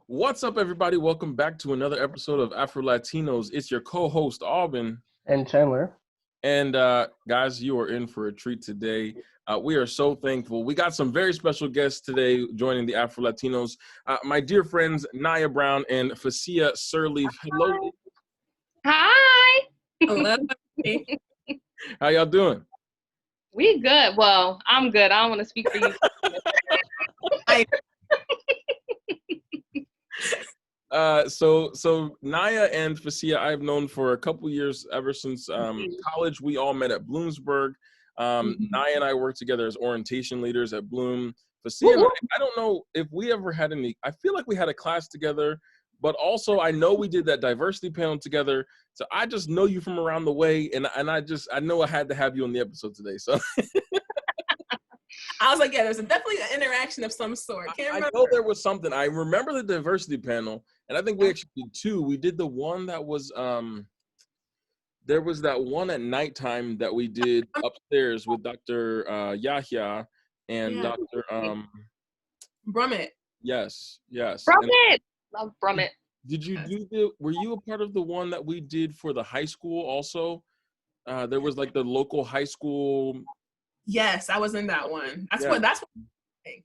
What's up, everybody? Welcome back to another episode of AfroLatinos. It's your co-host, Aubyn. And Chandler. And guys, you are in for a treat today. We are so thankful. We got some very special guests today joining the AfroLatinos. My dear friends, Naya Brown and Facia Sirleaf. Hello. Hi. Hello. How y'all doing? We good. Well, I'm good. I don't want to speak for you. So Naya and Facia, I've known for a couple years, ever since college. We all met at Bloomsburg. Naya and I worked together as orientation leaders at Bloom. Facia and I don't know if we ever had any, I feel like we had a class together, but also I know we did that diversity panel together. So I just know you from around the way, and I know I had to have you on the episode today. So I was like, yeah, there's definitely an interaction of some sort. I know there was something. I remember the diversity panel, and I think we actually did two. We did the one that was there was that one at nighttime that we did upstairs with Dr. Yahya and Dr. Brummett. Yes. Brummett. Love Brummett. Did you were you a part of the one that we did for the high school also? There was like the local high school. Yes, I was in that one.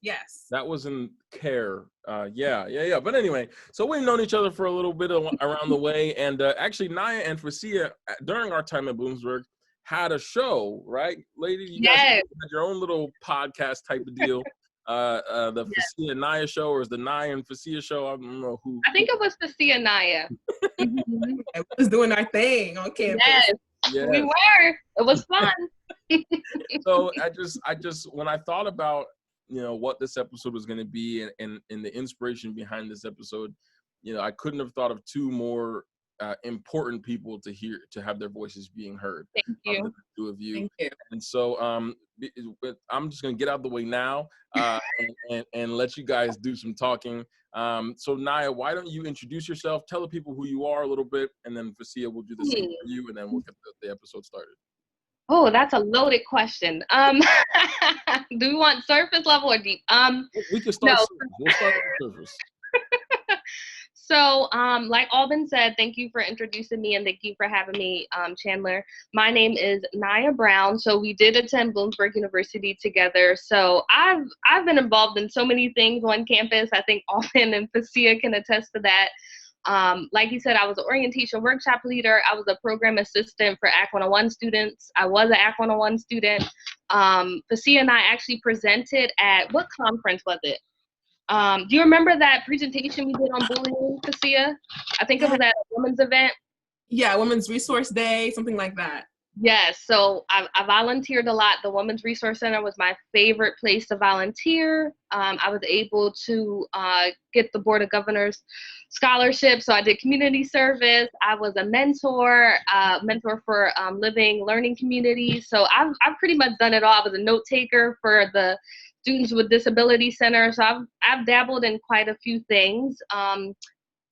Yes. That was in CARE. Yeah. But anyway, so we've known each other for a little bit around the way. And actually, Naya and Facia, during our time at Bloomsburg, had a show, right? Lady, you guys had your own little podcast type of deal. The Facia and Naya show, or is the Naya and Facia show? I don't know who. I think it was Facia and Naya. We was doing our thing on campus. Yes. We were. It was fun. So I just when I thought about what this episode was going to be and the inspiration behind this episode, I couldn't have thought of two more important people to have their voices being heard. Thank you. The two of you. Thank you. And so I'm just going to get out of the way now and let you guys do some talking. So Naya, why don't you introduce yourself, tell the people who you are a little bit, and then Facia will do the same for you, and then we'll get the episode started. Oh, that's a loaded question. Do we want surface level or deep? We can start. We'll start with surface. So, like Aubyn said, thank you for introducing me, and thank you for having me, Chandler. My name is Naya Brown. So we did attend Bloomsburg University together. So I've been involved in so many things on campus. I think Aubyn and Facia can attest to that. Like you said, I was an orientation workshop leader. I was a program assistant for ACT 101 students. I was an ACT 101 student. Facia and I actually presented at, what conference was it? Do you remember that presentation we did on bullying, Facia? I think it was at a women's event. Yeah, Women's Resource Day, something like that. Yes, so I volunteered a lot. The Women's Resource Center was my favorite place to volunteer. I was able to get the Board of Governors scholarship, so I did community service. I was a mentor for living learning communities. So I've pretty much done it all. I was a note taker for the Students with Disability Center. So I've dabbled in quite a few things.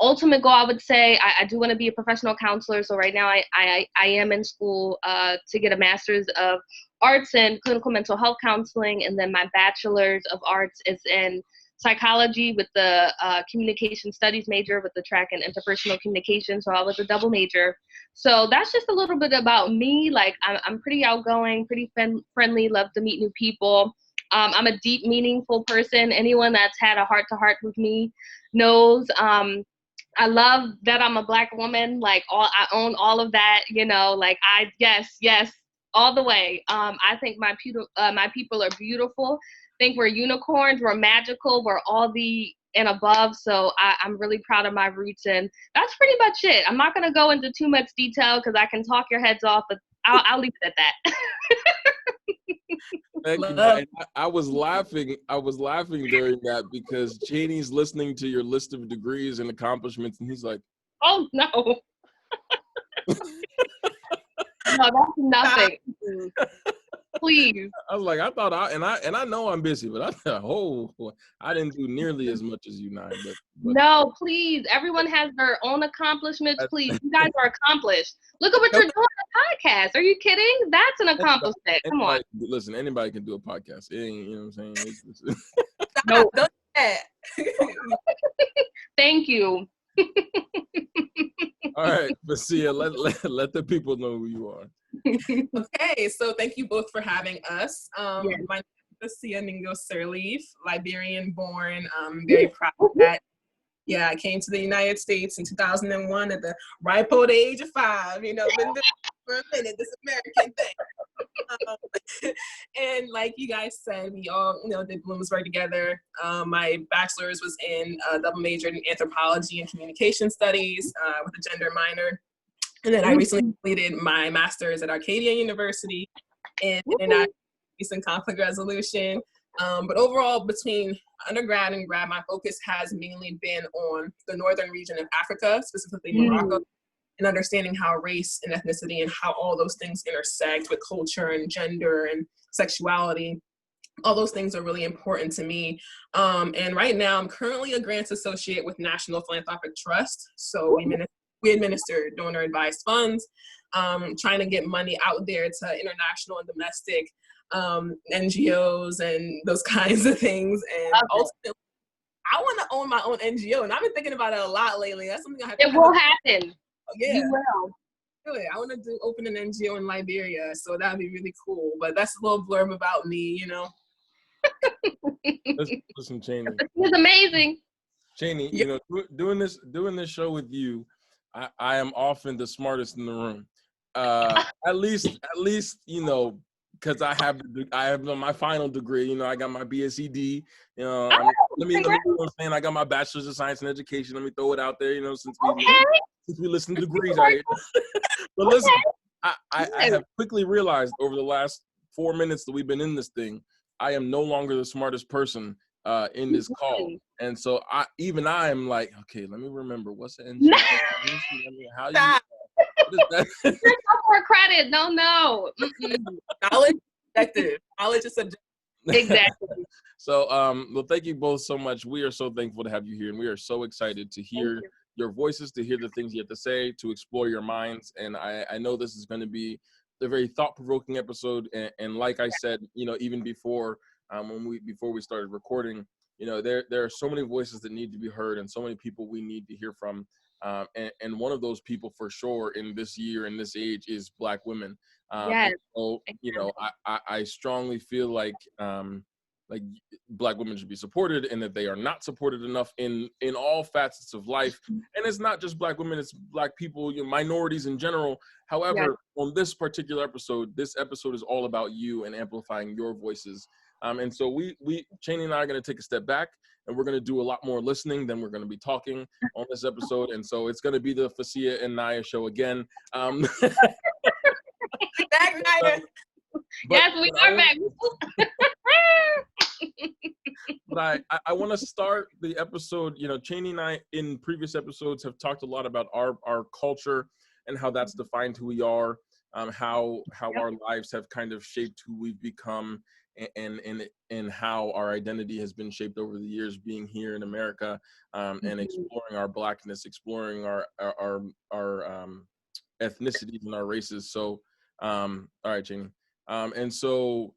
Ultimate goal, I would say, I do want to be a professional counselor. So right now I am in school to get a master's of arts in clinical mental health counseling. And then my bachelor's of arts is in psychology with the communication studies major with the track in interpersonal communication. So I was a double major. So that's just a little bit about me. Like I'm pretty outgoing, pretty friendly, love to meet new people. I'm a deep, meaningful person. Anyone that's had a heart-to-heart with me knows. I love that I'm a Black woman. Like I own all of that. Yes, all the way. I think my people are beautiful. I think we're unicorns. We're magical. We're all the and above. So I'm really proud of my roots, and that's pretty much it. I'm not gonna go into too much detail because I can talk your heads off, but I'll leave it at that. Thank you. I was laughing during that because Janie's listening to your list of degrees and accomplishments, and he's like, "Oh no, no, that's nothing." Please. I was like, I know I'm busy, but I thought, I didn't do nearly as much as you, Naya. But no, please. Everyone has their own accomplishments. Please, you guys are accomplished. Look at what you're doing on a podcast. Are you kidding? That's an accomplishment. Come on. Listen, anybody can do a podcast. You know what I'm saying? No. Yeah. Thank you. All right, Facia, let the people know who you are. Okay, so thank you both for having us. Yes. My name is Facia Sirleaf, Liberian born. I'm very proud of that. Yeah, I came to the United States in 2001 at the ripe old age of 5. You know, been there for a minute, this American thing. And like you guys said, we all, did Bloomsburg together. My bachelor's was in double majored in anthropology and communication studies with a gender minor. And then I recently completed my master's at Arcadia University in international peace and conflict resolution. But overall, between undergrad and grad, my focus has mainly been on the northern region of Africa, specifically Morocco, and understanding how race and ethnicity and how all those things intersect with culture and gender and sexuality. All those things are really important to me. And right now, I'm currently a grants associate with National Philanthropic Trust. So we administer donor-advised funds, trying to get money out there to international and domestic NGOs and those kinds of things. And ultimately, I want to own my own NGO, and I've been thinking about it a lot lately. That's something I have to. It will happen. Yeah. You will. Really, I want to open an NGO in Liberia, so that'd be really cool. But that's a little blurb about me, Listen, Cheney. It's amazing. Cheney, doing this show with you, I am often the smartest in the room. At least, because I have my final degree. I got my BSED. Let me saying I got my bachelor's of science and education. Let me throw it out there. Since we listen to degrees out here. But listen, I have quickly realized over the last 4 minutes that we've been in this thing, I am no longer the smartest person in this call. And so I am like, okay, let me remember what's the NGO. How do you There's no more credit. No. Knowledge is subjective. Knowledge is subjective. Exactly. So well, thank you both so much. We are so thankful to have you here, and we are so excited to hear your voices, to hear the things you have to say, to explore your minds. And I know this is going to be a very thought-provoking episode. And like I said, even before we started recording, there are so many voices that need to be heard, and so many people we need to hear from. And one of those people for sure in this year, in this age, is Black women. Yes. So I strongly feel like Black women should be supported, and that they are not supported enough in all facets of life. And it's not just Black women, it's Black people, minorities in general. However, on this particular episode, this episode is all about you and amplifying your voices. And so we Cheney and I are going to take a step back, and we're going to do a lot more listening than we're going to be talking on this episode. And so it's going to be the Facia and Naya show again. Back, Naya. Yes, we are back. But I want to start the episode. Cheney and I in previous episodes have talked a lot about our culture and how that's defined who we are, how our lives have kind of shaped who we've become, and how our identity has been shaped over the years being here in America, and exploring our Blackness, exploring our ethnicities and our races. So, all right, Cheney. And so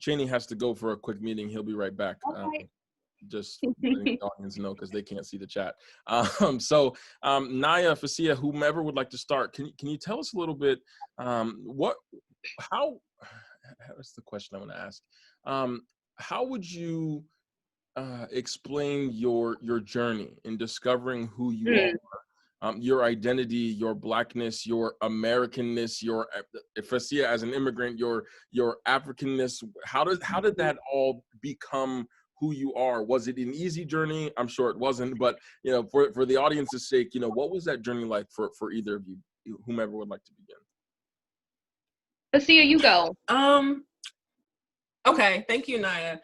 Cheney has to go for a quick meeting. He'll be right back. Okay. Just letting the audience know because they can't see the chat. So Naya, Facia, whomever would like to start, can you tell us a little bit that's the question I want to ask. How would you explain your journey in discovering who you are, your identity, your Blackness, your Americanness, your Facia as an immigrant, your Africanness? How did that all become who you are? Was it an easy journey? I'm sure it wasn't, but for the audience's sake, what was that journey like for either of you, whomever would like to begin? Facia, you go. Okay, thank you, Naya.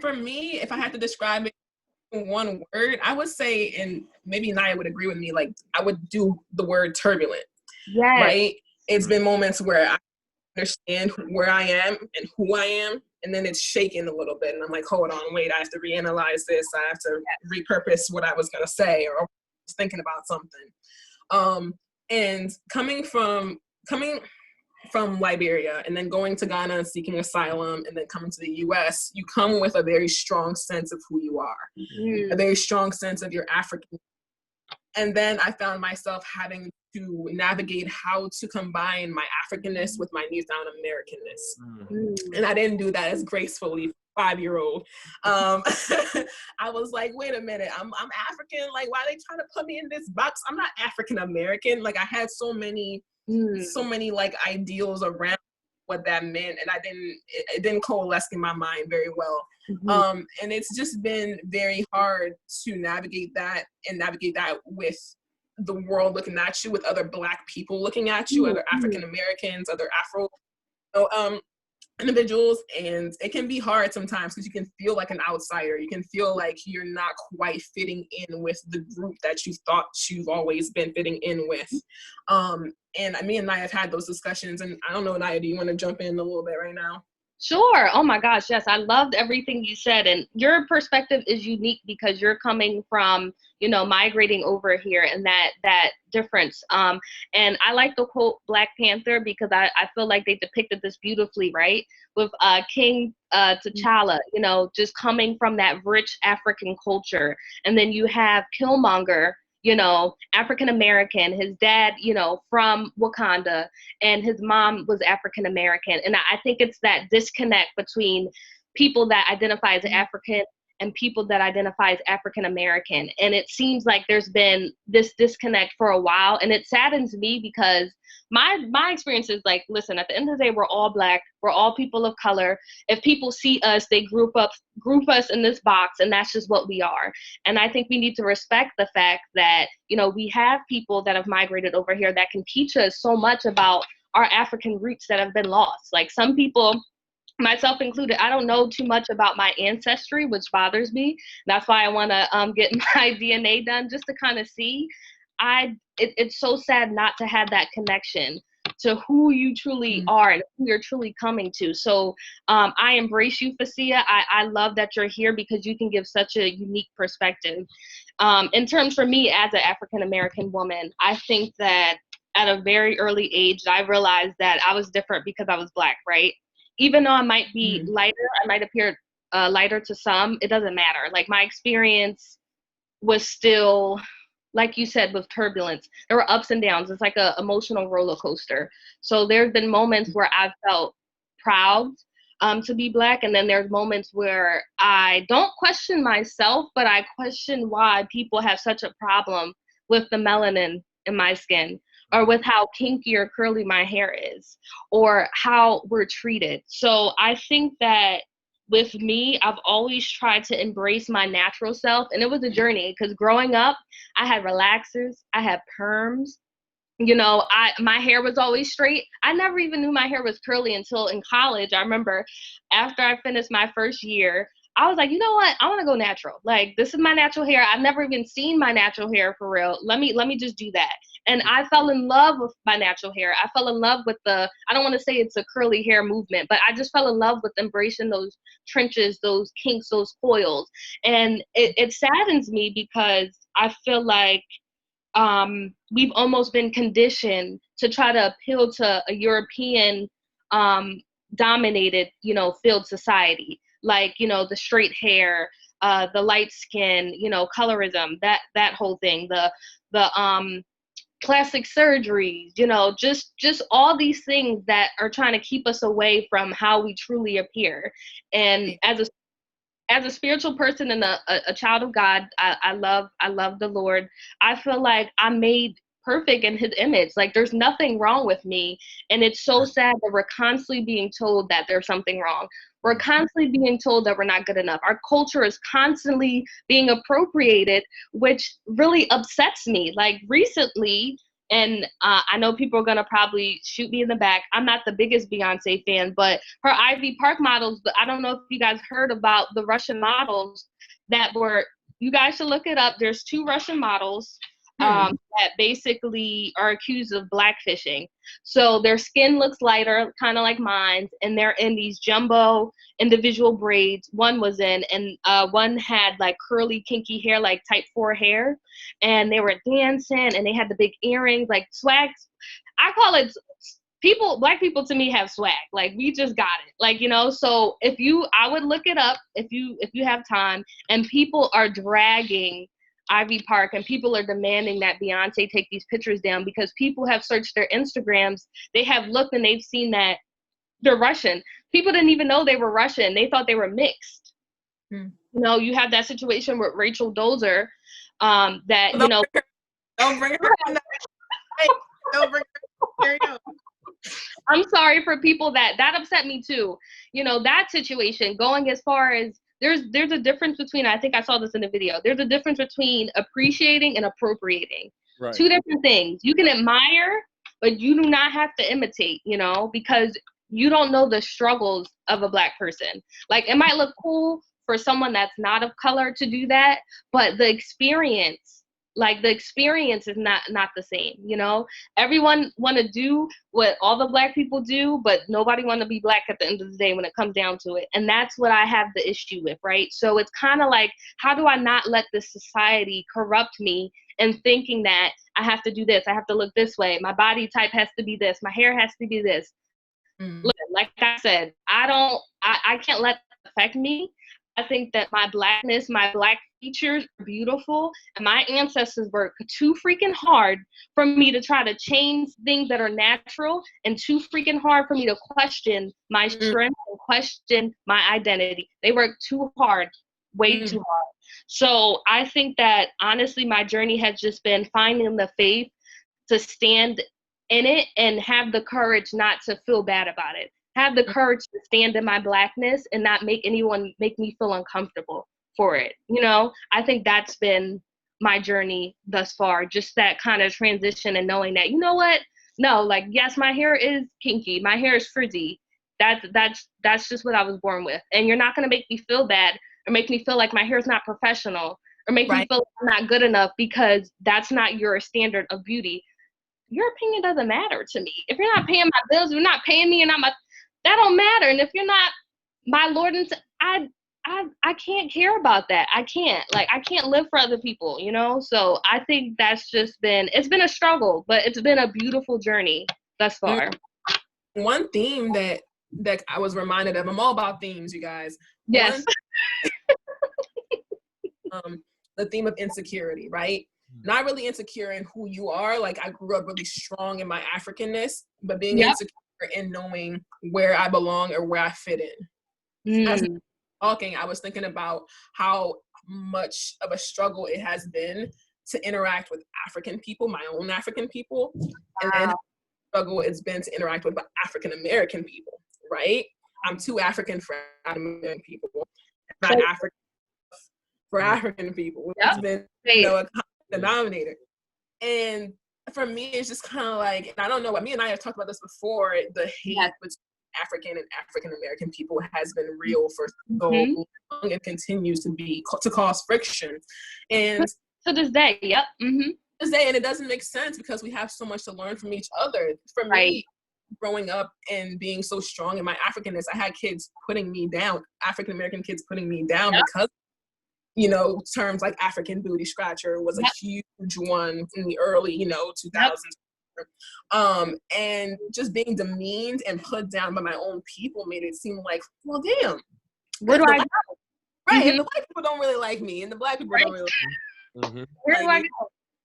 For me, if I had to describe it in one word, I would say, and maybe Naya would agree with me, like I would do the word turbulent. Yes. Right? It's been moments where I understand where I am and who I am, and then it's shaking a little bit, and I'm like, hold on, wait, I have to reanalyze this. I have to repurpose what I was gonna say, or I was thinking about something. And coming from Liberia and then going to Ghana and seeking asylum and then coming to the US, you come with a very strong sense of who you are, a very strong sense of your African. And then I found myself having to navigate how to combine my Africanness with my newfound Americanness. And I didn't do that as gracefully, 5-year-old. I was like, wait a minute, I'm African. Like, why are they trying to put me in this box? I'm not African American. Like, I had so many like ideals around what that meant, and it didn't coalesce in my mind very well. And it's just been very hard to navigate that with the world looking at you, with other Black people looking at you, other African Americans, other Afro individuals. And it can be hard sometimes because you can feel like an outsider. You can feel like you're not quite fitting in with the group that you thought you've always been fitting in with. And me and Naya have had those discussions, and I don't know, Naya, do you want to jump in a little bit right now? Sure. Oh my gosh, yes. I loved everything you said. And your perspective is unique because you're coming from, you know, migrating over here and that difference. And I like the quote Black Panther because I feel like they depicted this beautifully, right? With King T'Challa, you know, just coming from that rich African culture. And then you have Killmonger, you know, African American, his dad, you know, from Wakanda, and his mom was African American. And I think it's that disconnect between people that identify as African and people that identify as African American. And it seems like there's been this disconnect for a while. And it saddens me because my experience is like, listen, at the end of the day, we're all Black, we're all people of color. If people see us, they group us in this box, and that's just what we are. And I think we need to respect the fact that, you know, we have people that have migrated over here that can teach us so much about our African roots that have been lost. Like, some people, myself included, I don't know too much about my ancestry, which bothers me. That's why I want to get my DNA done, just to kind of see. It's so sad not to have that connection to who you truly are and who you're truly coming to. So I embrace you, Facia. I love that you're here because you can give such a unique perspective. In terms for me as an African American woman, I think that at a very early age, I realized that I was different because I was Black, right? Even though I might be lighter, I might appear lighter to some, it doesn't matter. Like, my experience was still, like you said, with turbulence. There were ups and downs. It's like an emotional roller coaster. So there's been moments where I felt proud to be Black. And then there's moments where I don't question myself, but I question why people have such a problem with the melanin in my skin, or with how kinky or curly my hair is, or how we're treated. So I think that with me, I've always tried to embrace my natural self. And it was a journey because growing up, I had relaxers, I had perms. You know, my hair was always straight. I never even knew my hair was curly until in college. I remember after I finished my first year, I was like, you know what? I want to go natural. Like, this is my natural hair. I've never even seen my natural hair for real. Let me just do that. And I fell in love with my natural hair. I fell in love with I don't want to say it's a curly hair movement, but I just fell in love with embracing those trenches, those kinks, those coils. And it saddens me because I feel like we've almost been conditioned to try to appeal to a European dominated, you know, field society. Like, you know, the straight hair, the light skin, you know, colorism, that whole thing, the plastic surgeries, you know, just all these things that are trying to keep us away from how we truly appear. And as a spiritual person and a child of God, I love the Lord. I feel like I'm made perfect in His image. Like, there's nothing wrong with me. And it's so sad that we're constantly being told that there's something wrong. We're constantly being told that we're not good enough. Our culture is constantly being appropriated, which really upsets me. Like, recently, and I know people are going to probably shoot me in the back. I'm not the biggest Beyonce fan, but her Ivy Park models, I don't know if you guys heard about the Russian models that were, you guys should look it up. There's 2 Russian models that basically are accused of blackfishing. So their skin looks lighter, kind of like mine, and they're in these jumbo individual braids. One was in, and one had like curly, kinky hair, like type 4 hair, and they were dancing, and they had the big earrings, like swags. I call it Black people to me have swag. Like, we just got it. Like, you know, so I would look it up if you have time, and people are dragging Ivy Park, and people are demanding that Beyonce take these pictures down because people have searched their Instagrams. They have looked and they've seen that they're Russian. People didn't even know they were Russian. They thought they were mixed. You know, you have that situation with Rachel Dolezal, that, you know. Don't bring her in. Don't bring her in. I'm sorry for people that upset me too. You know, that situation, going as far as there's a difference between, I think I saw this in the video, there's a difference between appreciating and appropriating. Right. Two different things. You can admire, but you do not have to imitate, you know, because you don't know the struggles of a Black person. Like, it might look cool for someone that's not of color to do that, but the experience is not the same, you know? Everyone want to do what all the Black people do, but nobody want to be Black at the end of the day when it comes down to it. And that's what I have the issue with, right? So it's kind of like, how do I not let this society corrupt me and thinking that I have to do this, I have to look this way, my body type has to be this, my hair has to be this. Listen, like I said, I can't let that affect me. I think that my Blackness, my Black features are beautiful, and my ancestors worked too freaking hard for me to try to change things that are natural, and too freaking hard for me to question my strength and question my identity. They worked too hard, way too hard. So I think that, honestly, my journey has just been finding the faith to stand in it and have the courage not to feel bad about it. Have the courage to stand in my Blackness and not make anyone make me feel uncomfortable for it. You know, I think that's been my journey thus far. Just that kind of transition and knowing that, you know what? No, like, yes, my hair is kinky. My hair is frizzy. That's just what I was born with. And you're not going to make me feel bad or make me feel like my hair is not professional or make me feel like I'm not good enough because that's not your standard of beauty. Your opinion doesn't matter to me. If you're not paying my bills, you're not paying me, and that don't matter. And if you're not my Lord, and I can't care about that. I can't live for other people, you know? So I think that's just it's been a struggle, but it's been a beautiful journey thus far. One theme that I was reminded of, I'm all about themes, you guys. Yes. The theme of insecurity, right? Not really insecure in who you are. Like, I grew up really strong in my Africanness, but being insecure in knowing where I belong or where I fit in. As talking, I was thinking about how much of a struggle it has been to interact with African people, my own African people, and then how struggle it's been to interact with African American people, right? I'm too African for American people, not African for African people. It's been, you know, a common denominator. And for me, it's just kind of like, and I don't know what, me and I have talked about this before, the hate between African and African American people has been real for so long and continues to cause friction. And to this day, this day, and it doesn't make sense because we have so much to learn from each other. For me, growing up and being so strong in my Africanness, I had kids putting me down, African American kids putting me down because, you know, terms like African booty scratcher was a huge one in the early, 2000s. And just being demeaned and put down by my own people made it seem like, well, damn, where do I go? Right, and the white people don't really like me, and the Black people don't really like me. Where do I go?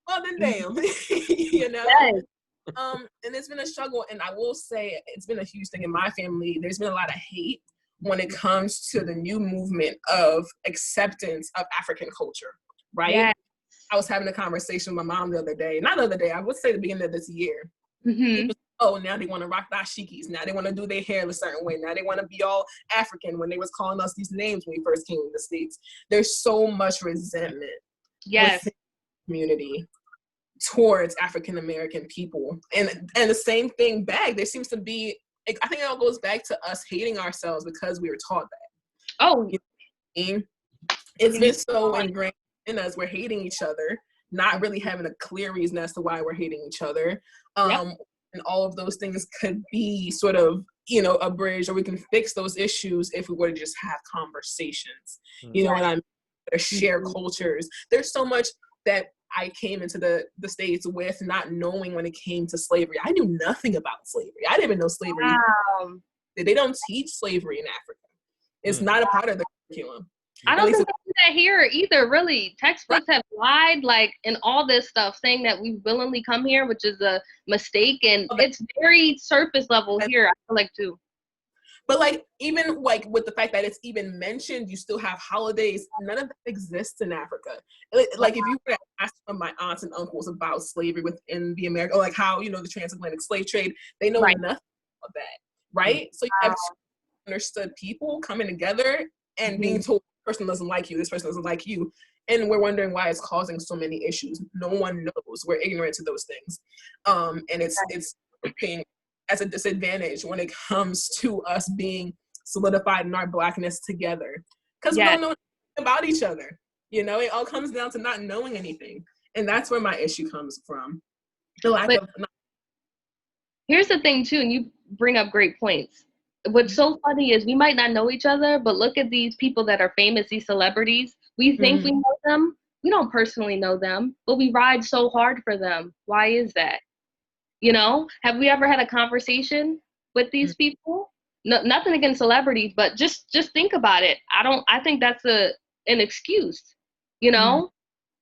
Well, then damn, you know? Yes. And it's been a struggle, and I will say it's been a huge thing in my family. There's been a lot of hate when it comes to the new movement of acceptance of African culture, right? Yes. I was having a conversation with my mom I would say the beginning of this year. Oh, now they want to rock dashikis. Now they want to do their hair a certain way. Now they want to be all African when they was calling us these names when we first came to the States. There's so much resentment within the community towards African American people. And the same thing back. There seems to be, I think it all goes back to us hating ourselves because we were taught that. Oh. You know what I mean? It's been so ingrained in us. We're hating each other, not really having a clear reason as to why we're hating each other. And all of those things could be sort of, a bridge, or we can fix those issues if we were to just have conversations. You know what I mean? Or share cultures. There's so much that I came into the States with, not knowing when it came to slavery. I knew nothing about slavery. I didn't even know slavery. Wow. They don't teach slavery in Africa. It's not a part of the curriculum. I don't think they do that here either, really. Textbooks have lied, like, in all this stuff, saying that we willingly come here, which is a mistake, and it's very surface level here, I feel like, too. But, like, even, like, with the fact that it's even mentioned, you still have holidays. None of that exists in Africa. Like, if you were to ask some of my aunts and uncles about slavery within the America, or, like, how, you know, the transatlantic slave trade, they know nothing about that, right? So you have understood people coming together and being told this person doesn't like you, this person doesn't like you. And we're wondering why it's causing so many issues. No one knows. We're ignorant to those things. And it's being as a disadvantage when it comes to us being solidified in our Blackness together. Because we don't know anything about each other. You know, it all comes down to not knowing anything. And that's where my issue comes from. The lack of... Here's the thing, too, and you bring up great points. What's so funny is we might not know each other, but look at these people that are famous, these celebrities. We think we know them. We don't personally know them, but we ride so hard for them. Why is that? You know, have we ever had a conversation with these people? No, nothing against celebrities, but just think about it. I think that's an excuse, you know?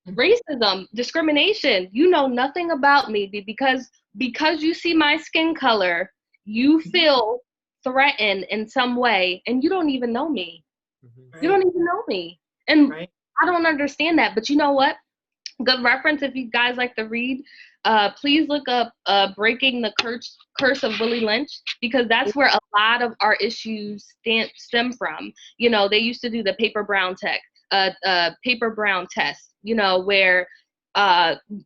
Racism, discrimination. You know nothing about me because you see my skin color, you feel threatened in some way, and you don't even know me. You don't even know me. And I don't understand that. But you know what? Good reference if you guys like to read. Please look up Breaking the Curse of Willie Lynch, because that's where a lot of our issues stem from. You know, they used to do the paper brown test, you know, where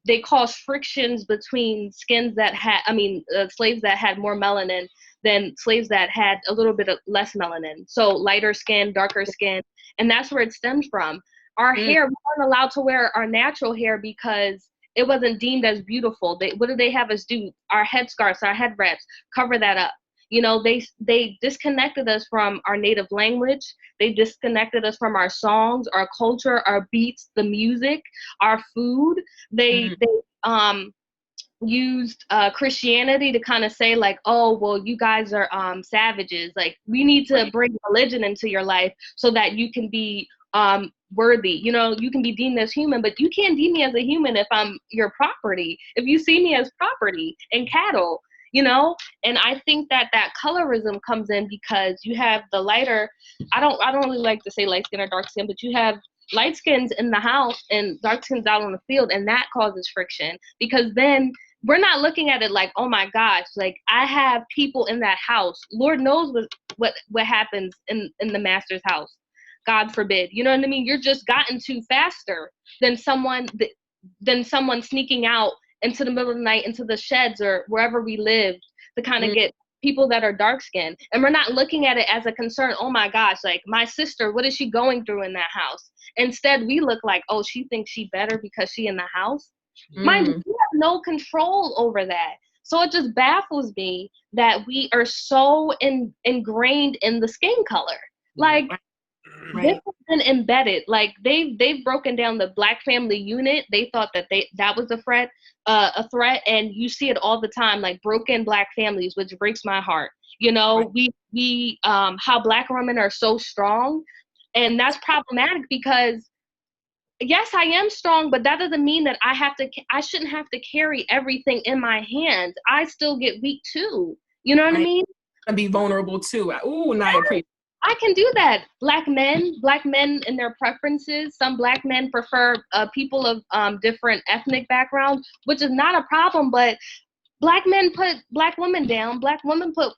they caused frictions between slaves that had more melanin than slaves that had a little bit of less melanin. So lighter skin, darker skin, and that's where it stems from. Our hair, we weren't allowed to wear our natural hair because it wasn't deemed as beautiful. What did they have us do? Our headscarves, our head wraps, cover that up. You know, they disconnected us from our native language. They disconnected us from our songs, our culture, our beats, the music, our food. They used Christianity to kind of say, like, oh, well, you guys are savages. Like, we need to bring religion into your life so that you can be worthy. You know, you can be deemed as human, but you can't deem me as a human if I'm your property, if you see me as property and cattle, you know. And I think that colorism comes in because you have the lighter, I don't really like to say light skin or dark skin, but you have light skins in the house and dark skins out on the field, and that causes friction, because then we're not looking at it like, oh my gosh, like, I have people in that house. Lord knows what happens in the master's house. God forbid. You know what I mean? You're just gotten to faster than someone sneaking out into the middle of the night into the sheds or wherever we live to kind of get people that are dark skinned. And we're not looking at it as a concern. Oh my gosh, like, my sister, what is she going through in that house? Instead, we look like, oh, she thinks she better because she in the house. Mind you, we have no control over that. So it just baffles me that we are so ingrained in the skin color. Like, this has been embedded. Like, they've broken down the Black family unit. They thought that was a threat, and you see it all the time, like broken Black families, which breaks my heart. You know, we how Black women are so strong, and that's problematic because, yes, I am strong, but that doesn't mean that I shouldn't have to carry everything in my hands. I still get weak too. You know what I mean? And be vulnerable too. Ooh, now I appreciate. I can do that. Black men and their preferences. Some Black men prefer people of different ethnic backgrounds, which is not a problem. But Black men put Black women down. Black women put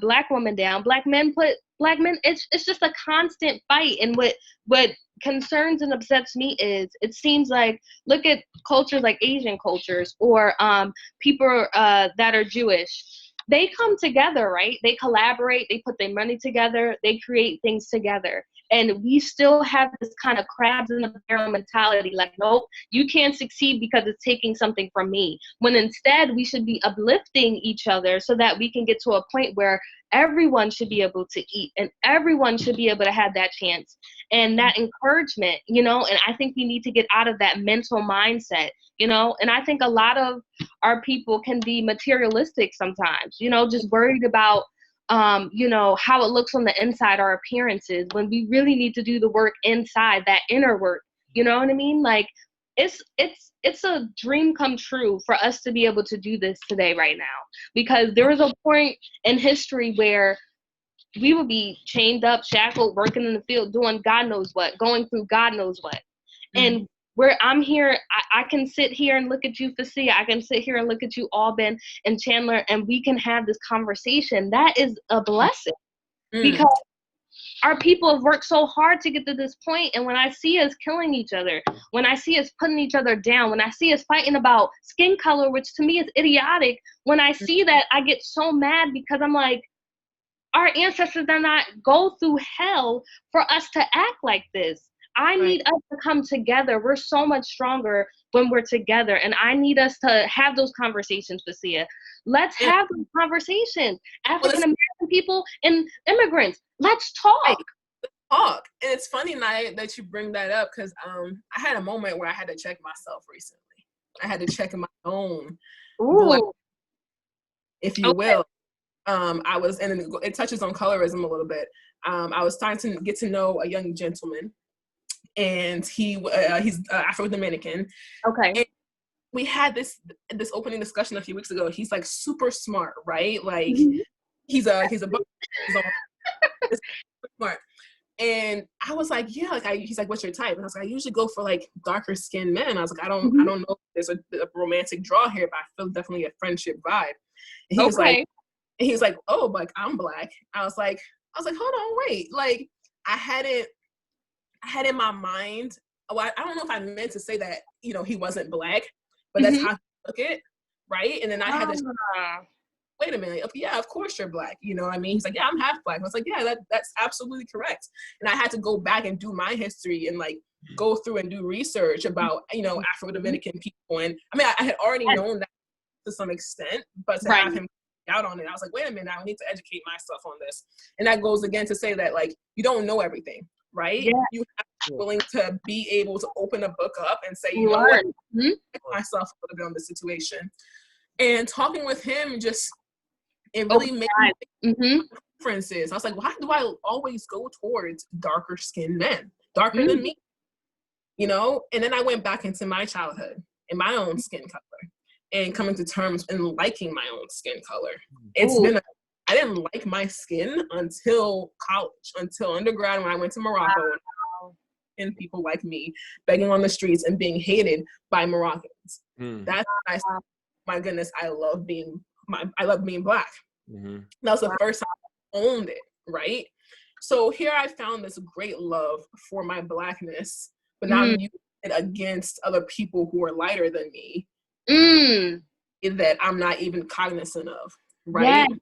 Black women down. Black men put Black men. It's just a constant fight. And what concerns and upsets me is it seems like, look at cultures like Asian cultures or people that are Jewish. They come together, right? They collaborate, they put their money together, they create things together. And we still have this kind of crabs in the barrel mentality, like, nope, you can't succeed because it's taking something from me. When instead we should be uplifting each other so that we can get to a point where everyone should be able to eat, and everyone should be able to have that chance and that encouragement, you know. And I think we need to get out of that mental mindset, you know. And I think a lot of our people can be materialistic sometimes, you know, just worried about you know, how it looks on the inside, our appearances, when we really need to do the work inside, that inner work. You know what I mean? Like, it's a dream come true for us to be able to do this today, right now, because there was a point in history where we would be chained up, shackled, working in the field, doing God knows what, going through God knows what. And where I'm here, I can sit here and look at you, Facia. I can sit here and look at you, Aubyn and Chandler, and we can have this conversation. That is a blessing because our people have worked so hard to get to this point. And when I see us killing each other, when I see us putting each other down, when I see us fighting about skin color, which to me is idiotic, when I see that, I get so mad because I'm like, our ancestors did not go through hell for us to act like this. I need us to come together. We're so much stronger when we're together. And I need us to have those conversations, Facia. Let's have those conversations. African-American people and immigrants, let's talk. Talk. And it's funny, Naya, that you bring that up, because I had a moment where I had to check myself recently. I had to check my own blood, if you will. I was, and it touches on colorism a little bit. I was starting to get to know a young gentleman, and he's Afro-Dominican. Okay. And we had this opening discussion a few weeks ago. He's like super smart, right? Like he's super smart. And I was like, yeah, like he's like, what's your type? And I was like, I usually go for like darker skinned men. I was like, I don't know if there's a romantic draw here, but I feel definitely a friendship vibe. And he was like, oh, like I'm black. I was like, hold on, wait. Like I had in my mind, I don't know if I meant to say that, you know, he wasn't black, but that's how I took it, right? And then I had to, wait a minute, okay, yeah, of course you're black, you know what I mean? He's like, yeah, I'm half black. I was like, yeah, that's absolutely correct. And I had to go back and do my history and like go through and do research about, you know, Afro-Dominican people. And I mean, I had already known that to some extent, but to have him out on it, I was like, wait a minute, I need to educate myself on this. And that goes again to say that like, you don't know everything, right? Yeah. You have to be willing to be able to open a book up and say, you know what, myself a little bit on the situation. And talking with him just, it really made me differences. I was like, why do I always go towards darker skinned men, darker than me? You know? And then I went back into my childhood and my own skin color and coming to terms and liking my own skin color. I didn't like my skin until college, until undergrad, when I went to Morocco and people like me begging on the streets and being hated by Moroccans. That's when I said, my goodness, I love being black. That was the first time I owned it, right? So here I found this great love for my blackness, but now I'm using it against other people who are lighter than me that I'm not even cognizant of, right? Yeah.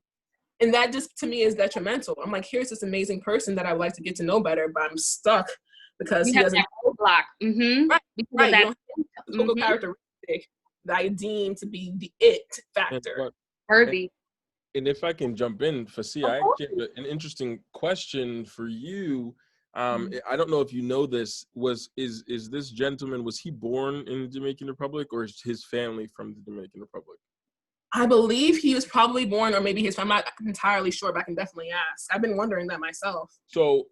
And that just, to me, is detrimental. I'm like, here's this amazing person that I would like to get to know better, but I'm stuck because he doesn't block. Right. You don't have a characteristic that I deem to be the it factor. Herbie. And if I can jump in, Facia, I actually have an interesting question for you. I don't know if you know this. Is this gentleman, was he born in the Dominican Republic, or is his family from the Dominican Republic? I believe he was probably born, or maybe I'm not entirely sure, but I can definitely ask. I've been wondering that myself. So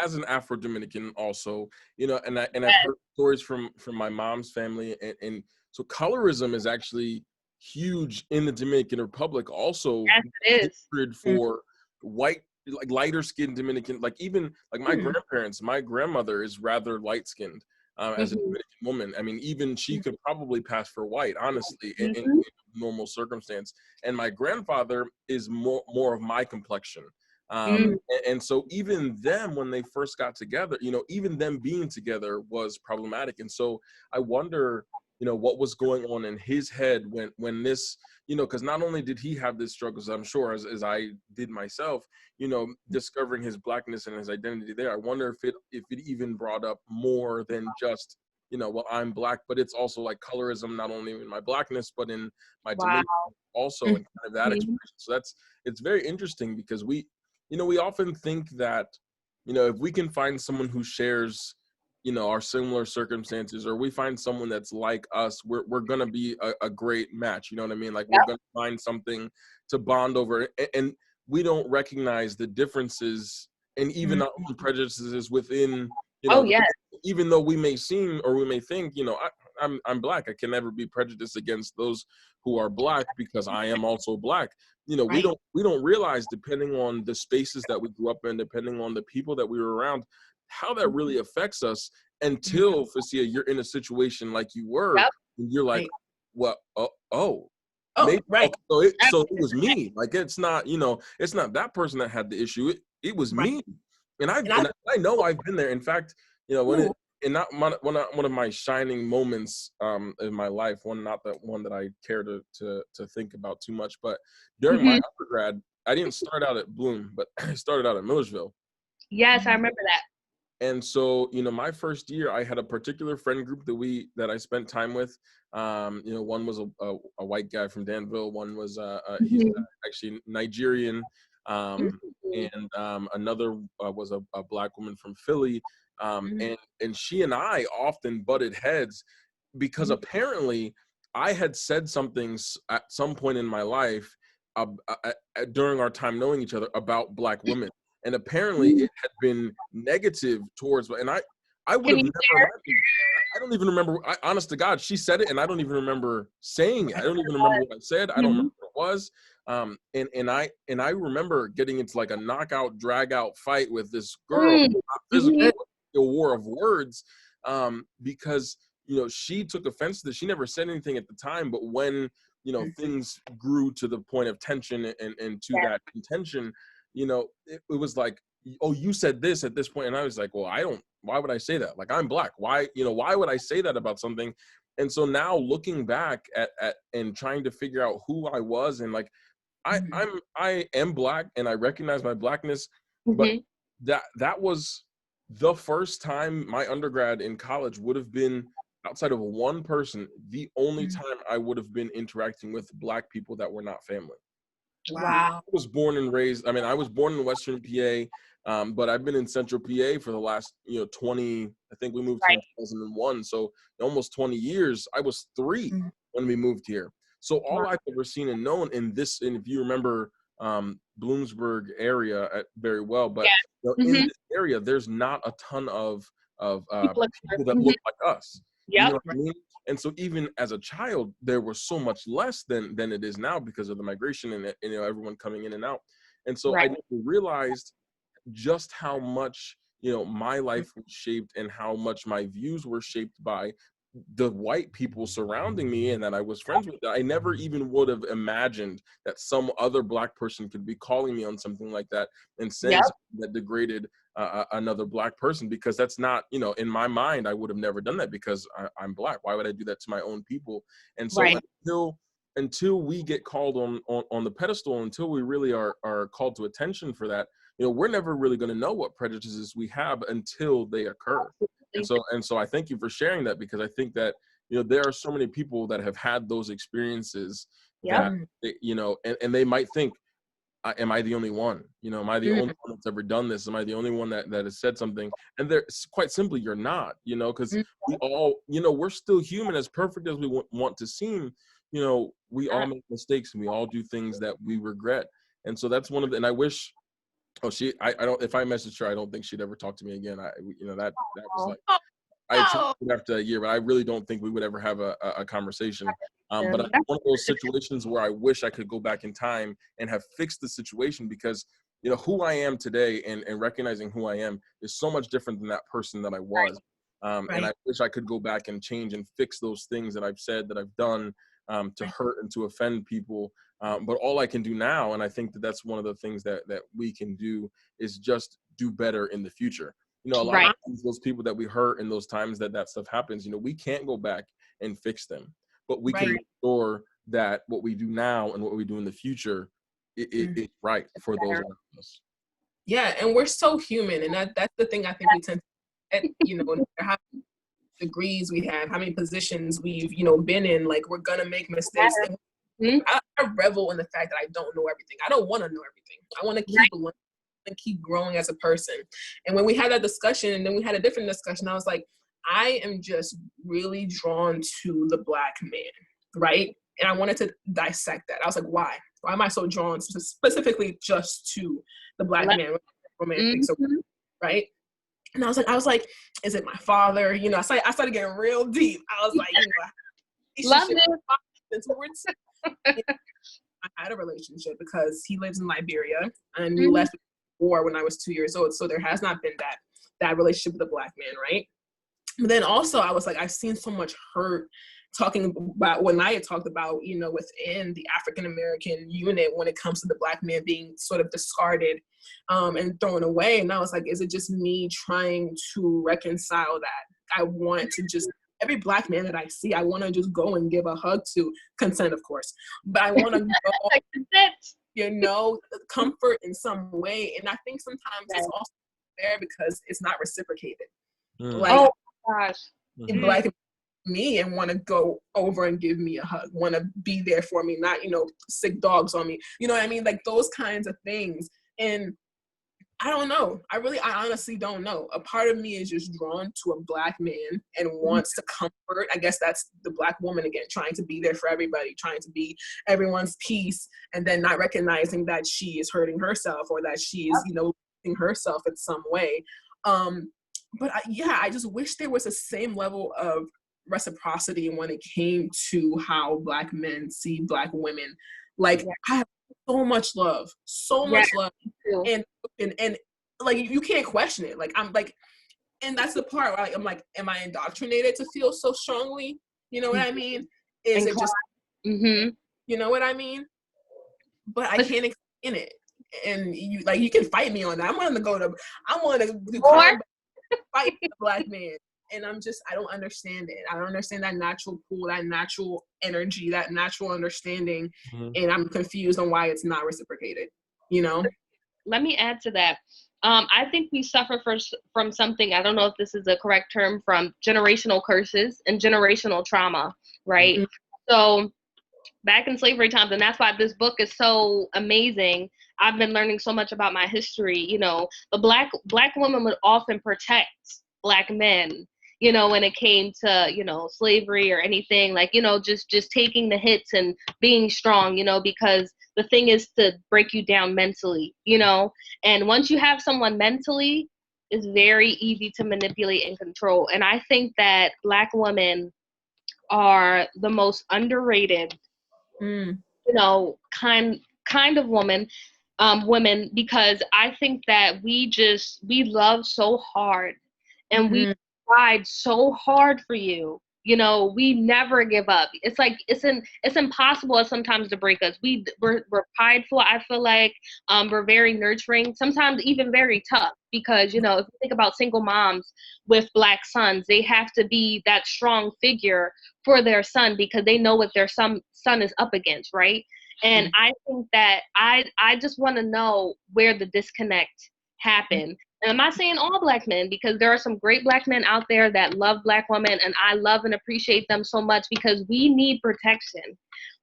as an Afro-Dominican also, you know, and I've heard stories from my mom's family, and so colorism is actually huge in the Dominican Republic also. Yes, it is. For white, like lighter skinned Dominican, like even like my grandparents, my grandmother is rather light skinned as a Dominican woman. I mean, even she could probably pass for white, honestly, in normal circumstance. And my grandfather is more of my complexion. And so even them, when they first got together, you know, even them being together was problematic. And so I wonder, you know, what was going on in his head when this, you know, because not only did he have this struggles, I'm sure, as I did myself, you know, discovering his blackness and his identity there. I wonder if it even brought up more than just you know, well, I'm black, but it's also like colorism, not only in my blackness, but in my Wow. demeanor also, and kind of that expression. So it's very interesting because we, you know, we often think that, you know, if we can find someone who shares, you know, our similar circumstances, or we find someone that's like us, we're gonna be a great match. You know what I mean? Like we're gonna find something to bond over, and we don't recognize the differences and even our own prejudices within, you know, even though we may seem, or we may think, you know, I'm black, I can never be prejudiced against those who are black because I am also black. You know, we don't realize, depending on the spaces that we grew up in, depending on the people that we were around, how that really affects us, until, Facia, you're in a situation like you were, and you're like, well, maybe, so it was me. Like, it's not, you know, it's not that person that had the issue. It was me. And I know I've been there. In fact, you know, one of my shining moments in my life, not that one that I care to think about too much, but during my undergrad, I didn't start out at Bloom, but I started out at Millersville. Yes, I remember that. And so, you know, my first year, I had a particular friend group that I spent time with. You know, one was a white guy from Danville. One was he's actually Nigerian, and another was a black woman from Philly. And she and I often butted heads because apparently I had said something at some point in my life during our time knowing each other about black women. And apparently it had been negative towards, and I would have never, I don't even remember, honest to God, she said it and I don't even remember saying it. I don't even remember what I said. I don't remember what it was. And I remember getting into like a knockout, drag out fight with this girl, not physical, a war of words, because, you know, she took offense to this. She never said anything at the time, but when, you know, things grew to the point of tension and to that contention, you know, it was like, oh, you said this at this point. And I was like, well, why would I say that? Like, I'm black. Why would I say that about something? And so now looking back at and trying to figure out who I was, and like, I am black and I recognize my blackness, but that was the first time my undergrad in college would have been, outside of one person, the only time I would have been interacting with black people that were not family. Wow. I was born and raised, I was born in Western PA, but I've been in Central PA for the last, 20, I think we moved here in 2001. So almost 20 years. I was 3 when we moved here. So all I've ever seen and known and if you remember Bloomsburg area very well, but in this area, there's not a ton of people that look like us. You know what I mean? And so even as a child, there was so much less than it is now because of the migration and everyone coming in and out. And so I realized just how much, my life was shaped and how much my views were shaped by the white people surrounding me and that I was friends with. I never even would have imagined that some other black person could be calling me on something like that and saying something that degraded another black person, because that's not, in my mind, I would have never done that because I'm black. Why would I do that to my own people? And so until we get called on the pedestal, until we really are called to attention for that, we're never really going to know what prejudices we have until they occur. And so I thank you for sharing that, because I think that, there are so many people that have had those experiences that, and they might think, am I the only one? Am I the only one that's ever done this? Am I the only one that has said something? And quite simply, you're not, because we all, we're still human. As perfect as we want to seem, we all make mistakes and we all do things that we regret. And so that's and I wish, I don't, if I messaged her, I don't think she'd ever talk to me again. That was like, I texted after a year, but I really don't think we would ever have a conversation. But it's one of those situations where I wish I could go back in time and have fixed the situation, because, who I am today and recognizing who I am is so much different than that person that I was. And I wish I could go back and change and fix those things that I've said, that I've done, to hurt and to offend people. But all I can do now, and I think that that's one of the things that we can do, is just do better in the future. A lot of times, those people that we hurt in those times that stuff happens, we can't go back and fix them, but we can make sure that what we do now and what we do in the future is right for those around us. Yeah, and we're so human, and that's the thing I think we tend to, no matter how degrees we have, how many positions we've, been in. Like, we're gonna make mistakes. And I revel in the fact that I don't know everything. I don't want to know everything. I want to keep learning and keep growing as a person. And when we had that discussion, and then we had a different discussion, I was like, I am just really drawn to the Black man, right? And I wanted to dissect that. I was like, why? Why am I so drawn specifically just to the Black man, romantic, right? And I was like, is it my father? I started getting real deep. I was like, love it. I had a relationship because he lives in Liberia, and we left war when I was 2 years old. So there has not been that relationship with a Black man, right? But then also I was like, I've seen so much hurt talking about when I had talked about, within the African-American unit when it comes to the Black man being sort of discarded and thrown away. And I was like, is it just me trying to reconcile that? I want to just, every Black man that I see, I want to just go and give a hug to, consent, of course, but I want to go, comfort in some way. And I think sometimes it's also fair because it's not reciprocated. Like, oh my gosh. Black me and want to go over and give me a hug, want to be there for me, not, sick dogs on me. You know what I mean? Like those kinds of things. And I don't know. I honestly don't know. A part of me is just drawn to a Black man and wants to comfort. I guess that's the Black woman again, trying to be there for everybody, trying to be everyone's peace, and then not recognizing that she is hurting herself or that she is, losing herself in some way. But I just wish there was the same level of reciprocity when it came to how Black men see Black women. Like, I have so much love, and like you can't question it. Like I'm like, and that's the part where I'm like, am I indoctrinated to feel so strongly? You know what I mean? Is it just, you know what I mean? But I can't explain it. And you can fight me on that. I'm willing to do fight the Black man. And I don't understand it. I don't understand that natural pull, that natural energy, that natural understanding. And I'm confused on why it's not reciprocated, Let me add to that. I think we suffer from something, I don't know if this is the correct term, from generational curses and generational trauma, right? So back in slavery times, and that's why this book is so amazing. I've been learning so much about my history. The black woman would often protect Black men, when it came to, slavery or anything, like, just taking the hits and being strong, because the thing is to break you down mentally, and once you have someone mentally, it's very easy to manipulate and control. And I think that Black women are the most underrated, kind of women, because I think that we love so hard, and we tried so hard for you. We never give up. It's like it's impossible sometimes to break us. We're prideful. I feel like we're very nurturing, sometimes even very tough, because if you think about single moms with Black sons, they have to be that strong figure for their son because they know what their son is up against, right? And I think that I just want to know where the disconnect happened. And I'm not saying all Black men, because there are some great Black men out there that love Black women, and I love and appreciate them so much, because we need protection.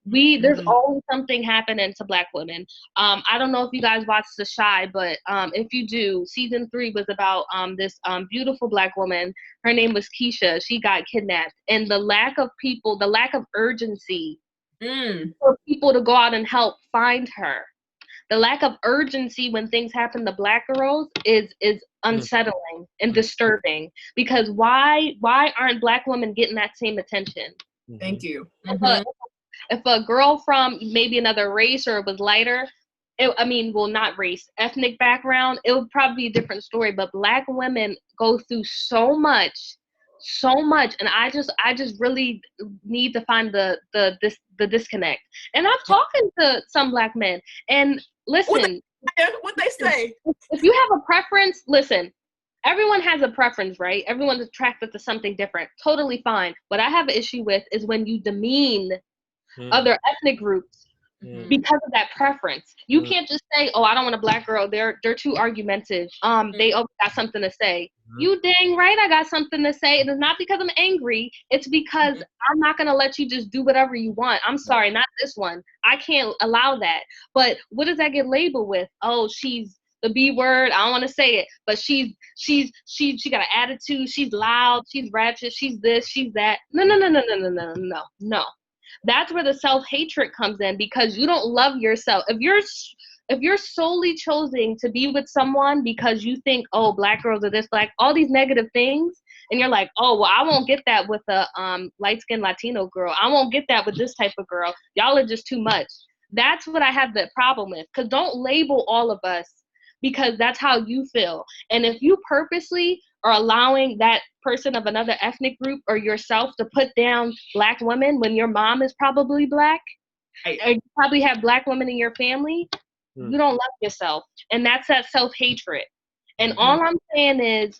There's always something happening to Black women. I don't know if you guys watched The Chi, but if you do, season 3 was about this beautiful Black woman. Her name was Keisha. She got kidnapped, and the lack of urgency for people to go out and help find her. The lack of urgency when things happen to Black girls is unsettling and disturbing, because why aren't Black women getting that same attention? Thank you. If a girl from maybe another race or was lighter, not race, ethnic background, it would probably be a different story. But Black women go through so much, and I just really need to find the disconnect. And I've talked to some Black men, and listen, what they say. If you have a preference, listen, everyone has a preference, right? Everyone's attracted to something different. Totally fine. What I have an issue with is when you demean other ethnic groups because of that preference. You can't just say, oh, I don't want a black girl. They're too argumentative. They always got something to say. You dang right I got something to say. And it's not because I'm angry. It's because I'm not going to let you just do whatever you want. I'm sorry, not this one. I can't allow that. But what does that get labeled with? Oh, she's the B word. I don't want to say it, but she got an attitude. She's loud. She's ratchet. She's this. She's that. No. That's where the self-hatred comes in, because you don't love yourself. If you're solely choosing to be with someone because you think, oh, black girls are this, black, all these negative things, and you're like, oh, well, I won't get that with a light-skinned Latino girl. I won't get that with this type of girl. Y'all are just too much. That's what I have the problem with, because don't label all of us because that's how you feel. And if you purposely are allowing that person of another ethnic group or yourself to put down black women when your mom is probably black, or you probably have black women in your family, you don't love yourself. And that's that self-hatred. And all I'm saying is,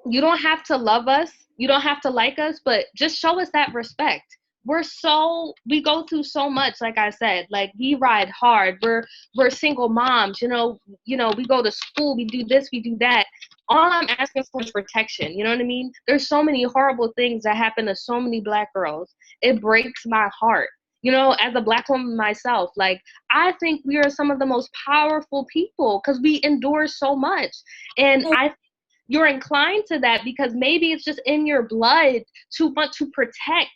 you don't have to love us, you don't have to like us, but just show us that respect. We go through so much, like I said, like we ride hard, we're single moms, you know, we go to school, we do this, we do that. All I'm asking for is protection, you know what I mean? There's so many horrible things that happen to so many black girls. It breaks my heart. You know, as a black woman myself, like, I think we are some of the most powerful people because we endure so much. And I think you're inclined to that because maybe it's just in your blood to want to protect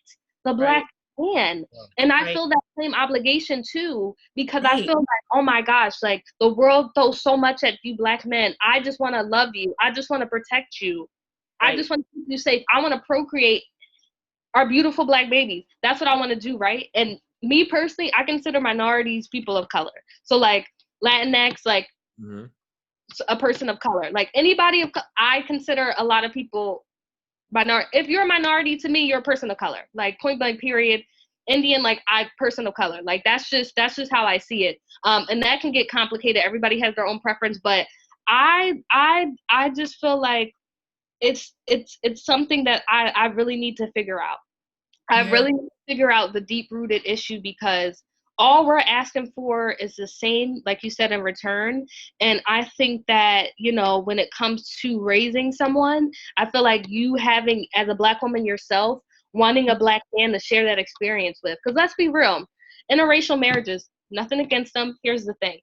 the black man. And I feel that same obligation too, because I feel like, oh my gosh, like the world throws so much at you black men. I just want to love you. I just want to protect you. I just want to keep you safe. I want to procreate our beautiful black babies. That's what I want to do, right? And me personally, I consider minorities people of color. So like Latinx, like a person of color. Like anybody I consider a lot of people minority. If you're a minority to me, you're a person of color. Like point blank period. Indian, like person of color. Like that's just how I see it. And that can get complicated. Everybody has their own preference, but I just feel like it's something that I really need to figure out. I really need to figure out the deep-rooted issue, because all we're asking for is the same, like you said, in return. And I think that, you know, when it comes to raising someone, I feel like you having, as a black woman yourself, wanting a black man to share that experience with. Because let's be real, interracial marriages, nothing against them. Here's the thing.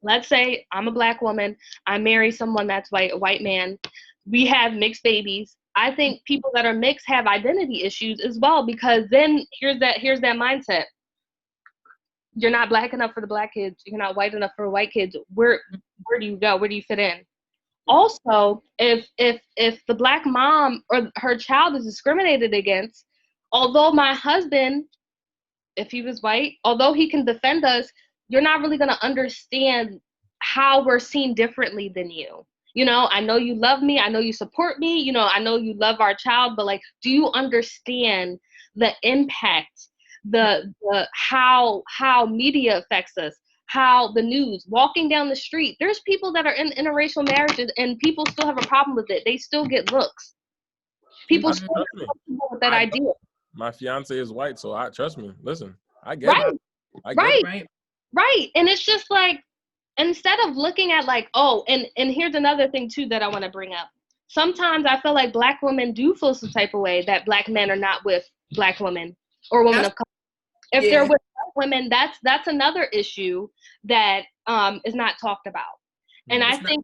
Let's say I'm a black woman. I marry someone that's white, a white man. We have mixed babies. I think people that are mixed have identity issues as well, because then here's that mindset. You're not black enough for the black kids. You're not white enough for white kids. Where do you go? Where do you fit in? Also, if the black mom or her child is discriminated against, although my husband, if he was white, although he can defend us, you're not really going to understand how we're seen differently than you. You know, I know you love me. I know you support me. You know, I know you love our child, but like, do you understand the impact, the how media affects us, how the news, walking down the street, there's people that are in interracial marriages and people still have a problem with it. They still get looks. People still get comfortable with that idea. My fiance is white, so trust me. Listen, I get it. I get it. Right. And it's just like, instead of looking at like, oh, and here's another thing too that I want to bring up. Sometimes I feel like black women do feel some type of way that black men are not with black women or women of color. If they're with black women, that's another issue that is not talked about. And I think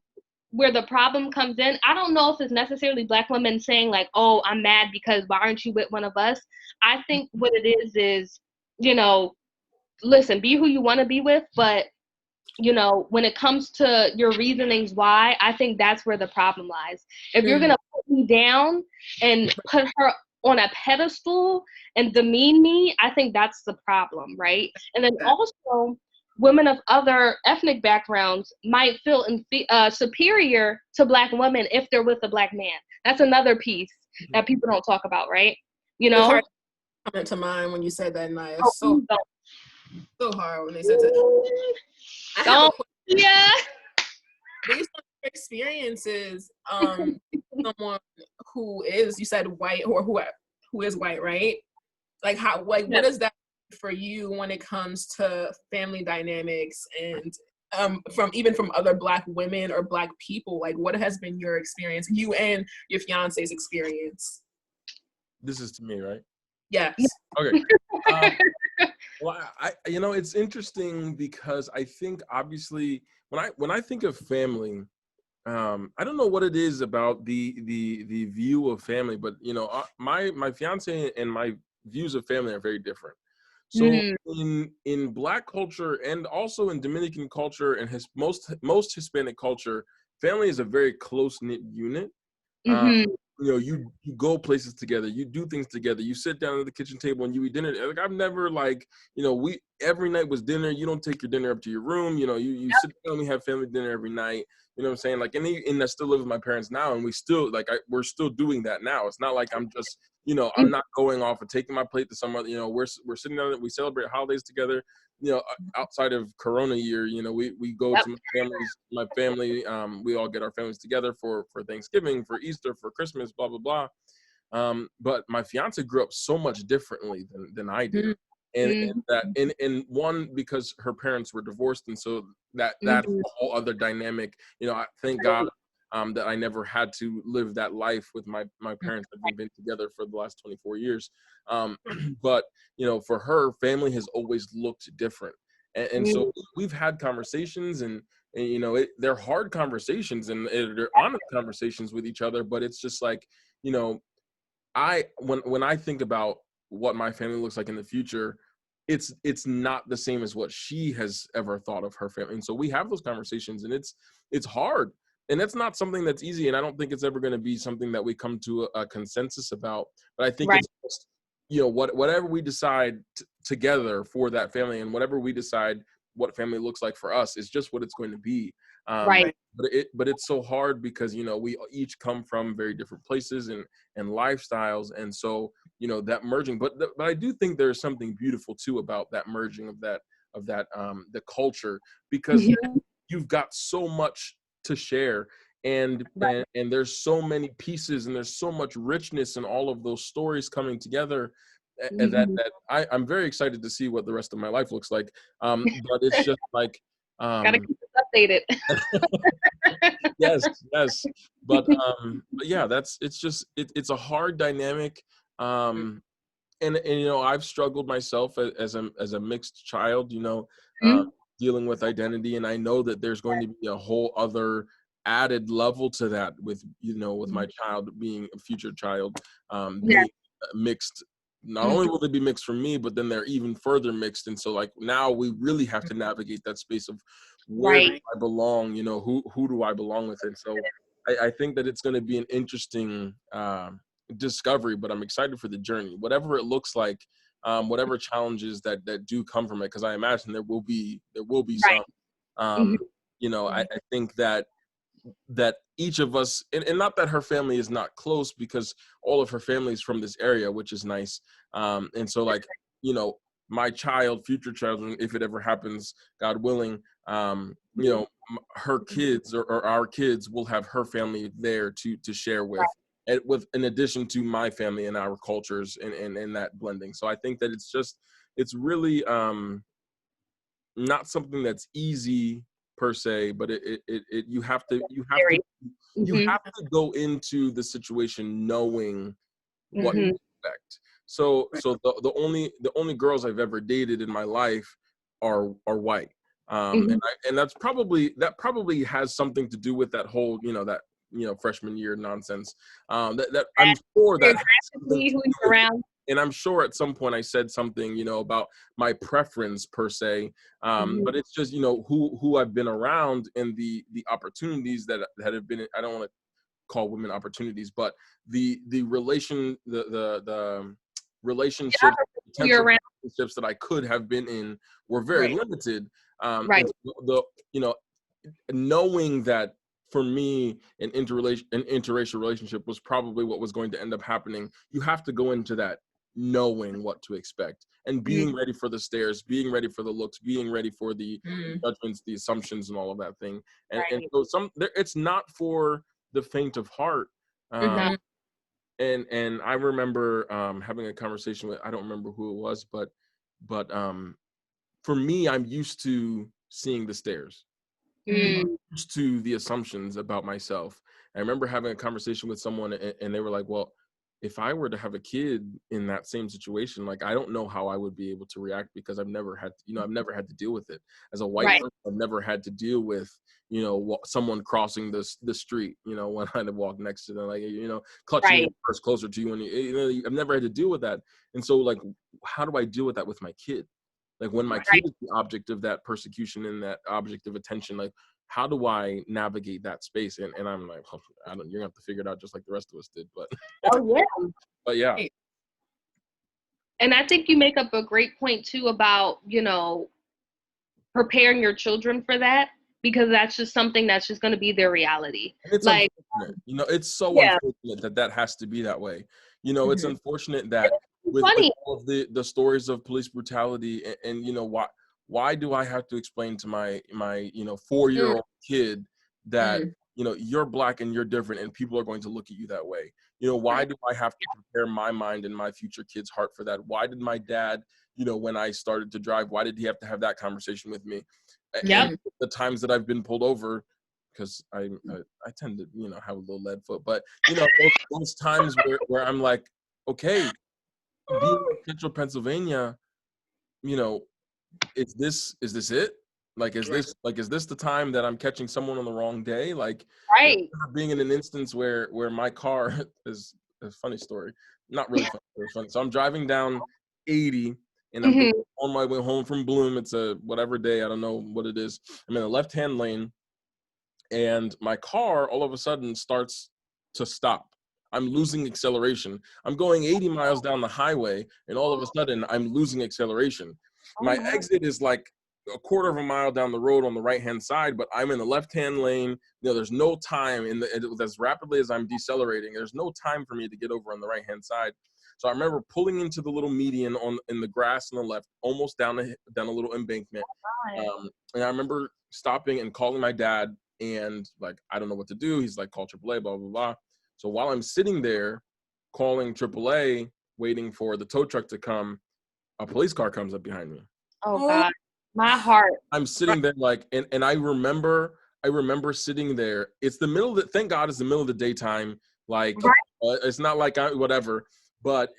where the problem comes in, I don't know if it's necessarily black women saying like, oh, I'm mad because why aren't you with one of us? I think what it is, you know, listen, be who you want to be with, but you know, when it comes to your reasonings why, I think that's where the problem lies. If you're going to put me down and put her on a pedestal and demean me, I think that's the problem, right? And then also, women of other ethnic backgrounds might feel superior to black women if they're with a black man. That's another piece that people don't talk about, right? You know? It's hard to come into mind when you said that, Naya. It's so hard when they said that. Based on your experiences, someone who is, you said white, or who is white, right? Like how, like what does that for you when it comes to family dynamics and from other Black women or Black people? Like, what has been your experience, you and your fiance's experience? This is to me, right? Yes. Okay. Well, it's interesting because I think obviously when I think of family, I don't know what it is about the view of family, but my fiance and my views of family are very different. So in Black culture and also in Dominican culture and most Hispanic culture, family is a very close-knit unit. You go places together, you do things together, you sit down at the kitchen table and you eat dinner. Like I've never we every night was dinner. You don't take your dinner up to your room. You sit down, we have family dinner every night. You know what I'm saying? Like, and I still live with my parents now, and we still we're still doing that now. It's not like I'm just I'm not going off and taking my plate to some other. We're sitting down, we celebrate holidays together. Outside of Corona year, we go to my family. We all get our families together for Thanksgiving, for Easter, for Christmas, blah, blah, blah. But my fiance grew up so much differently than I did. And one, because her parents were divorced. And so that's a whole other dynamic. I thank God that I never had to live that life with my parents that have been together for the last 24 years. But, for her, family has always looked different. And so we've had conversations and they're hard conversations and they're honest conversations with each other. But it's just like, when I think about what my family looks like in the future, it's not the same as what she has ever thought of her family. And so we have those conversations and it's hard. And that's not something that's easy. And I don't think it's ever going to be something that we come to a consensus about. But I think it's just, whatever we decide together for that family and whatever we decide what family looks like for us is just what it's going to be. But it's so hard because, we each come from very different places and lifestyles. And so, that merging, but I do think there's something beautiful too about that merging of that, the culture, because you've got so much to share and there's so many pieces and there's so much richness in all of those stories coming together and that I'm very excited to see what the rest of my life looks like. But it's just like gotta keep it updated. yes. But yeah, it's a hard dynamic. And I've struggled myself as a mixed child, dealing with identity. And I know that there's going to be a whole other added level to that with my child being a future child, being mixed. Not only will they be mixed from me, but then they're even further mixed. And so now we really have to navigate that space of where do I belong, who do I belong with? And so I think that it's going to be an interesting discovery, but I'm excited for the journey, whatever it looks like, whatever challenges that do come from it, because I imagine there will be some. I think that each of us, and not that her family is not close, because all of her family is from this area, which is nice. And so my future child, if it ever happens, God willing, her kids or our kids will have her family there to share with. And in addition to my family and our cultures and that blending. So I think that it's really not something that's easy per se, but you have to go into the situation knowing what to expect. So the only girls I've ever dated in my life are white. And that probably has something to do with that whole, freshman year nonsense. That I'm sure that around. And I'm sure at some point I said something, about my preference per se. But it's just, who I've been around and the opportunities that have been, I don't want to call women opportunities, but the relationships that I could have been in were very limited. Knowing that for me, an interracial relationship was probably what was going to end up happening. You have to go into that knowing what to expect and being ready for the stares, being ready for the looks, being ready for the judgments, the assumptions, and all of that thing. And so it's not for the faint of heart. And I remember having a conversation with, I don't remember who it was, but but for me, I'm used to seeing the stares. Mm. Used to the assumptions about myself. I remember having a conversation with someone and they were like, well, if I were to have a kid in that same situation, like, I don't know how I would be able to react because I've never had to deal with it. As a white Right. person, I've never had to deal with, someone crossing the street, when I walk next to them, like, clutching Right. your purse closer to you. And I've never had to deal with that. And so, like, how do I deal with that with my kid? Like, when my kid is the object of that persecution and that object of attention, like, how do I navigate that space? And I'm like, oh, you're gonna have to figure it out just like the rest of us did. But Oh yeah. but yeah. And I think you make up a great point too about, preparing your children for that, because that's just something that's just going to be their reality. And it's like, unfortunate. It's so unfortunate that has to be that way. It's unfortunate that with all of the stories of police brutality and why do I have to explain to my 4-year-old kid that you're Black and you're different and people are going to look at you that way? Why do I have to prepare my mind and my future kid's heart for that? Why did my dad, when I started to drive, why did he have to have that conversation with me? And the times that I've been pulled over, because I tend to have a little lead foot, but those times where I'm like, okay, being in Central Pennsylvania, is this it? Like, is this the time that I'm catching someone on the wrong day? Like, being in an instance where my car is a funny story, not really funny, but funny. So I'm driving down 80 and I'm on my way home from Bloom. It's a whatever day, I don't know what it is. I'm in the left-hand lane and my car all of a sudden starts to stop. I'm losing acceleration. I'm going 80 miles down the highway and all of a sudden I'm losing acceleration. My exit is like a quarter of a mile down the road on the right-hand side, but I'm in the left-hand lane. There's no time as rapidly as I'm decelerating. There's no time for me to get over on the right-hand side. So I remember pulling into the little median in the grass on the left, almost down a little embankment. And I remember stopping and calling my dad and like, I don't know what to do. He's like, call AAA, blah, blah, blah. So while I'm sitting there calling AAA, waiting for the tow truck to come, a police car comes up behind me. Oh God, my heart. I'm sitting there like, and I remember sitting there. It's the middle of the, thank God it's the middle of the daytime. Like, it's not like whatever, but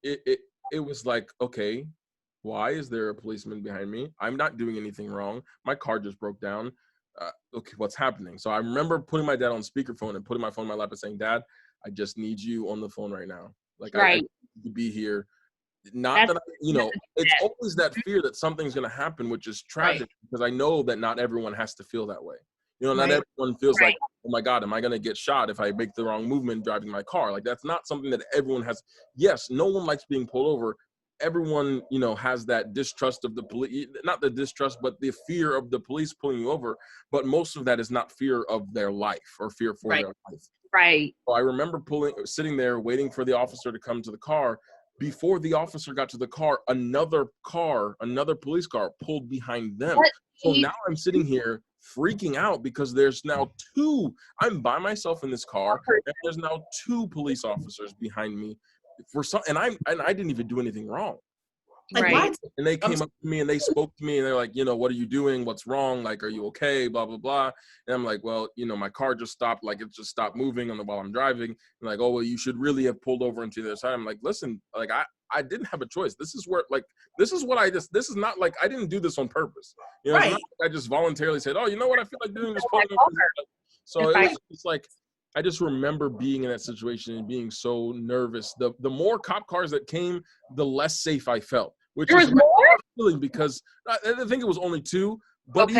it was like, okay, why is there a policeman behind me? I'm not doing anything wrong. My car just broke down. Okay, what's happening? So I remember putting my dad on speakerphone and putting my phone in my lap and saying, Dad, I just need you on the phone right now. Like, I need to be here. Not that it's always that fear that something's going to happen, which is tragic because I know that not everyone has to feel that way. Not everyone feels like, oh my God, am I going to get shot if I make the wrong movement driving my car? Like, that's not something that everyone has. Yes, no one likes being pulled over. Everyone, has that distrust of the police, not the distrust, but the fear of the police pulling you over. But most of that is not fear of their life or fear for their life. Right. So I remember sitting there waiting for the officer to come to the car. Before the officer got to the car, another police car pulled behind them. So now I'm sitting here freaking out because there's now I'm by myself in this car, and there's now 2 police officers behind me and I didn't even do anything wrong. Right. And they came up to me and they spoke to me and they're like, what are you doing? What's wrong? Like, are you okay? Blah, blah, blah. And I'm like, well, my car just stopped. Like, it just stopped moving while I'm driving. And like, oh, well, you should really have pulled over into the other side. I'm like, listen, like, I didn't have a choice. This is not like, I didn't do this on purpose. It's not like I just voluntarily said, oh, you know what? I feel like doing this. So it's like, I just remember being in that situation and being so nervous. The more cop cars that came, the less safe I felt. Which is more feeling because I think it was only 2, but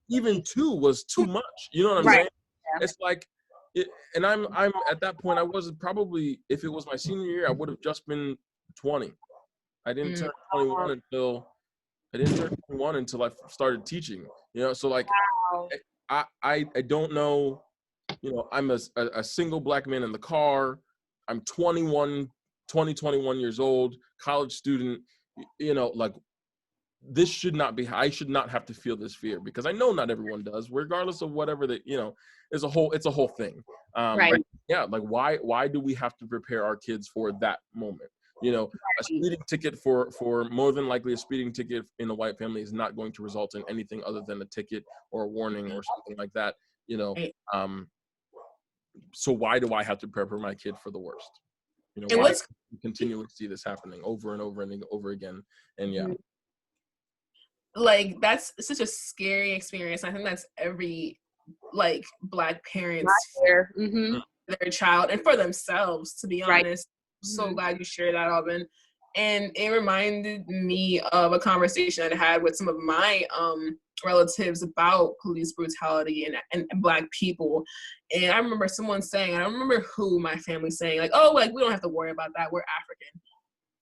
even 2 was too much. You know what I'm saying? Yeah. It's like, and I'm at that point. I was probably, if it was my senior year, I would have just been 20. I didn't turn 21 until I started teaching. So like, I don't know. I'm a single Black man in the car. I'm 21 years old, college student. Like, this should not be, I should not have to feel this fear because I know not everyone does, regardless of whatever it's a whole thing. Like, yeah, like why do we have to prepare our kids for that moment? You know, a speeding ticket for more than likely a speeding ticket in a white family is not going to result in anything other than a ticket or a warning or something like that. You know, so why do I have to prepare my kid for the worst? You know, why continually see this happening over and over and over again? And yeah. Like, that's such a scary experience. I think that's every, like, Black parents their child and for themselves, to be honest. So glad you shared that, Aubyn. And it reminded me of a conversation I had with some of my relatives about police brutality and Black people. And I remember someone saying, I don't remember who, my family saying, like, oh, like, we don't have to worry about that, we're African.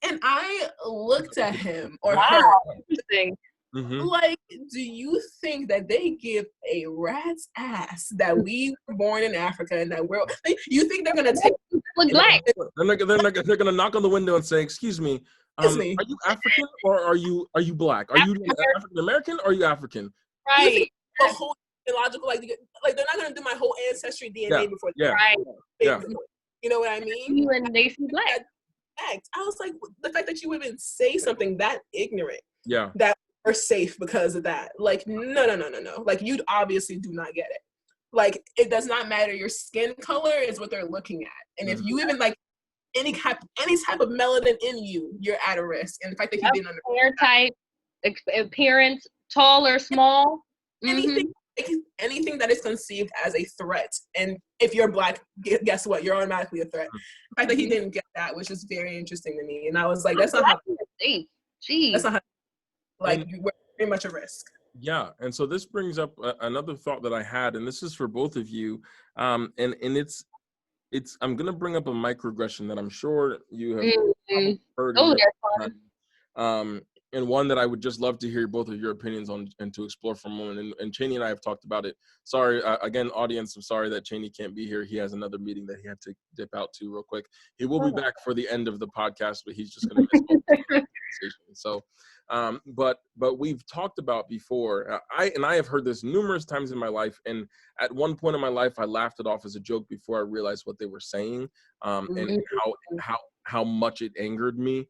And I looked at him or her. Interesting. Like, do you think that they give a rat's ass that we were born in Africa and that we're, you think they're gonna take Black? They're gonna knock on the window and say, excuse me, are you African or are you Black? Are you African American or are you African? Right. The whole illogical, like they're not gonna do my whole ancestry DNA before you know what I mean? You and they see Black. I was like, the fact that you would even say something that ignorant, that we're safe because of that. Like, no. Like, you obviously do not get it. Like, it does not matter. Your skin color is what they're looking at. And if you even, like, any type of melanin in you, you're at a risk. And the fact that you didn't understand hair type, appearance, tall or small. Anything that is conceived as a threat. And if you're Black, guess what? You're automatically a threat. The fact that he didn't get that was just very interesting to me. And I was like, that's not how that's not how, like, we're very much a risk. Yeah, and so this brings up another thought that I had, and this is for both of you, and it's I'm gonna bring up a microaggression that I'm sure you have heard. And one that I would just love to hear both of your opinions on and to explore for a moment. And Cheney and I have talked about it. Sorry, again, audience, I'm sorry that Cheney can't be here. He has another meeting that he had to dip out to real quick. He will be back for the end of the podcast, but he's just gonna miss the conversation. So, but we've talked about before. I have heard this numerous times in my life, and at one point in my life, I laughed it off as a joke before I realized what they were saying, and how much it angered me.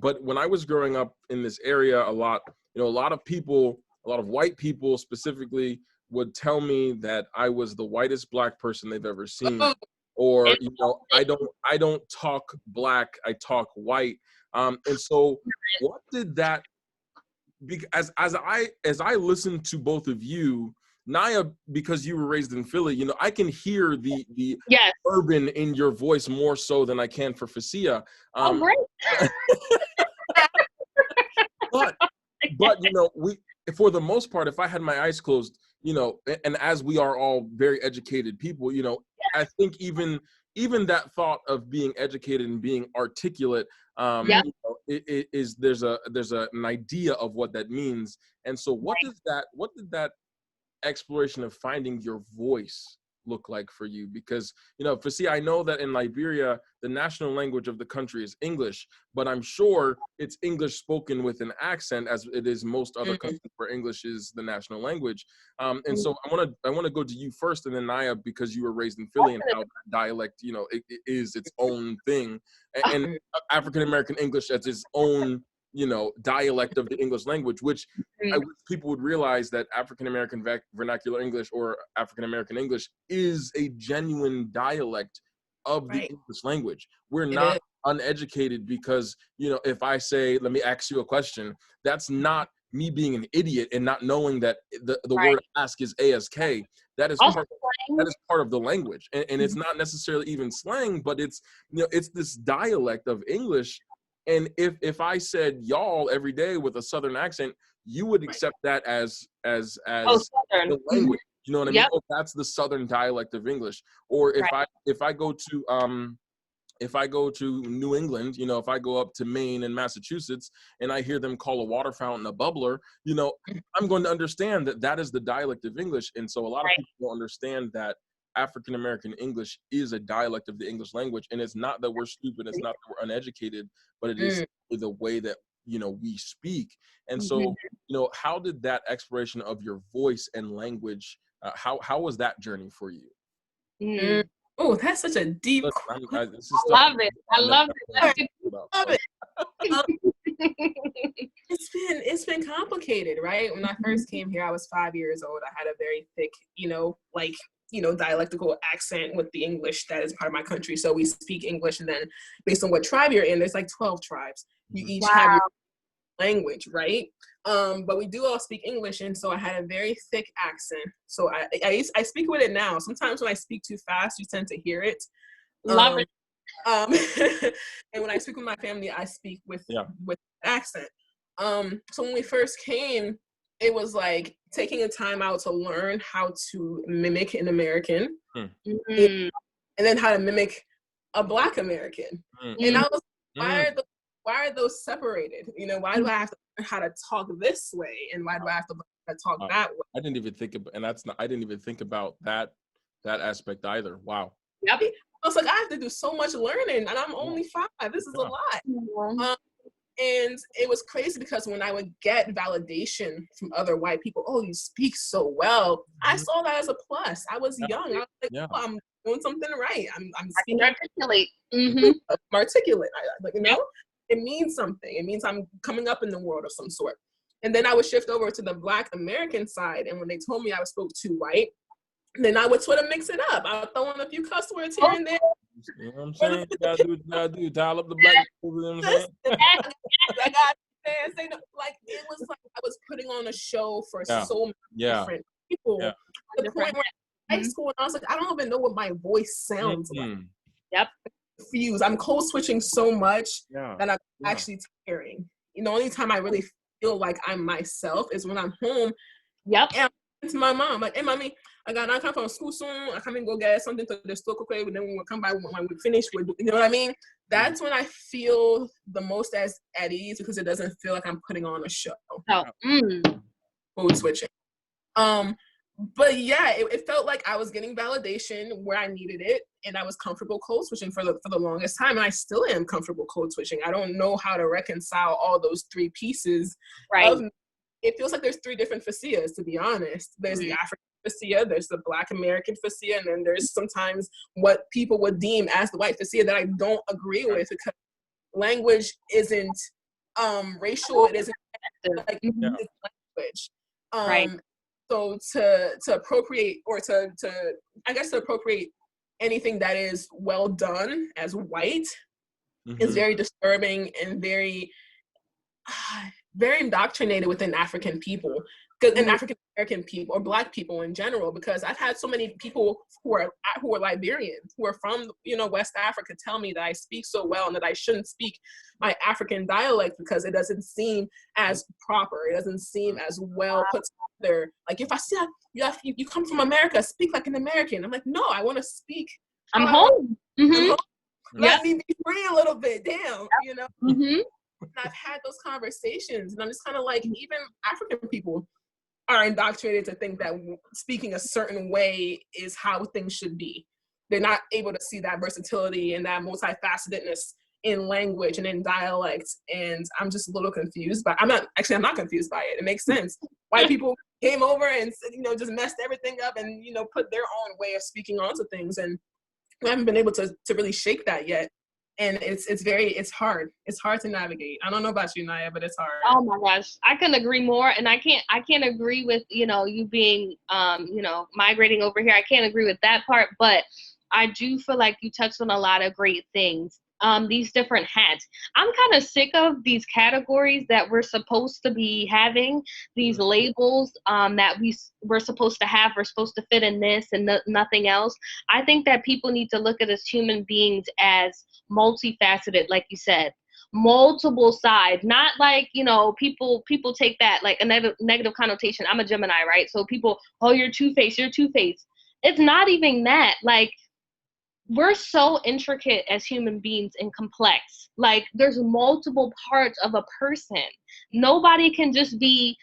But when I was growing up in this area, a lot of people, a lot of white people specifically, would tell me that I was the whitest Black person they've ever seen, or I don't talk Black, I talk white. And so, what did that? As I listened to both of you, Naya, because you were raised in Philly, I can hear the urban in your voice more so than I can for Facia. Great. but we, for the most part, if I had my eyes closed, and as we are all very educated people, I think even that thought of being educated and being articulate, there's an idea of what that means. And so what did that exploration of finding your voice look like for you? Because Facia, I know that in Liberia the national language of the country is English, but I'm sure it's English spoken with an accent, as it is most other countries where English is the national language. And so I want to go to you first, and then Naya, because you were raised in Philly and how that dialect it is its own thing, and African American English as its own dialect of the English language, which I wish people would realize that African American vernacular English or African American English is a genuine dialect of the English language. We're not uneducated because, if I say, let me ask you a question, that's not me being an idiot and not knowing that the word ask is ASK. That is part of the language. And it's not necessarily even slang, but it's this dialect of English. And if I said y'all every day with a Southern accent, you would accept that as the language. You know what I mean? Oh, that's the Southern dialect of English. Or if I go to New England, if I go up to Maine and Massachusetts and I hear them call a water fountain a bubbler, I'm going to understand that is the dialect of English. And so a lot of people don't understand that African American English is a dialect of the English language. And it's not that we're stupid, it's not that we're uneducated, but it is the way that we speak. And so how did that exploration of your voice and language, how was that journey for you? Oh, that's such a deep Look, question. this is I love it. I never love it. Let's had get about. Love it. to It's been complicated, right? When I first came here, I was 5 years old. I had a very thick, dialectical accent with the English that is part of my country. So we speak English, and then based on what tribe you're in, there's like 12 tribes. You each have your language, right? But we do all speak English, and so I had a very thick accent. So I speak with it now. Sometimes when I speak too fast, you tend to hear it. love it. And when I speak with my family, I speak with accent. So when we first came, it was like taking a time out to learn how to mimic an American, and then how to mimic a Black American. And I was, why are those separated? Why do I have to learn how to talk this way, and why do I have to learn how to talk that way? I didn't even think about, and I didn't even think about that aspect either. Wow. Yep. I was like, I have to do so much learning, and I'm only 5. This is a lot. And it was crazy because when I would get validation from other white people, oh, you speak so well, I saw that as a plus. I was young. I was like, oh, I'm doing something right. I'm speaking. Articulate. I'm articulate. It means something. It means I'm coming up in the world of some sort. And then I would shift over to the Black American side. And when they told me I spoke too white, then I would sort of mix it up. I would throw in a few cuss words here and there. You know what I'm saying? You gotta do what you gotta do. Dial up the Black people. You know what I'm saying? I got say no, like it was like I was putting on a show for so many different people. To the point where high school, and I was like, I don't even know what my voice sounds like. Yep. Confused. I'm code switching so much that I'm actually tiring. The only time I really feel like I'm myself is when I'm home. Yep. And it's my mom. Like, hey, mommy, I come from school soon. I come and go get something to the store quickly. And then when we come by, when we finish, you know what I mean? That's when I feel the most at ease, because it doesn't feel like I'm putting on a show. Code switching. But yeah, it felt like I was getting validation where I needed it, and I was comfortable code switching for the longest time, and I still am comfortable code switching. I don't know how to reconcile all those 3 pieces. Right. It feels like there's 3 different Facias, to be honest. There's the African Facia, there's the Black American Facia, and then there's sometimes what people would deem as the white Facia that I don't agree with, because language isn't racial. It isn't like it's language. Right. So to appropriate, or to appropriate anything that is well done as white is very disturbing and very very indoctrinated within African people, and African American people, or Black people in general, because I've had so many people who are Liberians, who are from West Africa, tell me that I speak so well and that I shouldn't speak my African dialect because it doesn't seem as proper, it doesn't seem as well put together. Like, if I see you come from America, speak like an American. I'm like, no, I want to speak. I'm home. Let me be free a little bit. Damn, And I've had those conversations, and I'm just kind of like, even African people are indoctrinated to think that speaking a certain way is how things should be. They're not able to see that versatility and that multifacetedness in language and in dialect. And I'm just a little confused, but I'm not confused by it. It makes sense. White people came over and, just messed everything up and, put their own way of speaking onto things. And we haven't been able to really shake that yet. And it's hard. It's hard to navigate. I don't know about you, Naya, but it's hard. Oh my gosh, I couldn't agree more. And I can't agree with, you being, migrating over here. I can't agree with that part, but I do feel like you touched on a lot of great things. These different hats. I'm kind of sick of these categories that we're supposed to be having, these labels that we're supposed to have. We're supposed to fit in this and nothing else. I think that people need to look at us human beings as multifaceted, like you said, multiple sides. Not like, people take that like a negative connotation. I'm a Gemini, right? So people, oh, you're two-faced. It's not even that. Like, we're so intricate as human beings and complex. Like, there's multiple parts of a person. Nobody can just be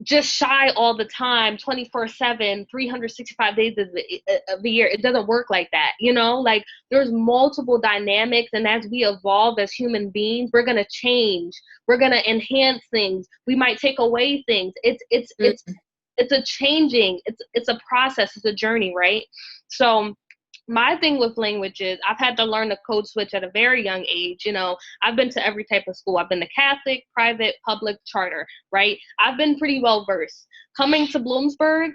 just shy all the time, 24/7, 365 days of the year. It doesn't work like that, Like, there's multiple dynamics, and as we evolve as human beings, we're gonna change. We're gonna enhance things. We might take away things. It's a changing. It's a process. It's a journey, right? So my thing with language is I've had to learn to code switch at a very young age. You know, I've been to every type of school. I've been to Catholic, private, public, charter, right? I've been pretty well versed. Coming to Bloomsburg,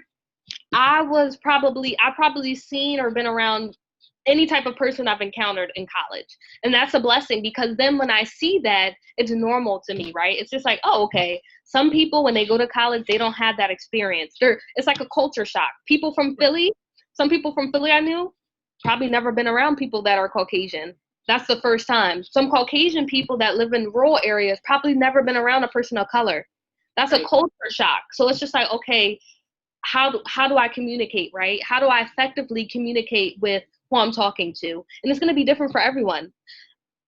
I probably seen or been around any type of person I've encountered in college. And that's a blessing, because then when I see that, it's normal to me, right? It's just like, oh, okay. Some people, when they go to college, they don't have that experience. It's like a culture shock. Some people from Philly I knew, probably never been around people that are Caucasian. That's the first time. Some Caucasian people that live in rural areas probably never been around a person of color. That's a culture shock. So it's just like, okay, how do I communicate, right? How do I effectively communicate with who I'm talking to? And it's going to be different for everyone.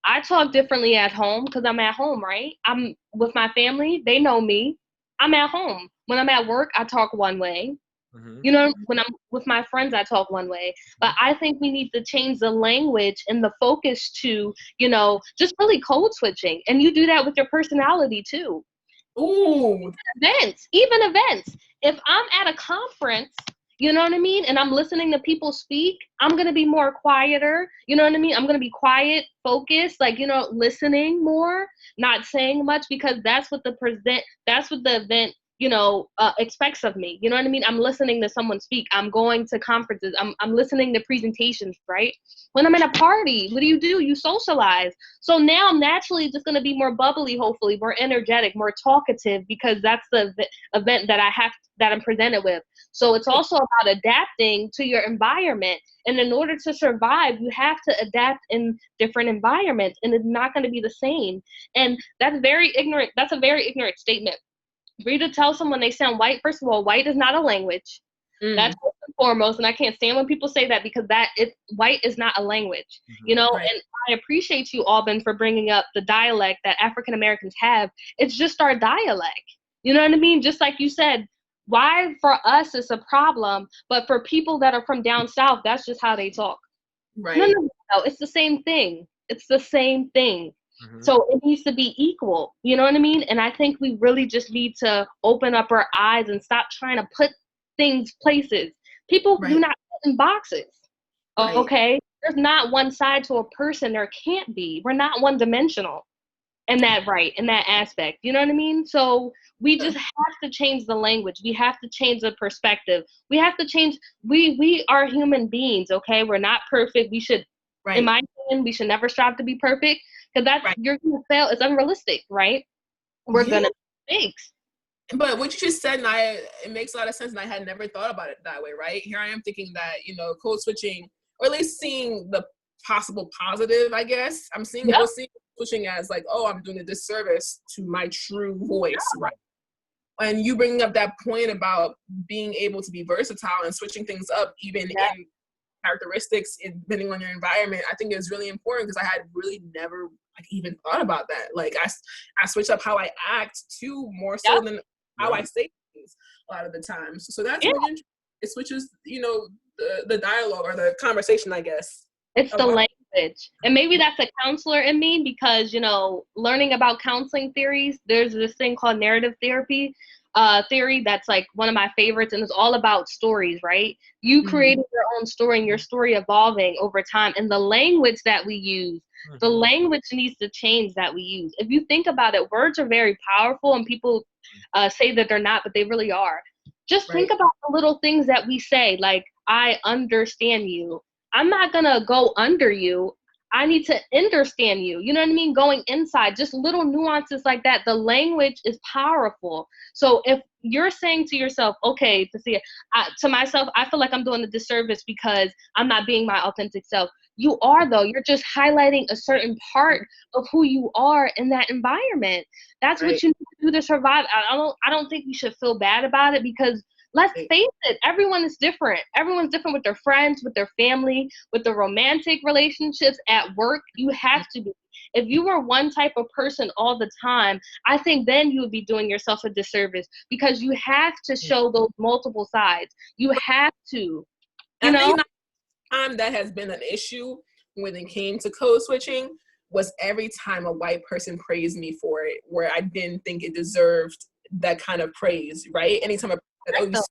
I talk differently at home because I'm at home, right? I'm with my family. They know me. I'm at home. When I'm at work, I talk one way. Mm-hmm. You know, when I'm with my friends, I talk one way. But I think we need to change the language and the focus to, you know, just really code switching. And you do that with your personality too. Ooh. Even events. If I'm at a conference, you know what I mean, and I'm listening to people speak, I'm going to be more quieter. You know what I mean? I'm going to be quiet, focused, like, you know, listening more, not saying much, because that's what the event, you know, expects of me. You know what I mean? I'm listening to someone speak. I'm going to conferences. I'm listening to presentations, right? When I'm in a party, what do? You socialize. So now I'm naturally just going to be more bubbly, hopefully, more energetic, more talkative, because that's the event that I'm presented with. So it's also about adapting to your environment. And in order to survive, you have to adapt in different environments, and it's not going to be the same. And that's a very ignorant statement. For you to tell someone they sound white, first of all, white is not a language. That's first and foremost, and I can't stand when people say that, because white is not a language, you know. Right. And I appreciate you, Aubyn, for bringing up the dialect that African Americans have. It's just our dialect, you know what I mean? Just like you said, why for us it's a problem, but for people that are from down south, that's just how they talk. Right? No, it's the same thing. It's the same thing. Mm-hmm. So it needs to be equal, you know what I mean? And I think we really just need to open up our eyes and stop trying to put things places. People do not put in boxes, okay? There's not one side to a person. There can't be. We're not one-dimensional in that aspect, you know what I mean? So we just have to change the language. We have to change the perspective. We have to change. We are human beings, okay? We're not perfect. We should, in my opinion, we should never strive to be perfect. Because you're going to fail. It's unrealistic, right? We're going to make mistakes. But what you just said, it makes a lot of sense, and I had never thought about it that way, right? Here I am thinking that, you know, code switching, or at least seeing the possible positive, I guess. I'm seeing code switching as like, oh, I'm doing a disservice to my true voice, right? And you bringing up that point about being able to be versatile and switching things up, even in characteristics, depending on your environment, I think is really important, because I had really never even thought about that. Like I switch up how I act too, more so than how I say things a lot of the times. So that's really interesting. It switches, you know, the dialogue or the conversation, I guess. It's the language. And maybe that's a counselor in me, because, you know, learning about counseling theories, there's this thing called narrative theory that's like one of my favorites, and it's all about stories, right? You created your own story, and your story evolving over time. And the language that we use, the language needs to change that we use. If you think about it, words are very powerful, and people say that they're not, but they really are. Just think about the little things that we say, like, I understand you. I'm not gonna go under you. I need to understand you. You know what I mean? Going inside, just little nuances like that. The language is powerful. So if you're saying to yourself, okay, to myself, I feel like I'm doing a disservice because I'm not being my authentic self. You are, though. You're just highlighting a certain part of who you are in that environment. That's what you need to do to survive. I don't think you should feel bad about it, because let's face it, everyone is different. Everyone's different with their friends, with their family, with their romantic relationships, at work. You have to be. If you were one type of person all the time, I think then you would be doing yourself a disservice, because you have to show those multiple sides. You have to, you know? Time that has been an issue when it came to code switching was every time a white person praised me for it, where I didn't think it deserved that kind of praise, right? Anytime I said, oh, you're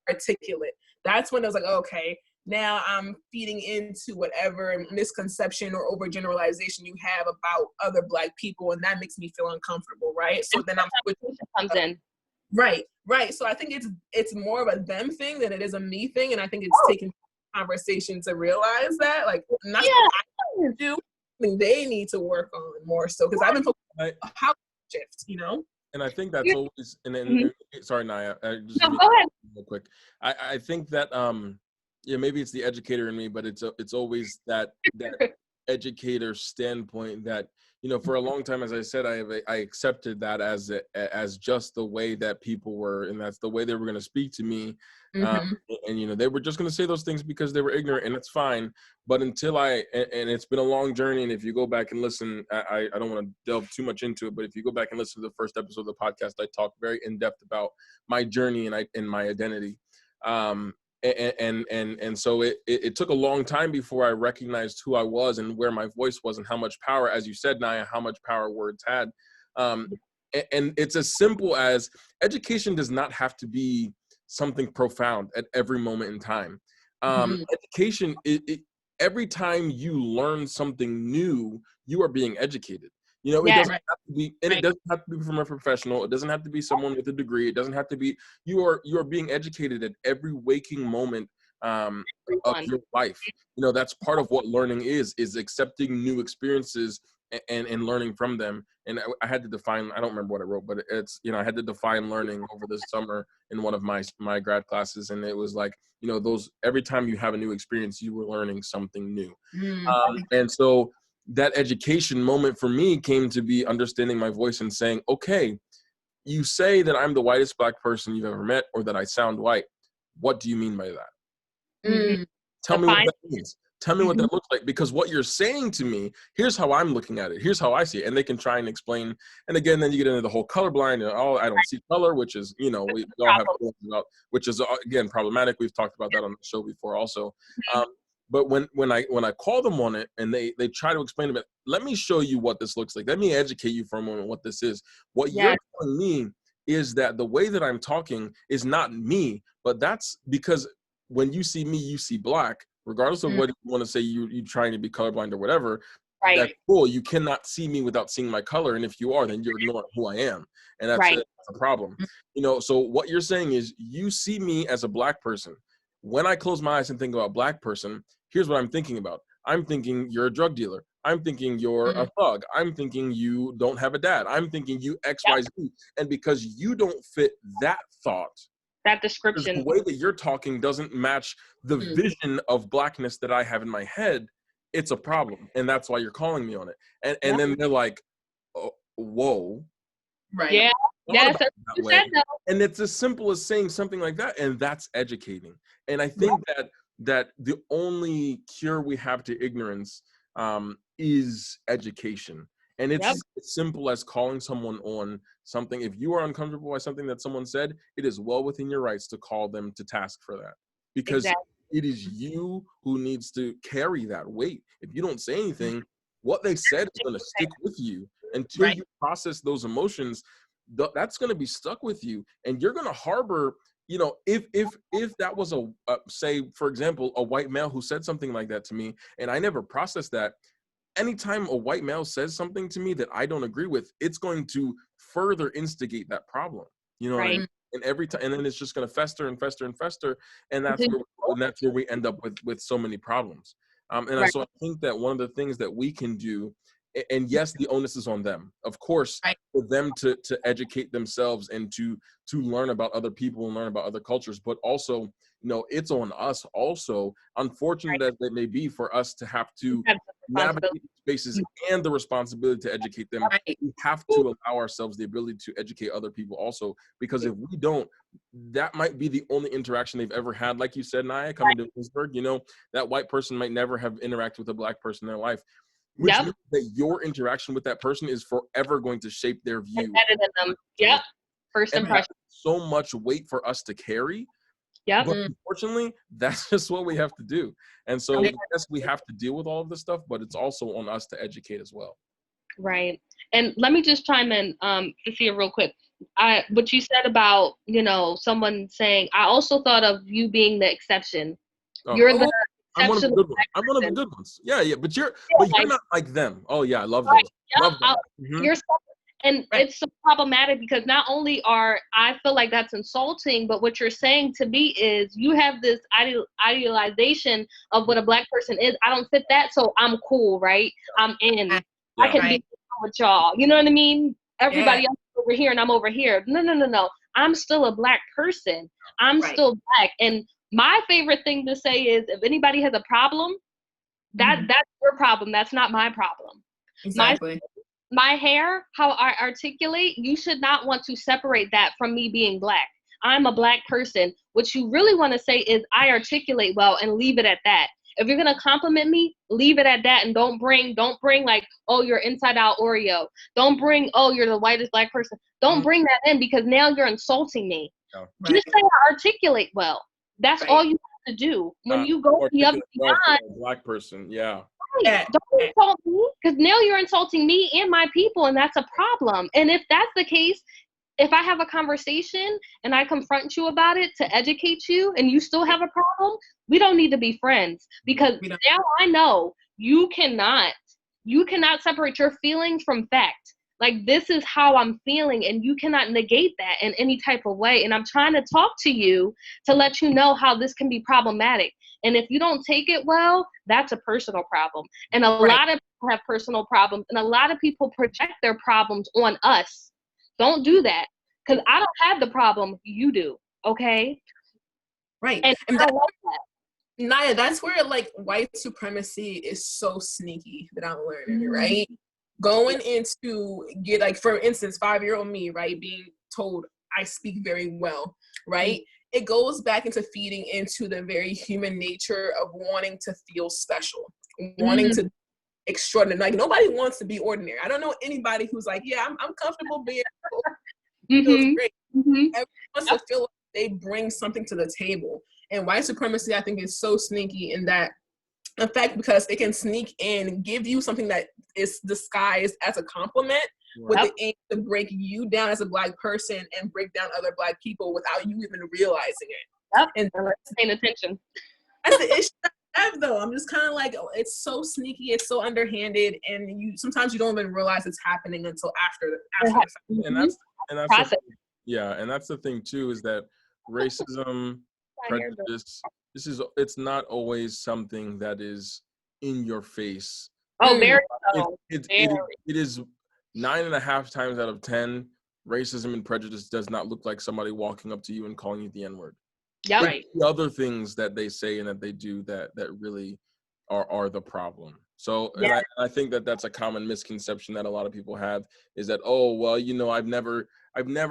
articulate, that's when I was like, okay, now I'm feeding into whatever misconception or overgeneralization you have about other Black people, and that makes me feel uncomfortable, right? So then I'm comes in. Right. So I think it's more of a them thing than it is a me thing, and I think it's taking conversation to realize that, like, not I do, I think they need to work on more so, because I've been focused on how to shift, you know. And I think that's always, and then, sorry, Naya, just No, go ahead. real quick. I think that, yeah, maybe it's the educator in me, but it's always that educator standpoint that, you know, for a long time, as I said, I accepted that as just the way that people were, and that's the way they were going to speak to me. And, you know, they were just going to say those things because they were ignorant, and it's fine. But until and it's been a long journey. And if you go back and listen, I don't want to delve too much into it, but if you go back and listen to the first episode of the podcast, I talk very in depth about my journey and my identity. And so it took a long time before I recognized who I was and where my voice was and how much power, as you said, Naya, how much power words had. And it's as simple as education does not have to be something profound at every moment in time. Education, every time you learn something new, you are being educated. You know, it doesn't have to be, and it doesn't have to be from a professional. It doesn't have to be someone with a degree. It doesn't have to be, you are being educated at every waking moment of your life. You know, that's part of what learning is accepting new experiences and learning from them. And I had to define, I don't remember what I wrote, but it's, you know, I had to define learning over this summer in one of my grad classes. And it was like, you know, every time you have a new experience, you were learning something new. And so that education moment for me came to be understanding my voice and saying, okay, you say that I'm the whitest Black person you've ever met, or that I sound white. What do you mean by that? Tell me what that means. Tell me what that looks like, because what you're saying to me, here's how I'm looking at it. Here's how I see it. And they can try and explain. And again, then you get into the whole colorblind and, oh, I don't see color, which is, you know, we all have feelings about, which is, again, problematic. We've talked about that on the show before also. But when I call them on it and they try to explain to me, let me show you what this looks like. Let me educate you for a moment what this is. What you're telling me is that the way that I'm talking is not me, but that's because when you see me, you see Black, regardless of what you want to say, you trying to be colorblind or whatever. That's cool. You cannot see me without seeing my color. And if you are, then you're ignoring who I am. And that's a problem. You know, so what you're saying is you see me as a Black person. When I close my eyes and think about Black person, here's what I'm thinking about. I'm thinking you're a drug dealer. I'm thinking you're a thug. I'm thinking you don't have a dad. I'm thinking you X, Y, Z. And because you don't fit that thought, that description, the way that you're talking doesn't match the vision of Blackness that I have in my head, it's a problem. And that's why you're calling me on it. And then they're like, oh, whoa. Yeah. Yes. And it's as simple as saying something like that. And that's educating. And I think that the only cure we have to ignorance is education. And it's as simple as calling someone on something. If you are uncomfortable by something that someone said, it is well within your rights to call them to task for that. Because it is you who needs to carry that weight. If you don't say anything, what they said is going to stick with you until you process those emotions. That's going to be stuck with you, and you're going to harbor, you know, if that was say, for example, a white male who said something like that to me, and I never processed that. Anytime a white male says something to me that I don't agree with, it's going to further instigate that problem. You know what I mean? And every time, and then it's just going to fester and fester and fester, and that's where we end up with so many problems. So I think that one of the things that we can do, and yes, the onus is on them, of course, for them to educate themselves and to learn about other people and learn about other cultures, but also, you know, it's on us also, unfortunate as it may be, for us to have to navigate spaces and the responsibility to educate them. We have to allow ourselves the ability to educate other people also, because if we don't, that might be the only interaction they've ever had. Like you said, Naya, coming to Pittsburgh, you know, that white person might never have interacted with a Black person in their life, which means that your interaction with that person is forever going to shape their view. First impression. So much weight for us to carry. But unfortunately, that's just what we have to do. And so yes, we have to deal with all of this stuff, but it's also on us to educate as well. Right. And let me just chime in, Facia, real quick. What you said about, you know, someone saying, I also thought of you being the exception You're the I'm one of the exceptional good ones. black I'm one of the person. good ones. Yeah, yeah. But you're Like, not like them. Oh yeah, I love right, those. yeah, Love that. Mhm. you're so, and Right. it's so problematic because not only I feel like that's insulting, but what you're saying to me is you have this idealization of what a black person is. I don't fit that, so I'm cool, right? I'm in. I Yeah. can be Right. with y'all. You know what I mean? Everybody Yeah. else is over here and I'm over here. No. I'm still a black person. I'm Right. still black. And my favorite thing to say is if anybody has a problem, that's your problem. That's not my problem. Exactly. My hair, how I articulate, you should not want to separate that from me being black. I'm a black person. What you really want to say is I articulate well and leave it at that. If you're gonna compliment me, leave it at that and don't bring like, oh, you're inside out Oreo. Don't bring, oh, you're the whitest black person. Don't bring that in because now you're insulting me. No. Right. Just say I articulate well. That's Right. all you have to do. When you go the other Well, beyond, for a black person, yeah. Yeah. don't insult me because now you're insulting me and my people, and that's a problem. And if that's the case, if I have a conversation and I confront you about it to educate you and you still have a problem, we don't need to be friends because now I know you cannot separate your feelings from fact. Like, this is how I'm feeling and you cannot negate that in any type of way. And I'm trying to talk to you to let you know how this can be problematic. And if you don't take it well, that's a personal problem. And a lot of people have personal problems and a lot of people project their problems on us. Don't do that because I don't have the problem. You do. Okay. Right. And I don't like that. Naya, that's where like white supremacy is so sneaky that I'm learning, right? Going into get like, for instance, 5-year-old me, right, being told I speak very well, right? It goes back into feeding into the very human nature of wanting to feel special, wanting to extraordinary. Like, nobody wants to be ordinary. I don't know anybody who's like, yeah, I'm comfortable being feels great. Everyone wants to feel like they bring something to the table. And white supremacy, I think, is so sneaky in that, in fact, because it can sneak in and give you something that is disguised as a compliment with the aim to break you down as a black person and break down other black people without you even realizing it. And paying attention. That's the issue I have, though. I'm just kind of like, oh, it's so sneaky, it's so underhanded, and sometimes you don't even realize it's happening until after the fact. And that's and that's the thing too, is that racism, prejudice, it's not always something that is in your face. Oh, very it is 9.5 times out of 10, racism and prejudice does not look like somebody walking up to you and calling you the N-word. Yeah. It's the other things that they say and that they do that really are the problem. So and I think that that's a common misconception that a lot of people have, is that, oh, well, you know, I've never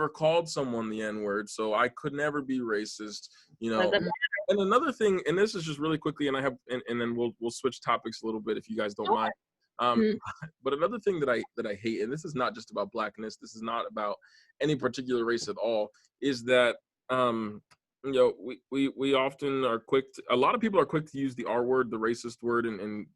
called someone the N-word, so I could never be racist, you know. And another thing, and this is just really quickly, and I have, and then we'll switch topics a little bit if you guys don't mind. But another thing that I hate, and this is not just about blackness, this is not about any particular race at all, is that you know, we often are a lot of people are quick to use the R word, the racist word, and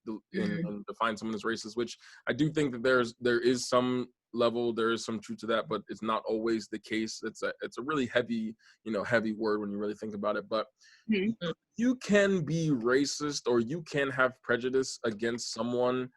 define someone as racist, which I do think that there is some level, there is some truth to that, but it's not always the case. It's a really heavy word when you really think about it. But you can be racist or you can have prejudice against someone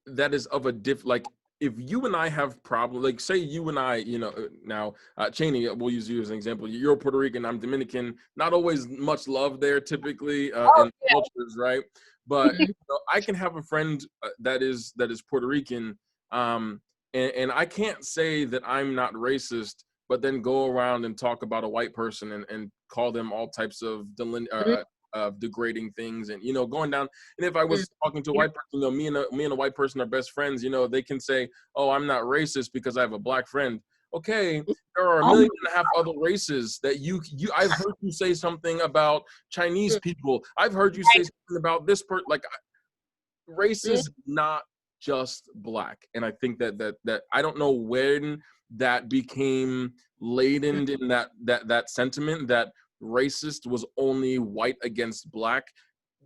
that is of a like, if you and I have problems, like say you and I, you know, now Cheney, we'll use you as an example. You're Puerto Rican, I'm Dominican. Not always much love there, typically in cultures, right? But you know, I can have a friend that is Puerto Rican, and I can't say that I'm not racist, but then go around and talk about a white person and call them all types of degrading things, and you know, going down. And if I was talking to a white person, you know, me and a white person are best friends, you know, they can say, oh, I'm not racist because I have a black friend. Okay, there are 1.5 million other races that I've heard you say something about Chinese people. I've heard you say something about this person. Like, race is not just black. And I think that I don't know when that became laden in that sentiment that racist was only white against black.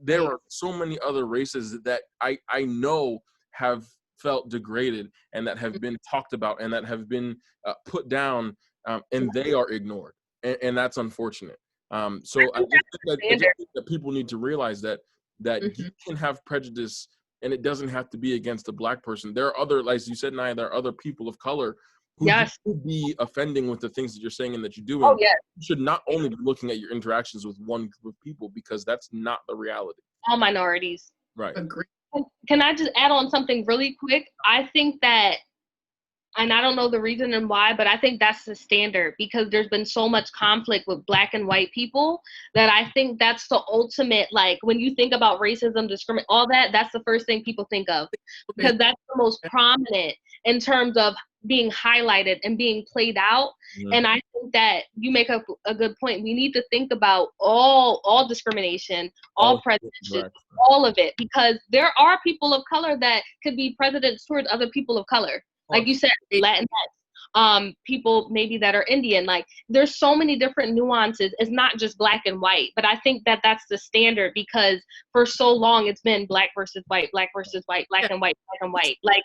There are so many other races that I know have felt degraded and that have been talked about and that have been put down, and they are ignored. and that's unfortunate. So I just think that people need to realize that you can have prejudice, and it doesn't have to be against a Black person. There are other, like you said, Naya, there are other people of color who you could be offending with the things that you're saying and that you're doing. You should not only be looking at your interactions with one group of people, because that's not the reality. All minorities. Right. Agree. Can I just add on something really quick? I think that, and I don't know the reason and why, but I think that's the standard, because there's been so much conflict with Black and white people that I think that's the ultimate, like, when you think about racism, discrimination, all that, that's the first thing people think of, because that's the most prominent in terms of being highlighted and being played out. And I think that you make up a good point. We need to think about all discrimination, all prejudice, all of it, because there are people of color that could be presidents towards other people of color. Like you said, Latinx, people maybe that are Indian. Like, there's so many different nuances. It's not just Black and white, but I think that that's the standard, because for so long it's been Black versus white, Black versus white, Black and white, Black and white. Like,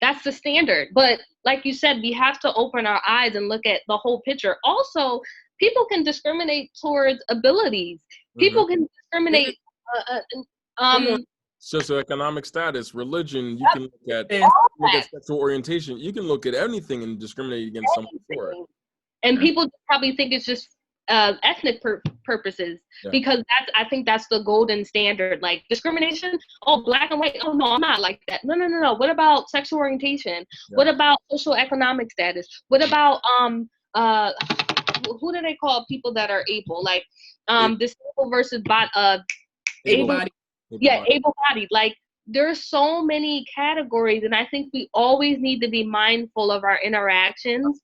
that's the standard. But like you said, we have to open our eyes and look at the whole picture. Also, people can discriminate towards abilities. People can discriminate socioeconomic status, religion. You can look at sexual orientation. You can look at anything and discriminate against someone for it. And people probably think it's just ethnic purposes, because I think that's the golden standard. Like, discrimination, oh, Black and white, oh no, I'm not like that. No. What about sexual orientation? What about socioeconomic status? What about who do they call people that are able? Like disabled versus able-bodied. Yeah, able-bodied. Like, there's so many categories, and I think we always need to be mindful of our interactions.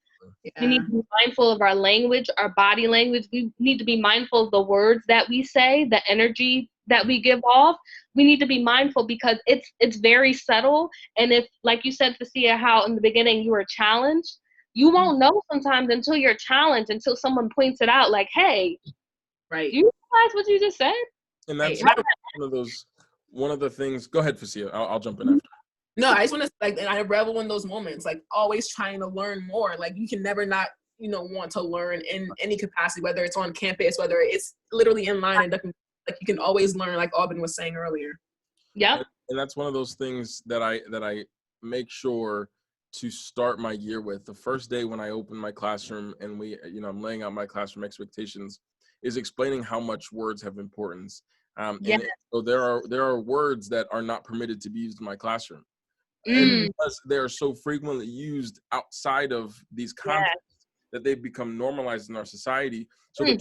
We need to be mindful of our language, our body language. We need to be mindful of the words that we say, the energy that we give off. We need to be mindful, because it's very subtle. And if, like you said, Facia, how in the beginning you were challenged, you won't know sometimes until you're challenged, until someone points it out, like, hey, you realize what you just said? And that's one of the things. Go ahead, Facia. I'll jump in after. No, I just want to, like, and I revel in those moments, like, always trying to learn more. Like, you can never not, want to learn in any capacity, whether it's on campus, whether it's literally in line, and like, you can always learn, like Aubyn was saying earlier. Yeah. And that's one of those things that I make sure to start my year with. The first day when I open my classroom and I'm laying out my classroom expectations, is explaining how much words have importance. So there are words that are not permitted to be used in my classroom. And because they're so frequently used outside of these contexts that they've become normalized in our society. So the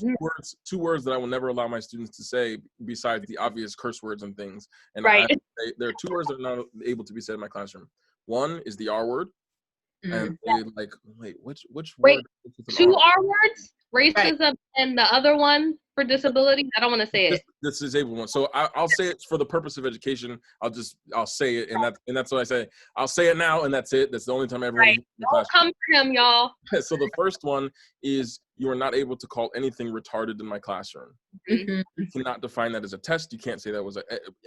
two words that I will never allow my students to say, besides the obvious curse words and things, and there are 2 words that are not able to be said in my classroom. One is the R word, and they like, wait, which word? 2 R words? Racism, and the other one for disability. I don't want to say it. This disabled one. So I'll say it for the purpose of education. I'll say it, and that's what I say. I'll say it now, and that's it. That's the only time everyone. Don't come for him, y'all. So the first one is, you are not able to call anything retarded in my classroom. You cannot define that as a test. You can't say that was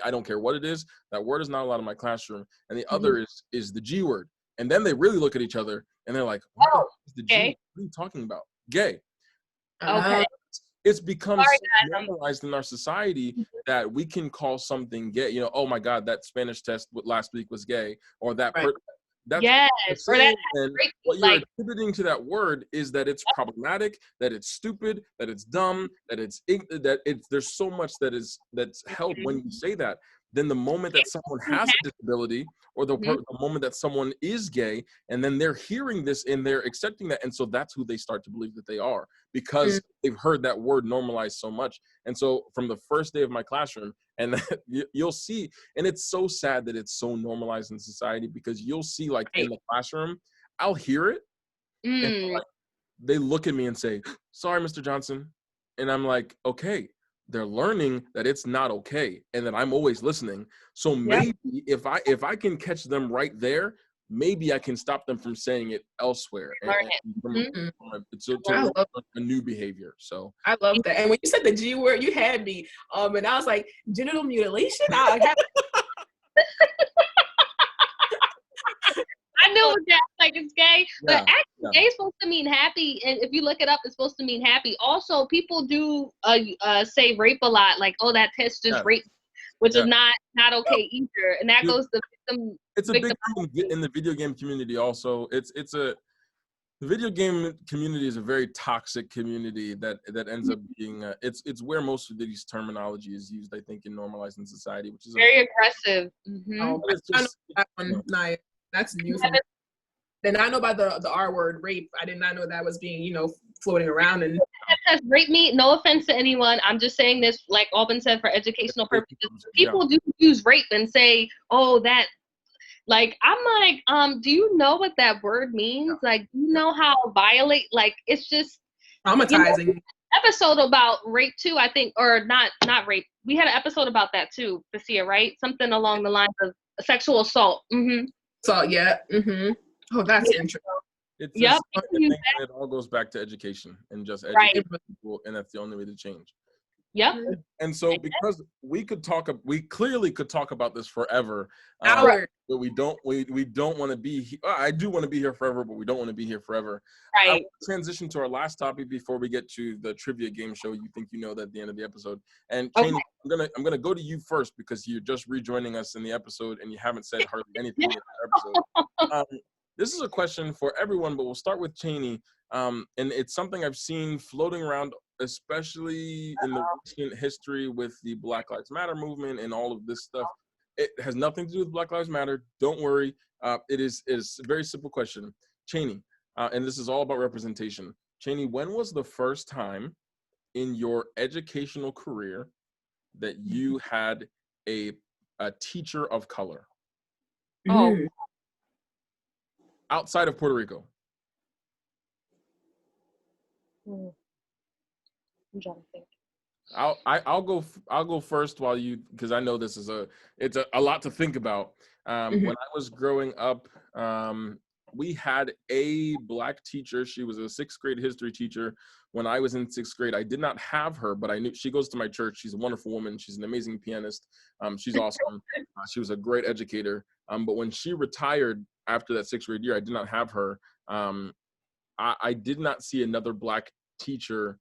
I don't care what it is. That word is not allowed in my classroom. And the other is the G word. And then they really look at each other and they're like, what is the G? What are you talking about? Gay. Okay. It's become normalized in our society that we can call something gay. Oh my God, that Spanish test last week was gay, or that. That's or that. What you're attributing to that word is that it's problematic, that it's stupid, that it's dumb, there's so much that's held when you say that. Then the moment that someone has a disability, or the moment that someone is gay, and then they're hearing this and they're accepting that, and so that's who they start to believe that they are, because they've heard that word normalized so much. And so from the first day of my classroom, and you'll see, and it's so sad that it's so normalized in society, because you'll see, like, in the classroom, I'll hear it, and like, they look at me and say, "Sorry, Mr. Johnson," and I'm like, okay. They're learning that it's not okay, and that I'm always listening. So maybe if I can catch them right there, maybe I can stop them from saying it elsewhere. It's a new behavior. So I love that. And when you said the G word, you had me. And I was like, genital mutilation. I knew it was like it's gay, but actually gay is supposed to mean happy, and if you look it up, it's supposed to mean happy. Also, people do say rape a lot, like, oh, that test just raped, which is not okay either, and that goes to victim. It's a big thing in the video game community. Also, the video game community is a very toxic community that ends up being it's where most of these terminology is used, I think, in normalizing society, which is very aggressive. Oh, I know that one. Nah, that's new for me. Then I know about the R word, rape. I did not know that was being, floating around. And rape me. No offense to anyone. I'm just saying this, like Aubyn said, for educational purposes. People do use rape and say, "Oh, that." Like, I'm like, do you know what that word means? Like, do you know how violate? Like, it's just traumatizing. Episode about rape too, I think, or not rape. We had an episode about that too, Facia, right? Something along the lines of sexual assault. Mm-hmm. So yeah. Mm-hmm. Oh, that's interesting. It's just it all goes back to education and just educating people, and that's the only way to change. Yep. And so, because we clearly could talk about this forever, but we don't want to be. I do want to be here forever, but we don't want to be here forever. Right. I will transition to our last topic before we get to the trivia game show. You think you know that at the end of the episode. And Cheney, I'm gonna go to you first because you're just rejoining us in the episode and you haven't said hardly anything in the episode. This is a question for everyone, but we'll start with Cheney. And it's something I've seen floating around, especially in the recent history with the Black Lives Matter movement and all of this stuff. It has nothing to do with Black Lives Matter. Don't worry. It is a very simple question. Cheney, and this is all about representation. Cheney, when was the first time in your educational career that you had a teacher of color? Oh. Outside of Puerto Rico. I'm trying to think. I'll go first while you, because I know this is it's a lot to think about. When I was growing up, we had a Black teacher. She was a 6th grade history teacher. When I was in 6th grade, I did not have her, but I knew she goes to my church. She's a wonderful woman. She's an amazing pianist. She's awesome. She was a great educator. But when she retired after that 6th grade year, I did not have her. I did not see another Black teacher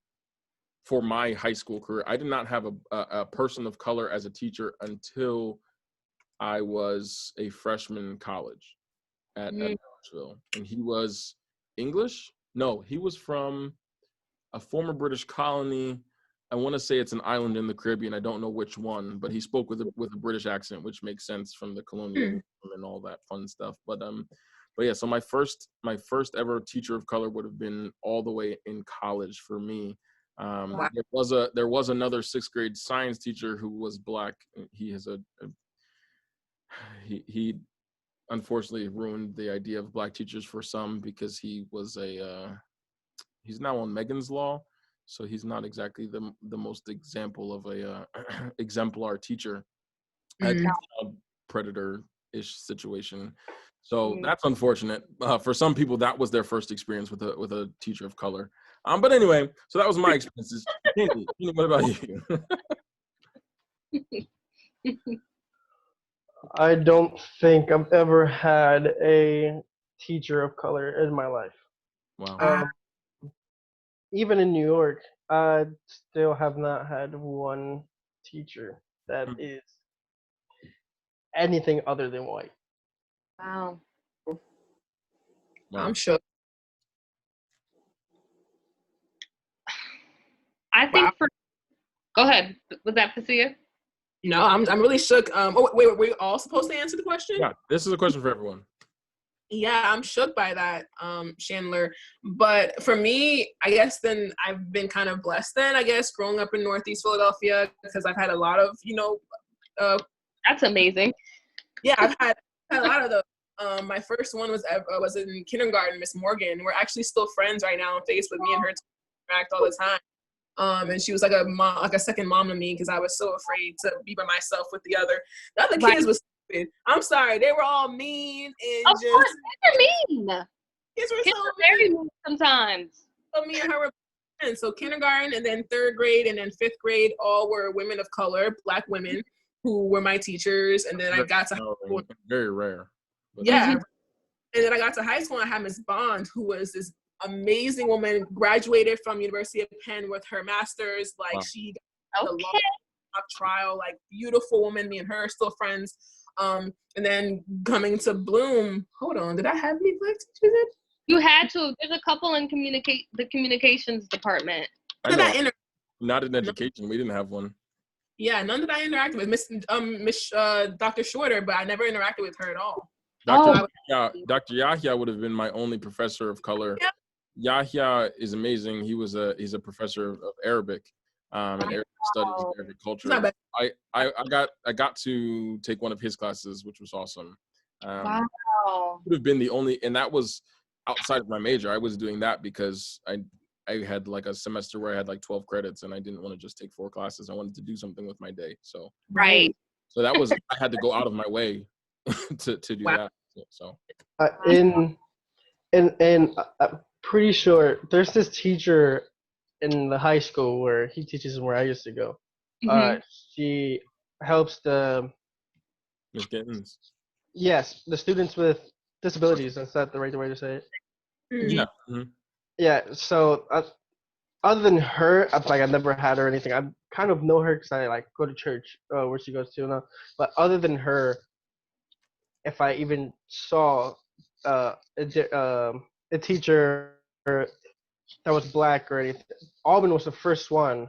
for my high school career. I did not have a person of color as a teacher until I was a freshman in college at Nashville. And he was English? No, he was from a former British colony. I want to say it's an island in the Caribbean. I don't know which one, but he spoke with a British accent, which makes sense from the colonial and all that fun stuff. But yeah, so my first ever teacher of color would have been all the way in college for me. There was another 6th grade science teacher who was Black. He he unfortunately ruined the idea of Black teachers for some because he was he's now on Megan's Law, so he's not exactly the most example of a exemplar teacher. Predator-ish situation. So that's unfortunate. For some people, that was their first experience with a teacher of color. But anyway, so that was my experiences. What about you? I don't think I've ever had a teacher of color in my life. Wow. Even in New York, I still have not had one teacher that is anything other than white. Wow. I'm shook. I think go ahead. Was that Facia? No, I'm really shook. Wait, were we all supposed to answer the question? Yeah, this is a question for everyone. Yeah, I'm shook by that, Chandler. But for me, I guess then I've been kind of blessed then, I guess, growing up in Northeast Philadelphia, because I've had a lot of, That's amazing. Yeah, I've had a lot of those. My first one was in kindergarten, Miss Morgan. We're actually still friends right now on Facebook. Me and her interact all the time. And she was like a mom, like a second mom to me, because I was so afraid to be by myself with the other kids was stupid. I'm sorry, they were all mean and of course, they're mean. Kids were so very mean sometimes. So me and her were friends. So kindergarten and then 3rd grade and then 5th grade all were women of color, Black women who were my teachers. And then I got to very rare. Yeah. And then I got to high school and I had Miss Bond, who was this amazing woman, graduated from University of Penn with her master's. Like, Wow. she got the Okay. law trial, like, beautiful woman. Me and her are still friends. And then coming to Bloom, hold on, did I have any black teachers in? You had to. There's a couple in the communications department. I know. Not in education. We didn't have one. Yeah, none that I interacted with. Miss Dr. Shorter, but I never interacted with her at all. Dr. Yahya would have been my only professor of color. Yep. Yahya is amazing. He's a professor of Arabic, and Arabic studies and Arabic culture. I got to take one of his classes, which was awesome. Wow. Would have been the only, and that was outside of my major. I was doing that because I had like a semester where I had like 12 credits, and I didn't want to just take 4 classes. I wanted to do something with my day. So Right. So that was, I had to go out of my way to do that. So I'm pretty sure there's this teacher in the high school where he teaches where I used to go. She helps Ms. Gittins. Yes, the students with disabilities. Is that the right way to say it? Yeah. Yeah. So other than her, I never had her or anything. I kind of know her because I like go to church where she goes to now. But other than her, if I even saw a teacher that was black or anything, Aubyn was the first one.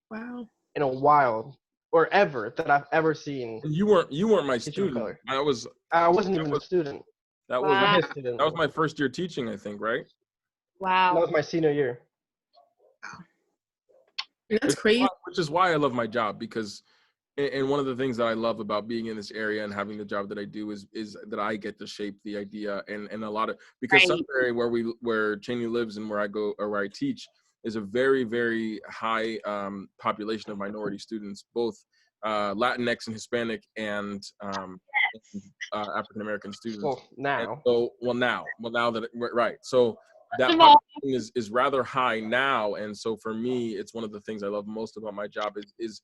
Wow. In a while or ever that I've ever seen. You weren't my student. I wasn't even a student. That was my first year teaching, I think, right? Wow. That was my senior year. That's crazy. Which is why I love my job, because, and one of the things that I love about being in this area and having the job that I do is that I get to shape the idea and a lot of, because Sudbury, where Cheney lives and where I go or where I teach, is a very, very high population of minority students, both Latinx and Hispanic and African American students. Well, now. Now that right. So that population is rather high now, and so for me, it's one of the things I love most about my job is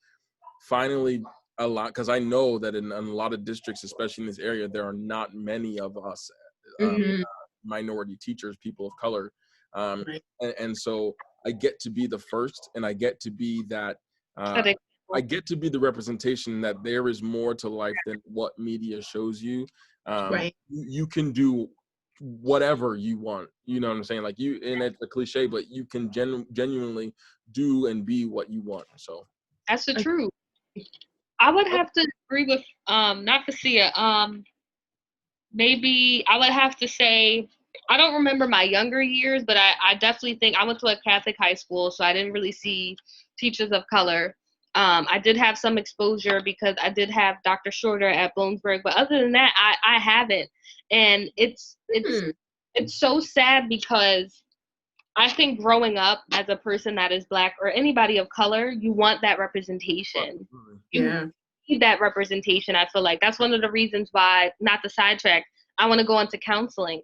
finally a lot, because I know that in a lot of districts, especially in this area, there are not many of us minority teachers, people of color, and so I get to be the first, and I get to be that. I get to be the representation that there is more to life than what media shows you. You can do whatever you want. You know what I'm saying? Like and it's a cliche, but you can genuinely do and be what you want. So that's the truth. I would have to agree with not Facia. Maybe I would have to say, I don't remember my younger years, but I definitely think I went to a Catholic high school, so I didn't really see teachers of color. I did have some exposure because I did have Dr. Shorter at Bloomsburg, but other than that, I haven't. And it's so sad because I think growing up as a person that is Black or anybody of color, you want that representation. You need that representation. I feel like that's one of the reasons why, not the sidetrack, I want to go into counseling.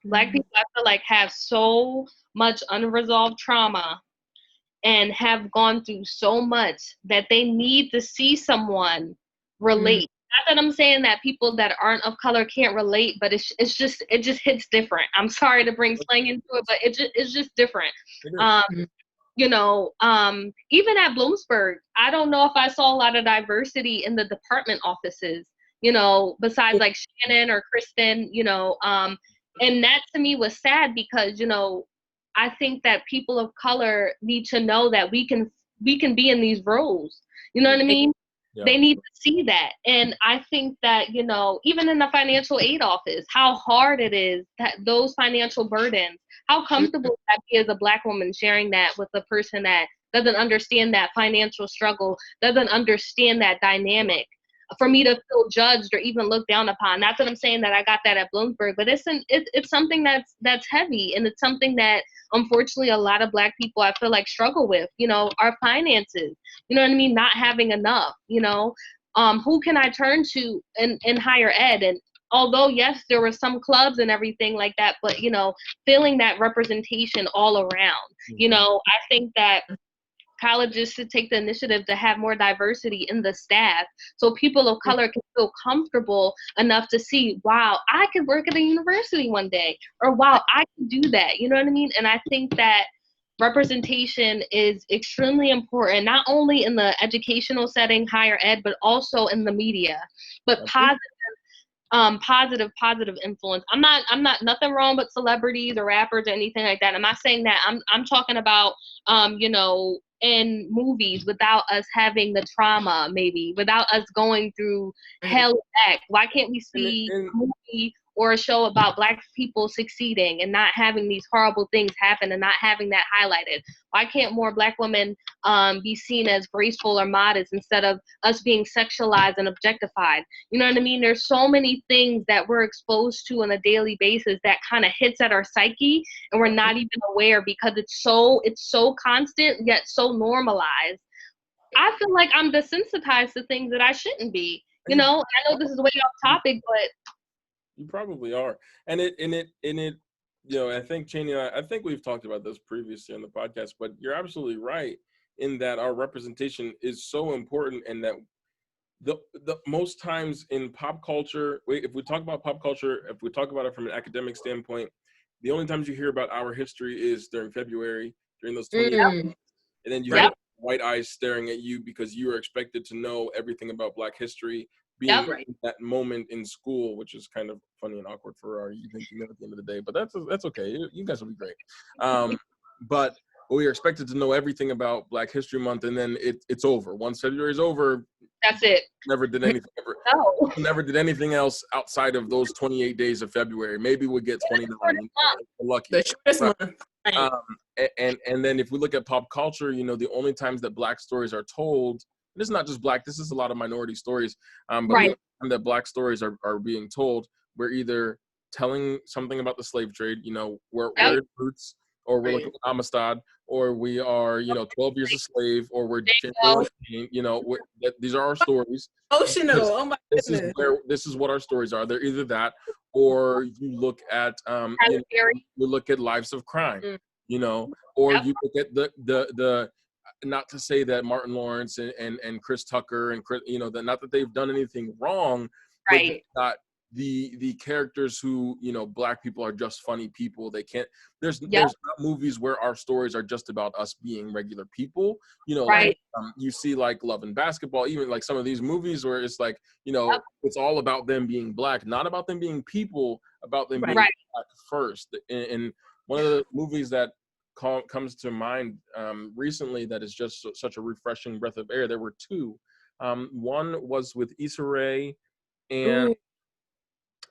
Black people, I feel like, have so much unresolved trauma and have gone through so much that they need to see someone relate. Not that I'm saying that people that aren't of color can't relate, but it just hits different. I'm sorry to bring slang into it, but it's just different. You know, even at Bloomsburg, I don't know if I saw a lot of diversity in the department offices, you know, besides like Shannon or Kristen, you know, and that to me was sad because, you know, I think that people of color need to know that we can be in these roles. You know what I mean? Yeah. They need to see that. And I think that, you know, even in the financial aid office, how hard it is, that those financial burdens, how comfortable would that be as a Black woman sharing that with a person that doesn't understand that financial struggle, doesn't understand that dynamic, for me to feel judged or even looked down upon. Not that I'm saying that I got that at Bloomsburg, but it's something that's heavy, and it's something that unfortunately a lot of Black people I feel like struggle with, you know, our finances, you know what I mean? Not having enough, you know, who can I turn to in higher ed? And although, yes, there were some clubs and everything like that, but, you know, feeling that representation all around, you know, I think that colleges should take the initiative to have more diversity in the staff so people of color can feel comfortable enough to see, wow, I could work at a university one day, or wow, I can do that. You know what I mean? And I think that representation is extremely important, not only in the educational setting, higher ed, but also in the media. But positive influence. I'm not nothing wrong with celebrities or rappers or anything like that. I'm not saying that. I'm talking about you know, in movies without us having the trauma, maybe without us going through hell back. Why can't we see a movie or a show about Black people succeeding and not having these horrible things happen and not having that highlighted? Why can't more Black women be seen as graceful or modest instead of us being sexualized and objectified? You know what I mean? There's so many things that we're exposed to on a daily basis that kind of hits at our psyche, and we're not even aware because it's so constant yet so normalized. I feel like I'm desensitized to things that I shouldn't be. You know, I know this is way off topic, but you probably are. And it, you know, I think Cheney, I think we've talked about this previously on the podcast, but you're absolutely right in that our representation is so important, and that the most times in pop culture, if we talk about pop culture, if we talk about it from an academic standpoint, the only times you hear about our history is during February, during those 28 days, and then you have white eyes staring at you because you are expected to know everything about Black history, being in that moment in school, which is kind of funny and awkward for our youth thinking at the end of the day, but that's okay. You guys will be great. But we are expected to know everything about Black History Month, and then it's over. Once February is over, that's it. Never did anything ever. No. Never did anything else outside of those 28 days of February. Maybe we'll get 29. Lucky. The shortest month. And then if we look at pop culture, you know, the only times that Black stories are told, and it's not just Black, this is a lot of minority stories, but the only time that Black stories are being told, we're either telling something about the slave trade, you know, where it roots, or we're looking at Amistad, or we are, you know, 12 years a slave, or we're, you know, these are our stories. Emotional. Oh my goodness. This is what our stories are. They're either that, or you look at, you look at Lives of Crime, you know, or you look at the not to say that Martin Lawrence and Chris Tucker and Chris, you know, not that they've done anything wrong, but not the characters who, you know, Black people are just funny people. They can't, there's not movies where our stories are just about us being regular people, you know, like you see like Love and Basketball, even like some of these movies where it's like, you know, it's all about them being Black, not about them being people, about them being Black first. And one of the movies that comes to mind recently that is just such a refreshing breath of air, there were two. One was with Issa Rae and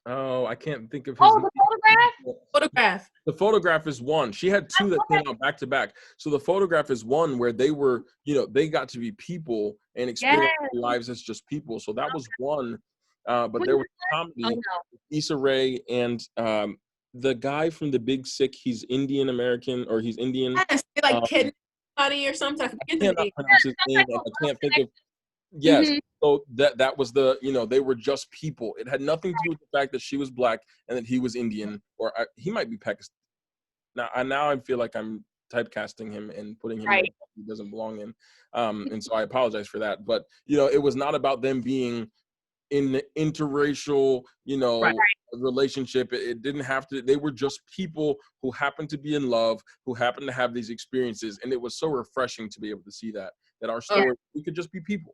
I can't think of his name. Photograph. The Photograph is one. She had two that came out back to back. So The Photograph is one where they were, you know, they got to be people and experience their lives as just people. So that was one. But there was comedy, Issa Rae and the guy from The Big Sick. He's Indian American, or he's Indian. Yes, like Kid Cudi or something. I cannot pronounce his name. I can't think of. Yes. So that was the, you know, they were just people. It had nothing to do with the fact that she was Black and that he was Indian, or he might be Pakistan. Now I feel like I'm typecasting him and putting him in he doesn't belong in. And so I apologize for that. But, you know, it was not about them being in the interracial, you know, relationship. It didn't have to. They were just people who happened to be in love, who happened to have these experiences. And it was so refreshing to be able to see that our story, we could just be people.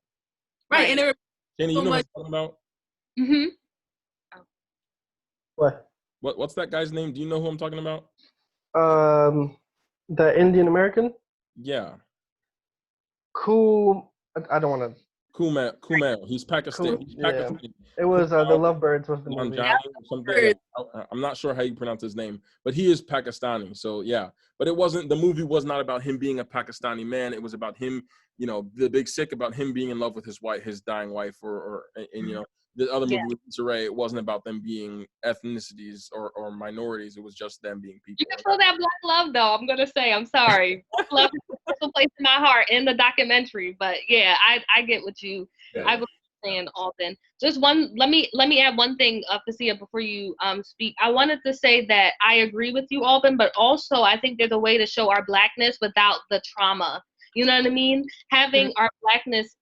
Right, and it Kenny, you know what I'm talking about? What's that guy's name? Do you know who I'm talking about? The Indian American. Yeah. Cool. I don't want to. Kumail. He's Pakistani. It was The Lovebirds was the movie. Something. I'm not sure how you pronounce his name, but he is Pakistani. So yeah, but it wasn't. The movie was not about him being a Pakistani man. It was about him, you know, The Big Sick, about him being in love with his dying wife, and you know, the other movie with Issa Rae, it wasn't about them being ethnicities or minorities. It was just them being people. You can feel that Black love, though. I'm gonna say, I'm sorry. Black love is a special place in my heart in the documentary. But yeah, I get what you. I was saying, Aubyn. Just one. Let me add one thing, Facia, before you speak. I wanted to say that I agree with you, Aubyn, but also I think there's a way to show our Blackness without the trauma. You know what I mean? Having our Blackness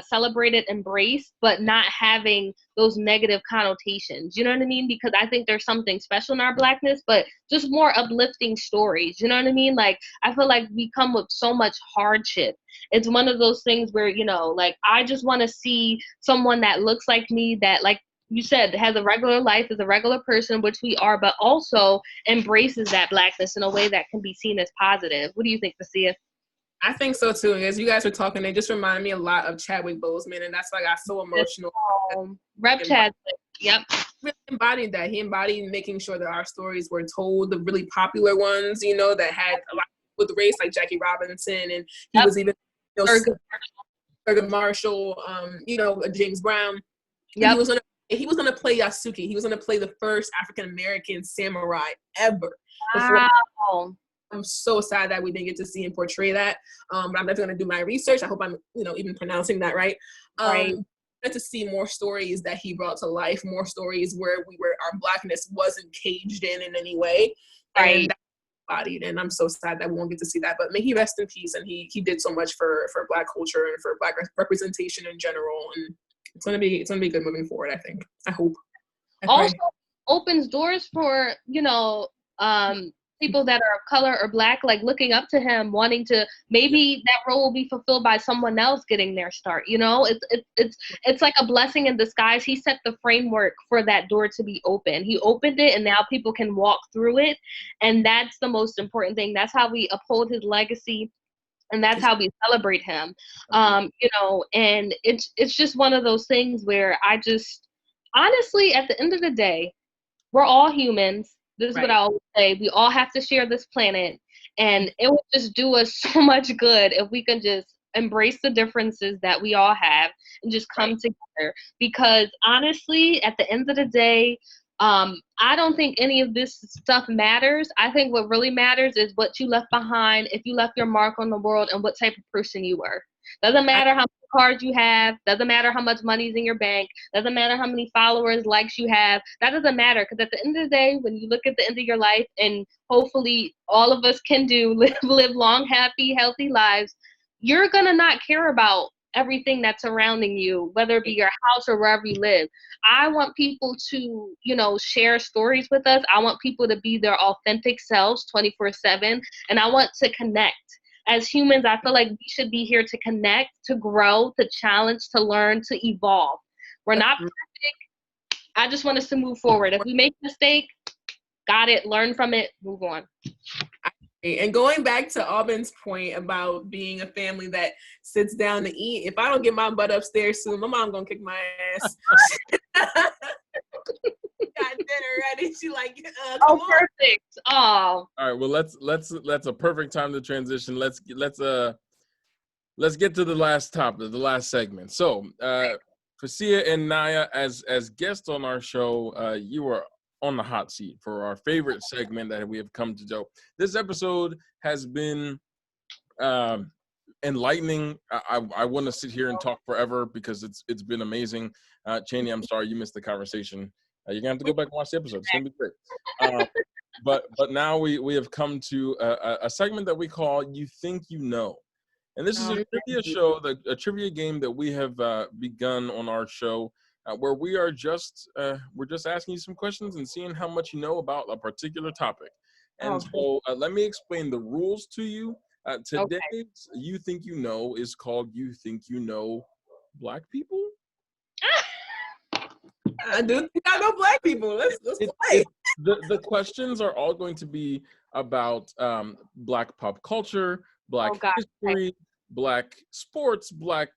celebrated, embraced, but not having those negative connotations. You know what I mean? Because I think there's something special in our Blackness, but just more uplifting stories. You know what I mean? Like, I feel like we come with so much hardship. It's one of those things where, you know, like, I just want to see someone that looks like me, that, like you said, has a regular life, is a regular person, which we are, but also embraces that Blackness in a way that can be seen as positive. What do you think, Facia? I think so too. As you guys were talking, it just reminded me a lot of Chadwick Boseman, and that's why I got so emotional. Rep Chadwick, yep. Really embodied that. He embodied making sure that our stories were told, the really popular ones, you know, that had a lot with race, like Jackie Robinson, and he was even, you know, Thurgood Marshall, you know, James Brown. Yep. He was gonna play Yasuke. He was gonna play the first African American samurai ever. Wow. I'm so sad that we didn't get to see him portray that. But I'm definitely gonna do my research. I hope I'm, you know, even pronouncing that right. Right. To see more stories that he brought to life, more stories where our Blackness wasn't caged in any way. Right. And embodied, and I'm so sad that we won't get to see that. But may he rest in peace. And he did so much for Black culture and for Black representation in general. And it's gonna be good moving forward. I think. I hope. Also opens doors for, you know, people that are of color or Black, like looking up to him, wanting to, maybe that role will be fulfilled by someone else getting their start. You know, it's like a blessing in disguise. He set the framework for that door to be open. He opened it, and now people can walk through it, and that's the most important thing. That's how we uphold his legacy, and that's how we celebrate him. You know, and it's just one of those things where I just, honestly, at the end of the day, we're all humans. This is what I always say. We all have to share this planet, and it would just do us so much good if we can just embrace the differences that we all have and just come together. Because honestly, at the end of the day, I don't think any of this stuff matters. I think what really matters is what you left behind, if you left your mark on the world, and what type of person you were. Doesn't matter how many cards you have. Doesn't matter how much money's in your bank. Doesn't matter how many followers, likes you have. That doesn't matter, because at the end of the day, when you look at the end of your life, and hopefully all of us can live long, happy, healthy lives, you're gonna not care about everything that's surrounding you, whether it be your house or wherever you live. I want people to, you know, share stories with us. I want people to be their authentic selves 24/7, and I want to connect. As humans, I feel like we should be here to connect, to grow, to challenge, to learn, to evolve. We're not perfect. I just want us to move forward. If we make a mistake, got it, learn from it, move on. And going back to Aubyn's point about being a family that sits down to eat, if I don't get my butt upstairs soon, my mom gonna kick my ass. Got dinner ready. She like, come on. Perfect. Oh. All right. Well, that's a perfect time to transition. Let's get to the last topic, the last segment. So, Facia and Naya, as guests on our show, you are on the hot seat for our favorite segment that we have come to do. This episode has been enlightening. I want to sit here and talk forever because it's been amazing. Cheney, I'm sorry you missed the conversation. You're gonna have to go back and watch the episode. It's gonna be great. But now we have come to a segment that we call "You Think You Know," and this is a trivia show, a trivia game that we have begun on our show, where we're just asking you some questions and seeing how much you know about a particular topic. And so let me explain the rules to you. Today's "You Think You Know" is called "You Think You Know Black People." I do think I know Black people. Let's play. The questions are all going to be about Black pop culture, Black history, Black sports, Black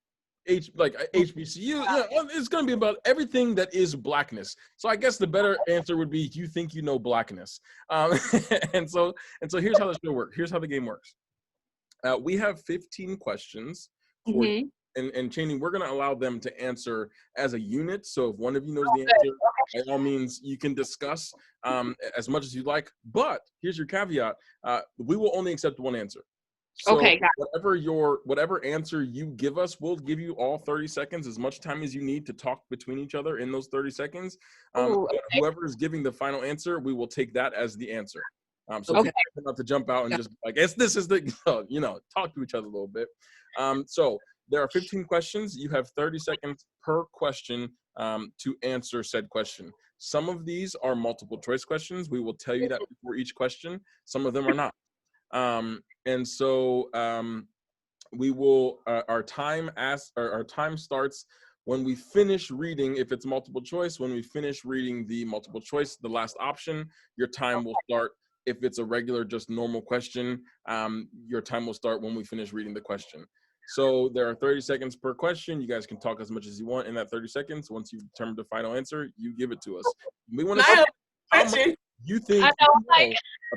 HBCU. Yeah, it's going to be about everything that is Blackness. So I guess the better answer would be "You think you know Blackness." And so here's how the show works. Here's how the game works. We have 15 questions for you. And Cheney, we're going to allow them to answer as a unit. So if one of you knows the answer, by all means, you can discuss as much as you'd like. But here's your caveat. We will only accept one answer. So whatever answer you give us, we'll give you all 30 seconds, as much time as you need to talk between each other in those 30 seconds. Whoever is giving the final answer, we will take that as the answer. So Okay. people not to jump out and just like, this is the, talk to each other a little bit. So there are 15 questions. You have 30 seconds per question to answer said question. Some of these are multiple choice questions. We will tell you that before each question. Some of them are not. And so we will, our time starts when we finish reading. If it's multiple choice, when we finish reading the multiple choice, the last option, your time will start. If it's a regular, just normal question, your time will start when we finish reading the question. So there are 30 seconds per question. You guys can talk as much as you want in that 30 seconds. Once you've determined the final answer, you give it to us. We want to see how much you think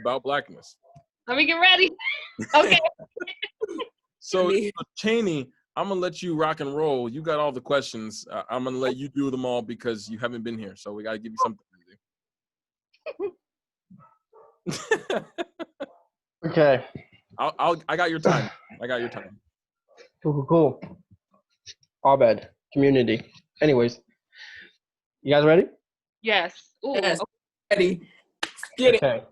about Blackness. Let me get ready. Okay. So Cheney, I'm gonna let you rock and roll. You got all the questions. I'm gonna let you do them all because you haven't been here. So we gotta give you something to do. Okay. I got your time. I got your time. Cool. Aubyn community. Anyways, you guys ready? Yes. Ooh, Yes. okay. Ready. Get it. Okay.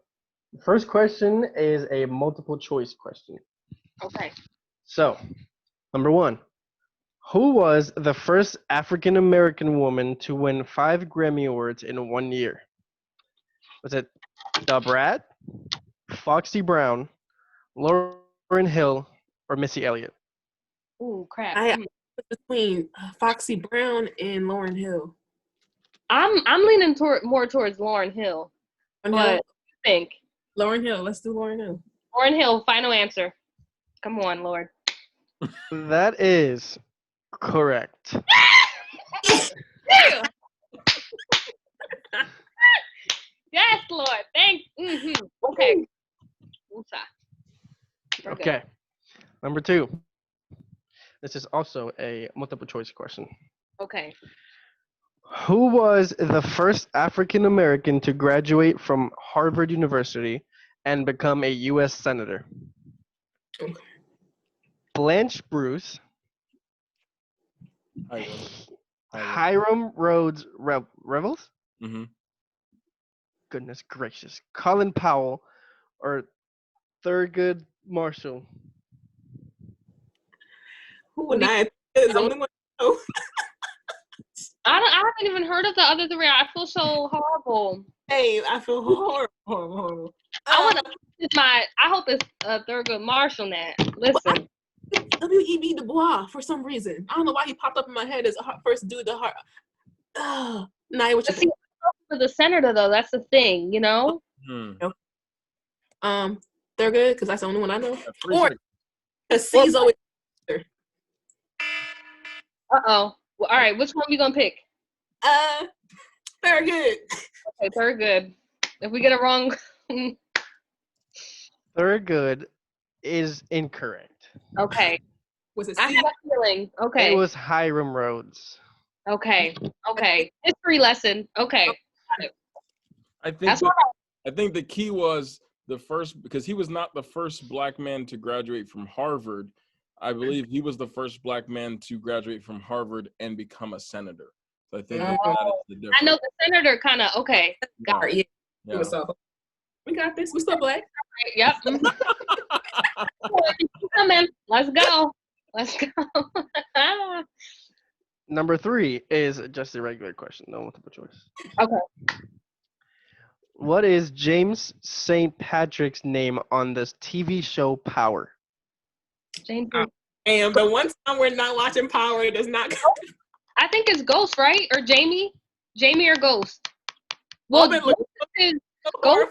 First question is a multiple choice question. Okay. So, number 1. Who was the first African American woman to win 5 Grammy Awards in 1 year? Was it Da Brat, Foxy Brown, Lauryn Hill, or Missy Elliott? Ooh, crap. I between Foxy Brown and Lauryn Hill. I'm leaning more towards Lauryn Hill. But I think Lauryn Hill. Let's do Lauryn Hill. Lauryn Hill, final answer. Come on, Lord. That is correct. Yes, Lord. Thanks. Okay. Okay. Number 2. This is also a multiple choice question. Okay. Who was the first African American to graduate from Harvard University and become a U.S. Senator? Okay. Blanche Bruce, Hiram Rhodes Revels? Mm-hmm. Goodness gracious. Colin Powell or Thurgood Marshall? Who and I is the only one I know. I haven't even heard of the other 3. I feel so horrible. Hey, I feel horrible. I hope it's Thurgood Marshall now. Listen. W.E.B. Du Bois for some reason. I don't know why he popped up in my head as first dude. Nah, what you think? For the senator though, that's the thing, you know. They're good because that's the only one I know. Or because C's always. Well, all right. Which one are you gonna pick? Very good. Okay, Thurgood. If we get it wrong, Thurgood is incorrect. Okay. Was it I have a feeling. Okay. It was Hiram Rhodes. Okay. History lesson. Okay. I think the key was the first, because he was not the first Black man to graduate from Harvard. I believe he was the first Black man to graduate from Harvard and become a senator. So I think that is the difference. I know the senator kind of, okay. Got it. Yeah. We got this. We still Black. Yep. Come in. Let's go. Number 3 is just a regular question, no multiple choice. Okay. What is James St. Patrick's name on this TV show Power? James. Damn, the one time we're not watching Power does not. I think it's Ghost, right? Or Jamie? Jamie or Ghost? Well, Ghost is Ghost.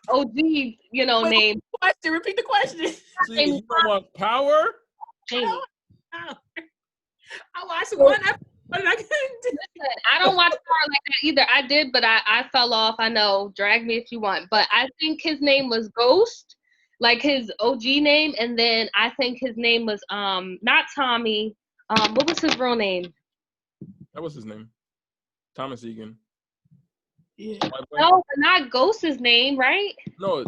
OG, name. Question. Repeat the question. So you don't want Power? Jamie. I watched one episode. Listen, I don't watch Power like that either. I did, but I fell off. I know. Drag me if you want. But I think his name was Ghost, like his OG name, and then I think his name was not Tommy. What was his real name? That was his name. Thomas Egan. Yeah. No, but not Ghost's name, right? No.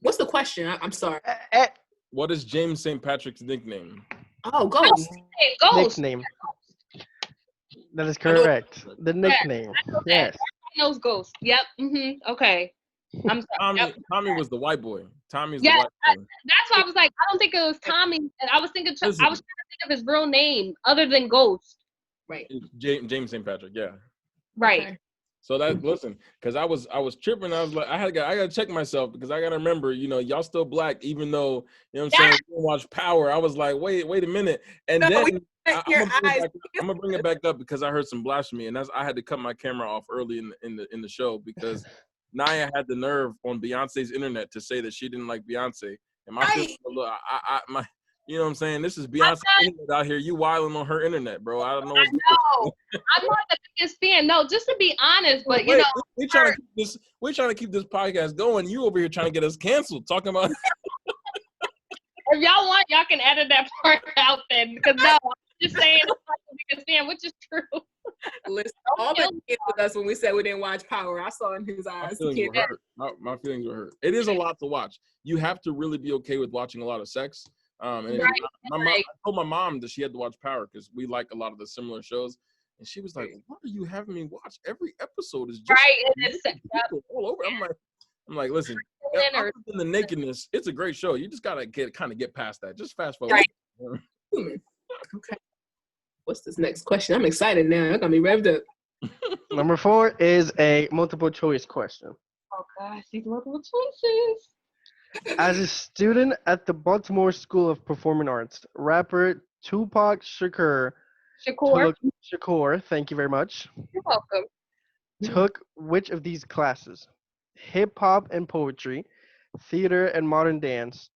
What's the question? I'm sorry. What is James St. Patrick's nickname? Oh, Ghost. Ghost. Nickname. That is correct. The nickname. Yes. Yes. Everybody knows Ghost. Yep. Okay. I'm sorry. Tommy was the white boy. Tommy's Yeah, the white boy. that's why I was like, I don't think it was Tommy. And I was trying to think of his real name other than Ghost. Right. James St. Patrick. Yeah. Right. Okay. So that listen, because I was tripping. I was like, I gotta check myself because I gotta remember, y'all still black, even though what I'm saying, you watch Power. I was like, wait a minute, and then I'm gonna bring it back up because I heard some blasphemy, and I had to cut my camera off early in the show because Naya had the nerve on Beyonce's internet to say that she didn't like Beyonce, and my feelings a little, my. You know what I'm saying? This is Beyonce out here. You wilding on her internet, bro. I don't know. I'm not the biggest fan. No, just to be honest, but we're trying to keep this podcast going. You over here trying to get us canceled, talking about. If y'all want, y'all can edit that part out then, because no, I'm just saying I'm not the biggest fan, which is true. Listen, all that with us when we said we didn't watch Power. I saw in his eyes. My feelings were hurt. It is a lot to watch. You have to really be okay with watching a lot of sex. And I told my mom that she had to watch Power because we like a lot of the similar shows, and she was like, "What are you having me watch? Every episode is just all over." I'm like, listen, other than the nakedness, it's a great show. You just gotta get past that. Just fast forward. Right. Okay. What's this next question? I'm excited now. I'm gonna be revved up. Number 4 is a multiple choice question. Oh gosh, these multiple choices. As a student at the Baltimore School of Performing Arts, rapper Tupac Shakur, thank you very much. You're welcome. Took which of these classes? Hip hop and poetry, theater and modern dance,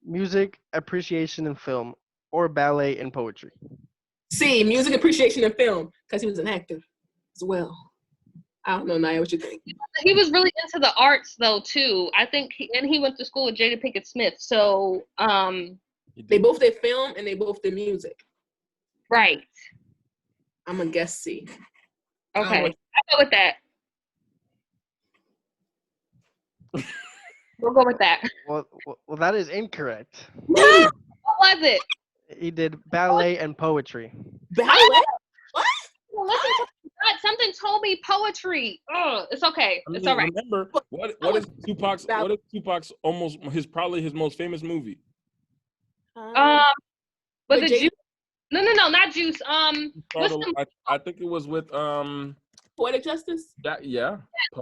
music appreciation and film, or ballet and poetry? C, music appreciation and film, because he was an actor as well. I don't know, Naya, what you think? He was really into the arts, though, too. I think, he went to school with Jada Pinkett Smith. So, they both did film and they both did music. Right. I'm gonna guess C. Okay, I'll go with that. We'll go with that. Well, that is incorrect. What was it? He did ballet and poetry. Ballet? What? Listen, something told me poetry. It's okay. It's all right. Remember, what is Tupac's probably his most famous movie? Was it Juice? No, not Juice. I think it was with Poetic Justice.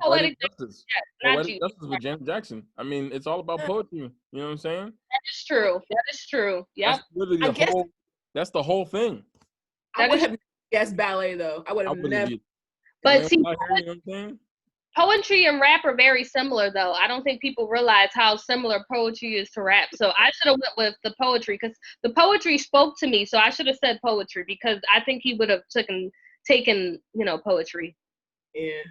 Poetic Justice. Poetic Justice with Janet Jackson. I mean, it's all about poetry. You know what I'm saying? That is true. Yeah. That's literally that's the whole thing. I would have guessed ballet though. I would have never. But see, poetry and rap are very similar, though. I don't think people realize how similar poetry is to rap. So I should have went with the poetry because the poetry spoke to me. So I should have said poetry because I think he would have taken poetry. Yeah.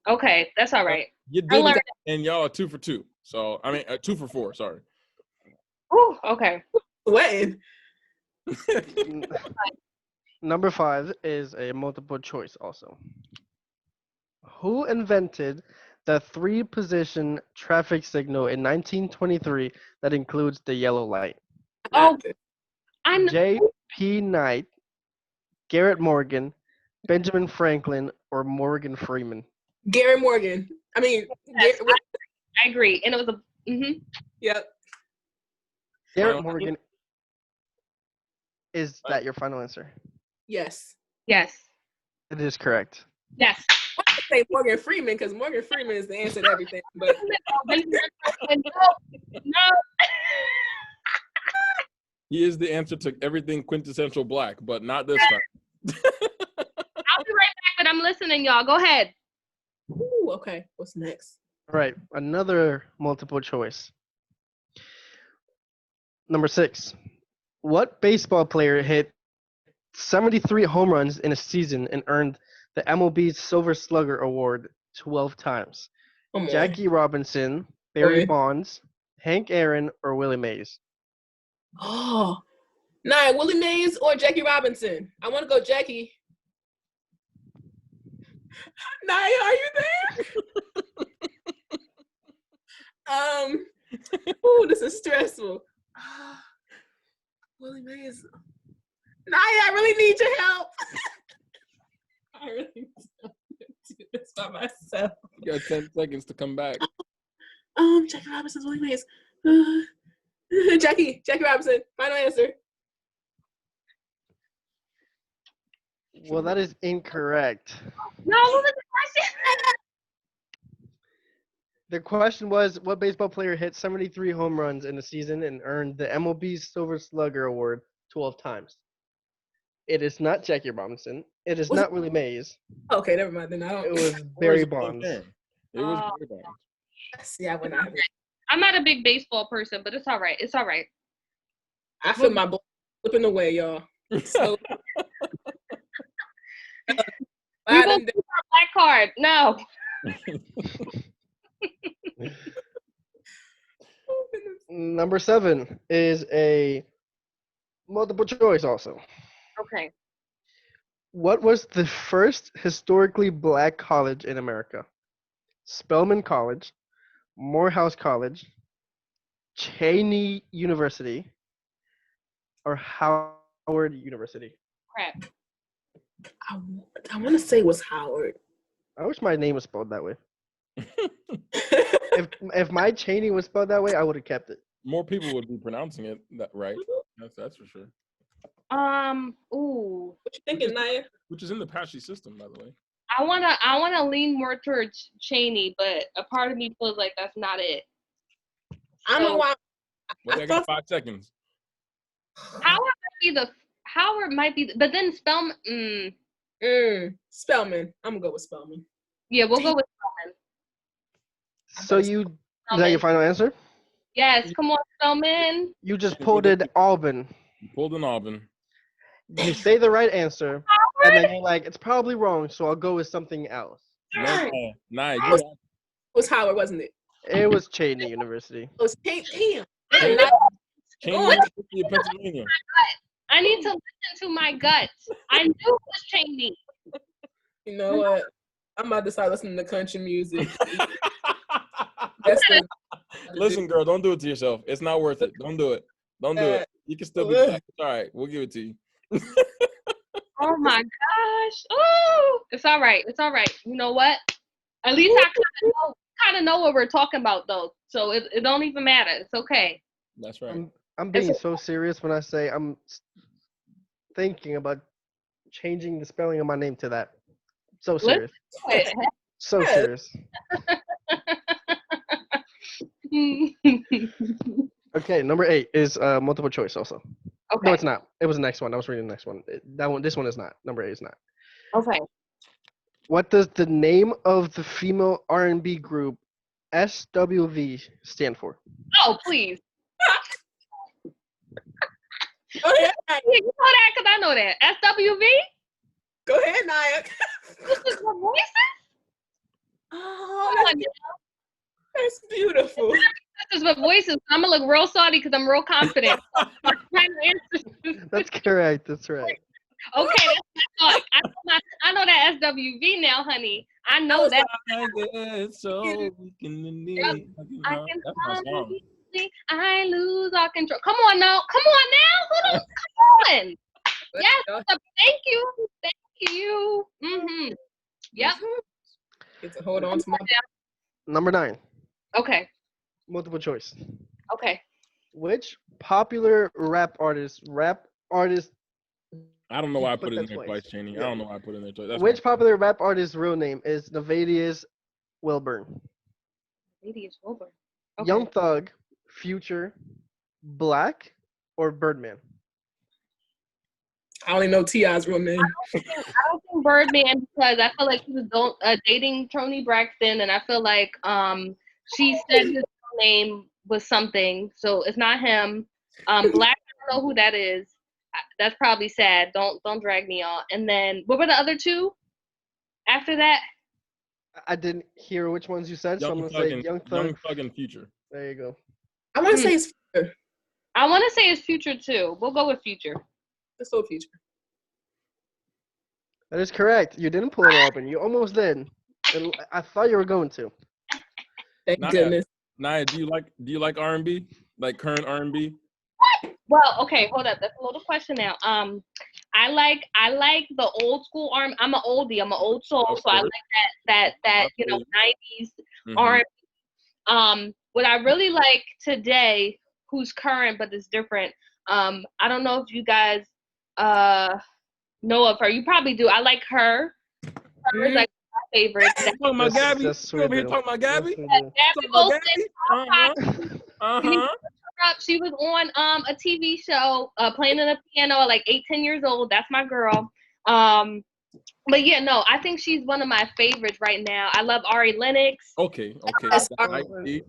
Okay, that's all right. You did it, and y'all are 2 for 2. So I mean, 2 for 4. Sorry. Oh, okay. When? Number 5 is a multiple choice also. Who invented the 3-position traffic signal in 1923 that includes the yellow light? Oh, J.P. Knight, Garrett Morgan, Benjamin Franklin, or Morgan Freeman? Garrett Morgan. I mean, yes, I agree. And it was a. Yep. Garrett Morgan. Is that your final answer? Yes. Yes. It is correct. Yes. I would say Morgan Freeman because Morgan Freeman is the answer to everything. But no. He is the answer to everything quintessential black, but not this time. I'll be right back, but I'm listening, y'all. Go ahead. Ooh, okay. What's next? All right. Another multiple choice. Number 6. What baseball player hit 73 home runs in a season and earned the MLB's Silver Slugger Award 12 times? Jackie Robinson, Barry Bonds, Hank Aaron, or Willie Mays? Oh, Willie Mays or Jackie Robinson? I want to go Jackie. Naya, are you there? Ooh, this is stressful. Willie Mays. Naya, I really need your help. I really need this by myself. You got 10 seconds to come back. Jackie Robinson's Willie Mays. Jackie Robinson. Final answer. Well, that is incorrect. No, what was the question? The question was, what baseball player hit 73 home runs in a season and earned the MLB Silver Slugger Award 12 times? It is not Jackie Robinson. It is not Willie Mays. Okay, never mind. Then I don't. It was Barry Bonds. It was Barry Bonds. See, I went out. I'm not a big baseball person, but it's all right. It's all right. I feel my blood slipping away, y'all. So, We will do our black card. No. Number 7 is a multiple choice also. Okay. What was the first historically black college in America? Spelman College, Morehouse College, Cheney University, or Howard University? Crap. I want to say it was Howard. I wish my name was spelled that way. If my Cheney was spelled that way, I would have kept it. More people would be pronouncing it that right. That's for sure. Ooh. What you thinking, Naya? Which is in the Apache system, by the way. I wanna lean more towards Cheney, but a part of me feels like that's not it. I don't know why. Well, I got 5 seconds. Howard might be, but then Spelman. Spelman. I'm gonna go with Spelman. Yeah, we'll go with Spelman. So is that your final answer? Yes, come on, Spelman. You just pulled in Aubyn. You pulled an Aubyn. You say the right answer, and then you're like, it's probably wrong, so I'll go with something else. No, It was Howard, wasn't it? It was Cheney University. It was damn. Cheney University of Pennsylvania. I need to listen to my gut. I knew it was Cheney. You know what? I'm about to start listening to country music. Listen, girl, don't do it to yourself. It's not worth it. Don't do it. Don't do it. You can still be black. It's all right. We'll give it to you. Oh my gosh. Ooh. It's all right. It's all right. You know what? At least I kind of know what we're talking about, though. So it don't even matter. It's okay. That's right. I'm being so serious when I say I'm thinking about changing the spelling of my name to that. So serious. So serious. Okay, number 8 is multiple choice also. Okay. No, it's not. It was the next one. I was reading the next one. This one is not. Number 8 is not. Okay. What does the name of the female R&B group SWV stand for? Oh, please. Go ahead, You know that because I know that. SWV? Go ahead, Naya. This is the voices? Oh, that's beautiful. This is what voices. I'm going to look real salty because I'm real confident. I'm trying to answer. That's correct. That's right. Okay, that's I know that SWV now, honey. I know that. So we can I can finally I lose all control. Come on now. Come on. Yes. Thank you. Mm-hmm. Yep. Get to hold on to my. Number 9. Okay. Multiple choice. Okay. Which popular rap artist? I don't know why I put it in that there twice. twice, Cheney. I don't know why I put it in there twice. That's Which popular rap artist's real name is Nevadius Wilburn? Lady Wilburn. Okay. Young Thug, Future, Black, or Birdman? I only know T.I.'s real name. I don't think Birdman because I feel like he was dating Toni Braxton, and I feel like she said his name was something, so it's not him. Black, I don't know who that is. That's probably sad. Don't drag me on. And then what were the other two after that? I didn't hear which ones you said, so I'm gonna say Young Thug and Future. There you go. I want to say it's Future. I want to say it's Future too. We'll go with Future. Let's go Future. That is correct. You didn't pull it open. You almost did. And I thought you were going to. Thank goodness. Naya, do you like R&B? Like current R&B? Well, okay, hold up. That's a little question now. I like the old school R. I'm an oldie. I'm an old soul, Of so I course. like that I feel you. 90s Mhm. R. What I really like today, who's current but is different. I don't know if you guys know of her. You probably do. I like her. Her is like my favorite. You talking about Gabby? That's You over here sweet. talking about Gabby? Gabby Talking about Wilson. Gabby? Uh-huh. She was on a TV show, playing the piano at like 10 years old. That's my girl. But yeah, no, I think she's one of my favorites right now. I love Ari Lennox. Okay. Yes,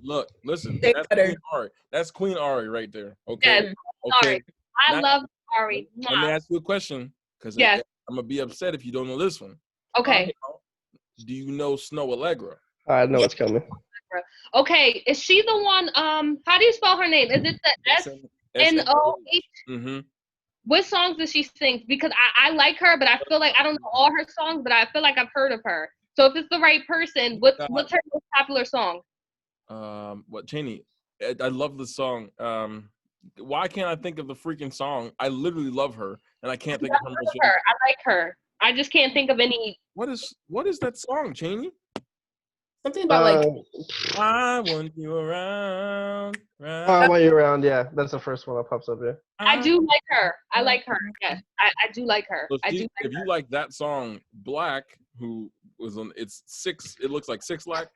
Look, listen. They That's better. Queen Ari. That's Queen Ari right there. Okay. Yes, Okay. Ari. I Now, love Ari. let me ask you a question, because Yes. I'm gonna be upset if you don't know this one. Okay. Do you know Snow Allegra? I know it's coming. Okay, is she the one? How do you spell her name? Is it the SNOH? Mm-hmm. What songs does she sing? Because I like her, but I feel like I don't know all her songs, but I feel like I've heard of her. So if it's the right person, what's her most popular song? What, Cheney? I love the song. Why can't I think of the freaking song? I literally love her, and I can't think of her most. I like her. I just can't think of any. What is that song, Cheney? Something about like I want you around. Oh, while you're around, yeah, that's the first one that pops up. Yeah. I do like her. I like her. Yes, I do like her. So I do. Like if you like that song, Black, who was on, it's Six. It looks like Six Black.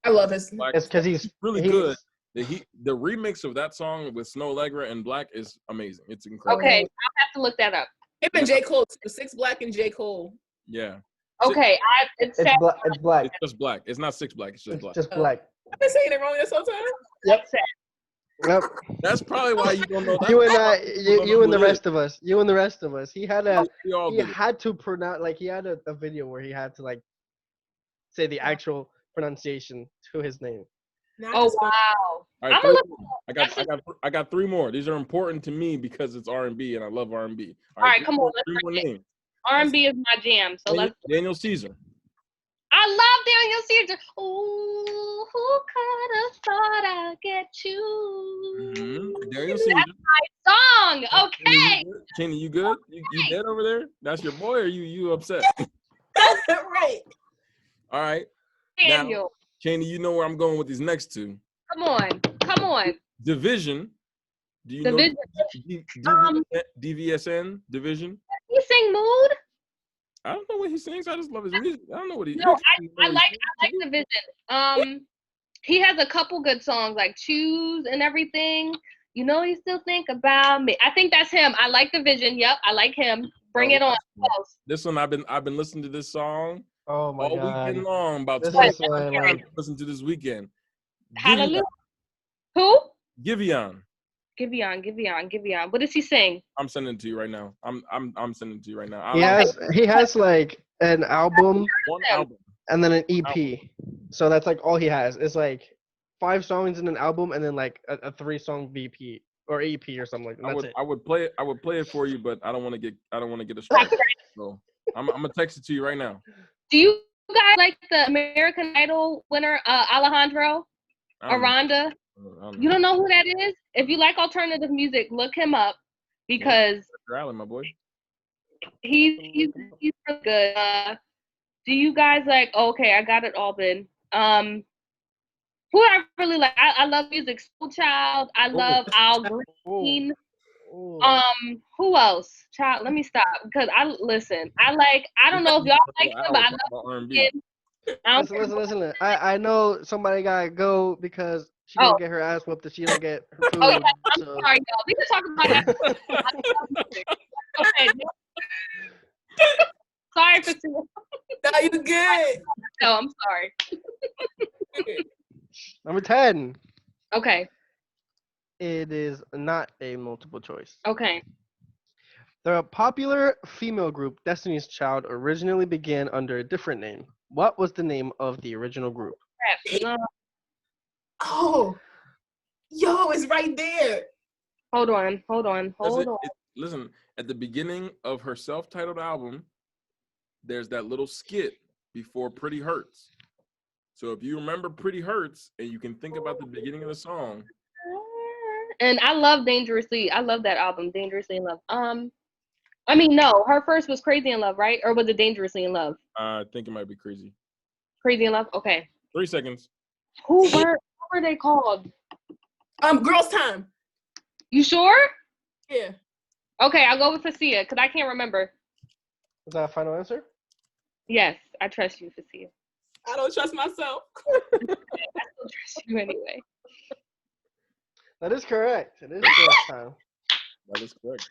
I love his. Black. It's because he's really good. The remix of that song with Snow Allegra and Black is amazing. It's incredible. Okay, I'll have to look that up. Him and J. Cole. Six Black and J. Cole. Yeah. Okay, it's black. It's black. It's just Black. It's not Six Black. It's just Black. Just Black. I've been saying it wrong this whole time. Yep. Yep. That's probably why you don't know. You and I, you and the rest of us. You and the rest of us. He had to pronounce, like, he had a video where he had to, like, say the actual pronunciation to his name. Oh wow! All right, I got three more. These are important to me because it's R&B and I love R&B. All right, come on. Three more names. R&B is my jam. So let's. Daniel Caesar. I love Daniel Caesar. Ooh, who could have thought I'd get you? Mm-hmm. Daniel Caesar. That's my song. Okay. Cheney, you good? You dead over there? That's your boy, or you upset? Right. All right. Daniel. Now, Cheney, you know where I'm going with these next two. Come on. Division. Do you Division. know DVSN? Division? He sing Mood? I don't know what he sings. I just love his music. I don't know what he. No, I like Division. He has a couple good songs like Choose and everything. You know, you still think about me. I think that's him. I like Division. Yep, I like him. Bring it on. This one, I've been listening to this song all weekend long. About 20 times listen to this weekend. Hallelujah. Who? Giveon. What does he sing? I'm sending it to you right now. I'm sending it to you right now. He has like an album, one album, and then an EP. So that's like all he has. It's like 5 songs in an album, and then like a 3-song VP or EP or something like that. That's it. I would play it for you, but I don't want to get a strike. So I'm gonna text it to you right now. Do you guys like the American Idol winner, Alejandro Aranda? You don't know who that is? If you like alternative music, look him up because my boy. He's really good. Do you guys like? Okay, I got it, Aubyn. Who I really like? I love music. Soul Child. I love Al Green. Who else? Child. Let me stop because I don't know if y'all like him, but I love R&B. Listen. I know somebody gotta go because she gonna get her ass whooped if she don't get her food. Oh yeah, I'm sorry, y'all. We can talk about that. Okay. Sorry for saying. No, you good. No, I'm sorry. Number 10. Okay. It is not a multiple choice. Okay. The popular female group Destiny's Child originally began under a different name. What was the name of the original group? Oh, yo, it's right there. Hold on. Listen, at the beginning of her self-titled album, there's that little skit before Pretty Hurts. So if you remember Pretty Hurts and you can think about the beginning of the song, And I love Dangerously. I love that album, Dangerously in Love. I mean, no, her first was Crazy in Love, right? Or was it Dangerously in Love? I think it might be Crazy. Crazy in Love. Okay. 3 seconds. Who were they called? Girls Time. You sure? Yeah. Okay, I'll go with Facia because I can't remember. Is that a final answer? Yes, I trust you, Facia. I don't trust myself. I still trust you anyway. That is correct. It is Girls Time. That is correct.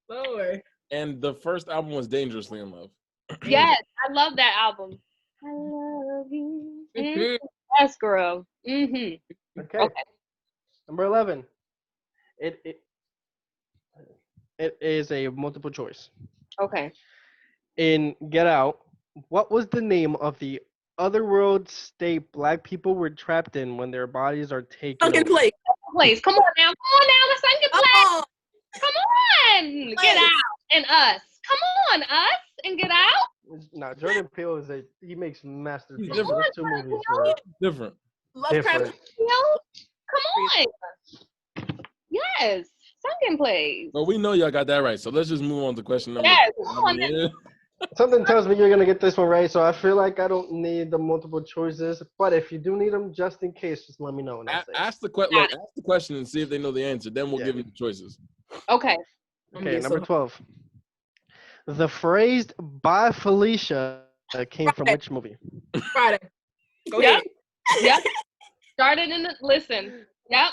Lord. And the first album was Dangerously in Love. Yes, I love that album. I love you. Mhm. Yes, girl. Mm-hmm. Okay. Number 11. It is a multiple choice. Okay. In Get Out, what was the name of the otherworld state black people were trapped in when their bodies are taken Sunken over? Place. Come on now. The Sunken Place. Oh, Come on. Get Out and Us. Come on, Us and Get Out. No, Jordan Peele he makes masterpieces. different. Those two movies were Different. different. Come on. Yes. Sunken Place. Well, we know y'all got that right, so let's just move on to question number. Yes. Come on now. Yeah. Something tells me you're gonna get this one right, so I feel like I don't need the multiple choices. But if you do need them, just in case, just let me know. Ask the question and see if they know the answer. Then we'll give you the choices. Okay. Okay, number 12. The phrase "Bye Felicia" came from which movie? Friday. Go ahead. Yep. Started in the listen. Yep.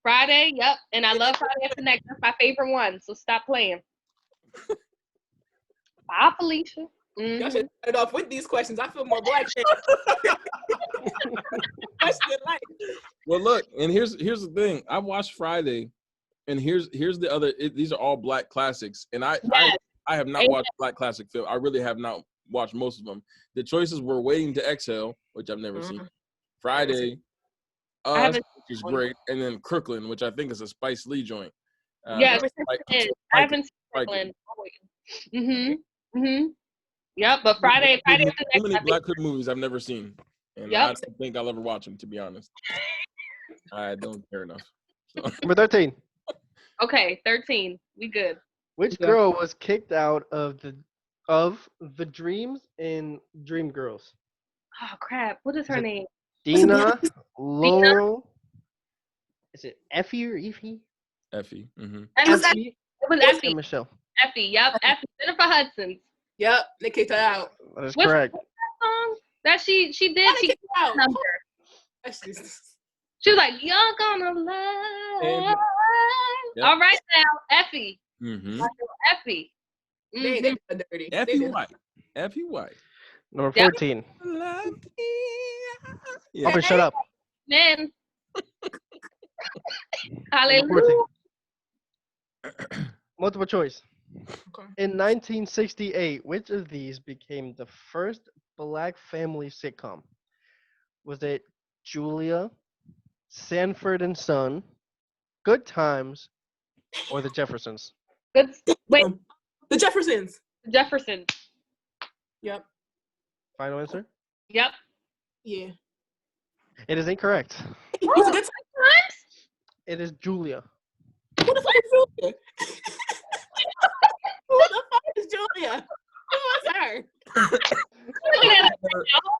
Friday. Yep. And I love Friday After Next. That's my favorite one. So stop playing. Bye, Felicia. Mm-hmm. Y'all should start off with these questions. I feel more black. Well, look, and here's the thing. I watched Friday, and here's the other. These are all black classics, and I have not watched black classic film. I really have not watched most of them. The choices were Waiting to Exhale, which I've never seen, Friday, Us, which is great, and then Crooklyn, which I think is a Spice Lee joint. Yes, I haven't seen Crooklyn. Yep, but Friday After Next. Too many black movies I've never seen, and I don't think I'll ever watch them. To be honest, I don't care enough. So. Number 13. Okay, 13. We good. Which girl was kicked out of the Dreams in Dreamgirls? Oh crap! What is her name? Dina, Laurel. Is it Effie or Evie? Effie. Mm-hmm. Effie. It was Effie. And Michelle. Effie. Yep. Effie. Jennifer Hudson. Yep. They kicked her out. That is correct. What's that song that she did? She kicked her out. She was like, "You're gonna love." Yep. All right now, Effie. Mm-hmm. Effie. They did her dirty. Effie White. Number 14. Yeah. Open, shut up. Man. Hallelujah. Multiple choice. Okay. In 1968, which of these became the first black family sitcom? Was it Julia, Sanford and Son, Good Times, or The Jeffersons? Wait. The Jeffersons. Jeffersons. Yep. Final answer? Yep. Yeah. It is incorrect. Was it Good Times? It is Julia. Who the fuck is Julia? Who the fuck is Julia? Who was her?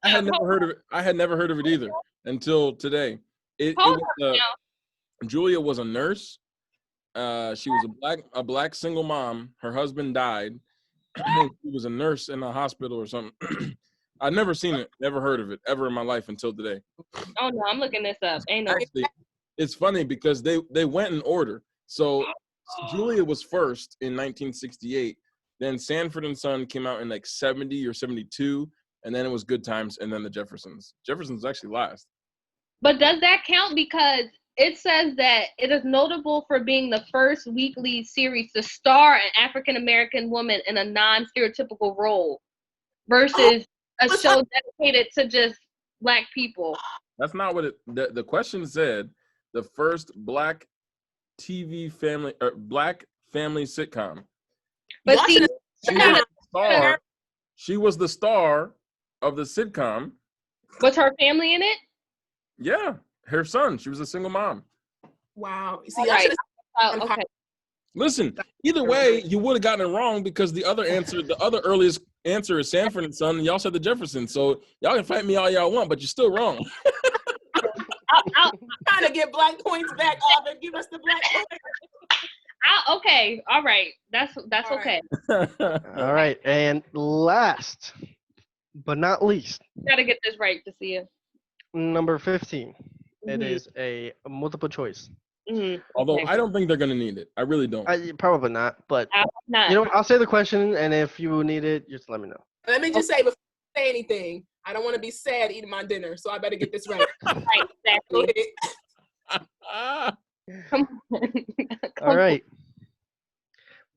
I had never heard of it. I had never heard of it either until today. Julia was a nurse. She was a black single mom. Her husband died. She was a nurse in a hospital or something. I've never seen it, never heard of it ever in my life until today. Oh no, I'm looking this up. Ain't no. Actually, it's funny because they went in order. So Julia was first in 1968. Then Sanford and Son came out in like 70 or 72, and then it was Good Times, and then the Jeffersons. Jeffersons actually last. But does that count? Because it says that it is notable for being the first weekly series to star an African-American woman in a non-stereotypical role versus a show dedicated to just black people. That's not what the question said. The first black TV family or black family sitcom. But see, she was the star of the sitcom. Was her family in it? Yeah, her son. She was a single mom. Wow. See, All I right. should have Okay. Listen, either way, you would have gotten it wrong because the other earliest answer is Sanford and Son, and y'all said the Jefferson. So y'all can fight me all y'all want, but you're still wrong. I'll, trying to get black points back, Aubyn. Give us the black points. okay. All right. That's All okay. All right, and last but not least, Gotta get this right to see you. number 15. It Mhm. is a multiple choice. Although Okay. I don't think they're gonna need it. I really don't. Probably not, but I hope not. you know, I'll say the question, and if you need it, just let me know. Let me just say before I say anything, I don't want to be sad eating my dinner, so I better get this right. Right, Go exactly. ahead. Come on. All right.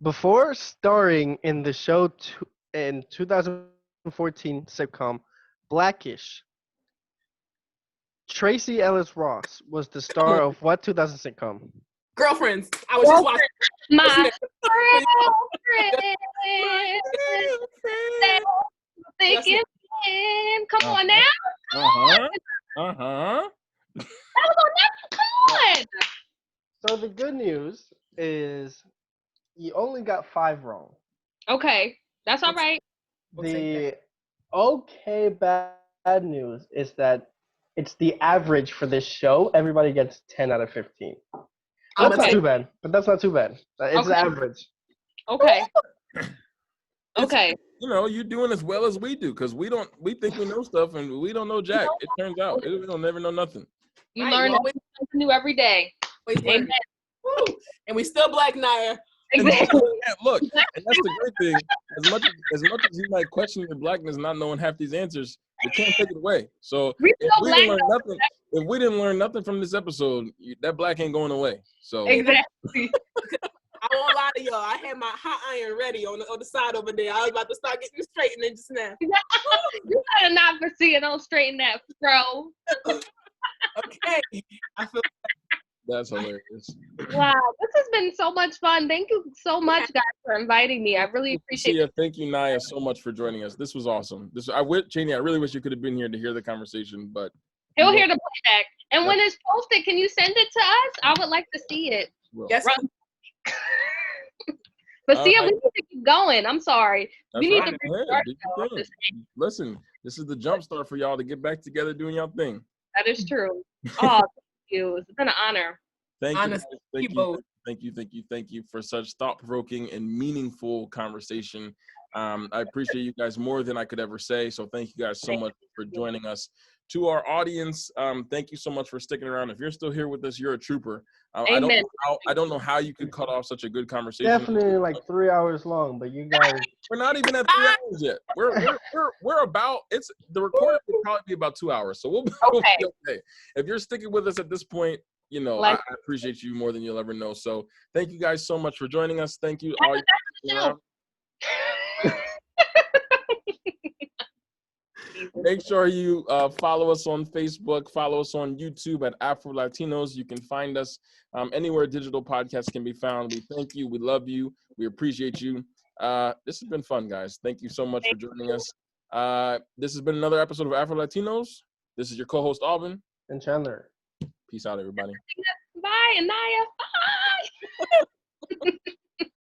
Before starring in the show in 2014 sitcom Blackish, Tracy Ellis Ross was the star of what 2000 sitcom? Girlfriends. I was just watching. My Yes, thinking, come on now. Uh-huh. That was on that. Come on. So the good news is you only got 5 wrong. Okay, that's all right. We'll take The okay bad news is that it's the average for this show. Everybody gets 10 out of 15. I'm That's gonna not take too bad, but that's not too bad. It's Okay. average. Okay. It's- Okay. You know, you're doing as well as we do because we think we know stuff and we don't know jack. It turns out we don't never know nothing. You Right, learn you always- something new every day. always Amen. learning. Woo. And we still black, Naya. And Exactly. look, and that's the great thing. As much as you might question your blackness, not knowing half these answers, you can't take it away. So We if still we black. didn't learn nothing from this episode, that black ain't going away. So Exactly. I won't lie to y'all. I had my hot iron ready on the other side over there. I was about to start getting it straightened just now. You better not foresee it. Don't straighten that, bro. Okay. I feel that's hilarious. Wow, this has been so much fun. Thank you so much, guys, for inviting me. I really appreciate it. Thank you, Naya, so much for joining us. This was awesome. Cheney, I really wish you could have been here to hear the conversation, but He'll hear the playback. And when it's posted, can you send it to us? I would like to see it. well, yes. But see, All we need to keep going. I'm sorry. that's We need right. to Go ahead. restart Do though, your I'm thing. just saying. Listen, this is the jump start for y'all to get back together doing y'all thing. That is true. Oh, thank you. It's been an honor. Thank Honestly, you. both. Thank you for such thought-provoking and meaningful conversation. I appreciate you guys more than I could ever say. So thank you guys so much for joining us. To our audience, thank you so much for sticking around. If you're still here with us, you're a trooper. I don't know how you could cut off such a good conversation. Definitely like 3 hours long, but you guys. We're not even at 3 hours yet. We're about the recording will probably be about 2 hours. So we'll be okay. If you're sticking with us at this point, you know, I appreciate you more than you'll ever know. So thank you guys so much for joining us. Thank you all. Make sure you follow us on Facebook, follow us on YouTube at AfroLatinos. You can find us anywhere digital podcasts can be found. We thank you. We love you. We appreciate you. This has been fun, guys. Thank you so much for joining us. This has been another episode of AfroLatinos. This is your co-host, Aubyn. And Chandler. Peace out, everybody. Bye, Anaya. Bye.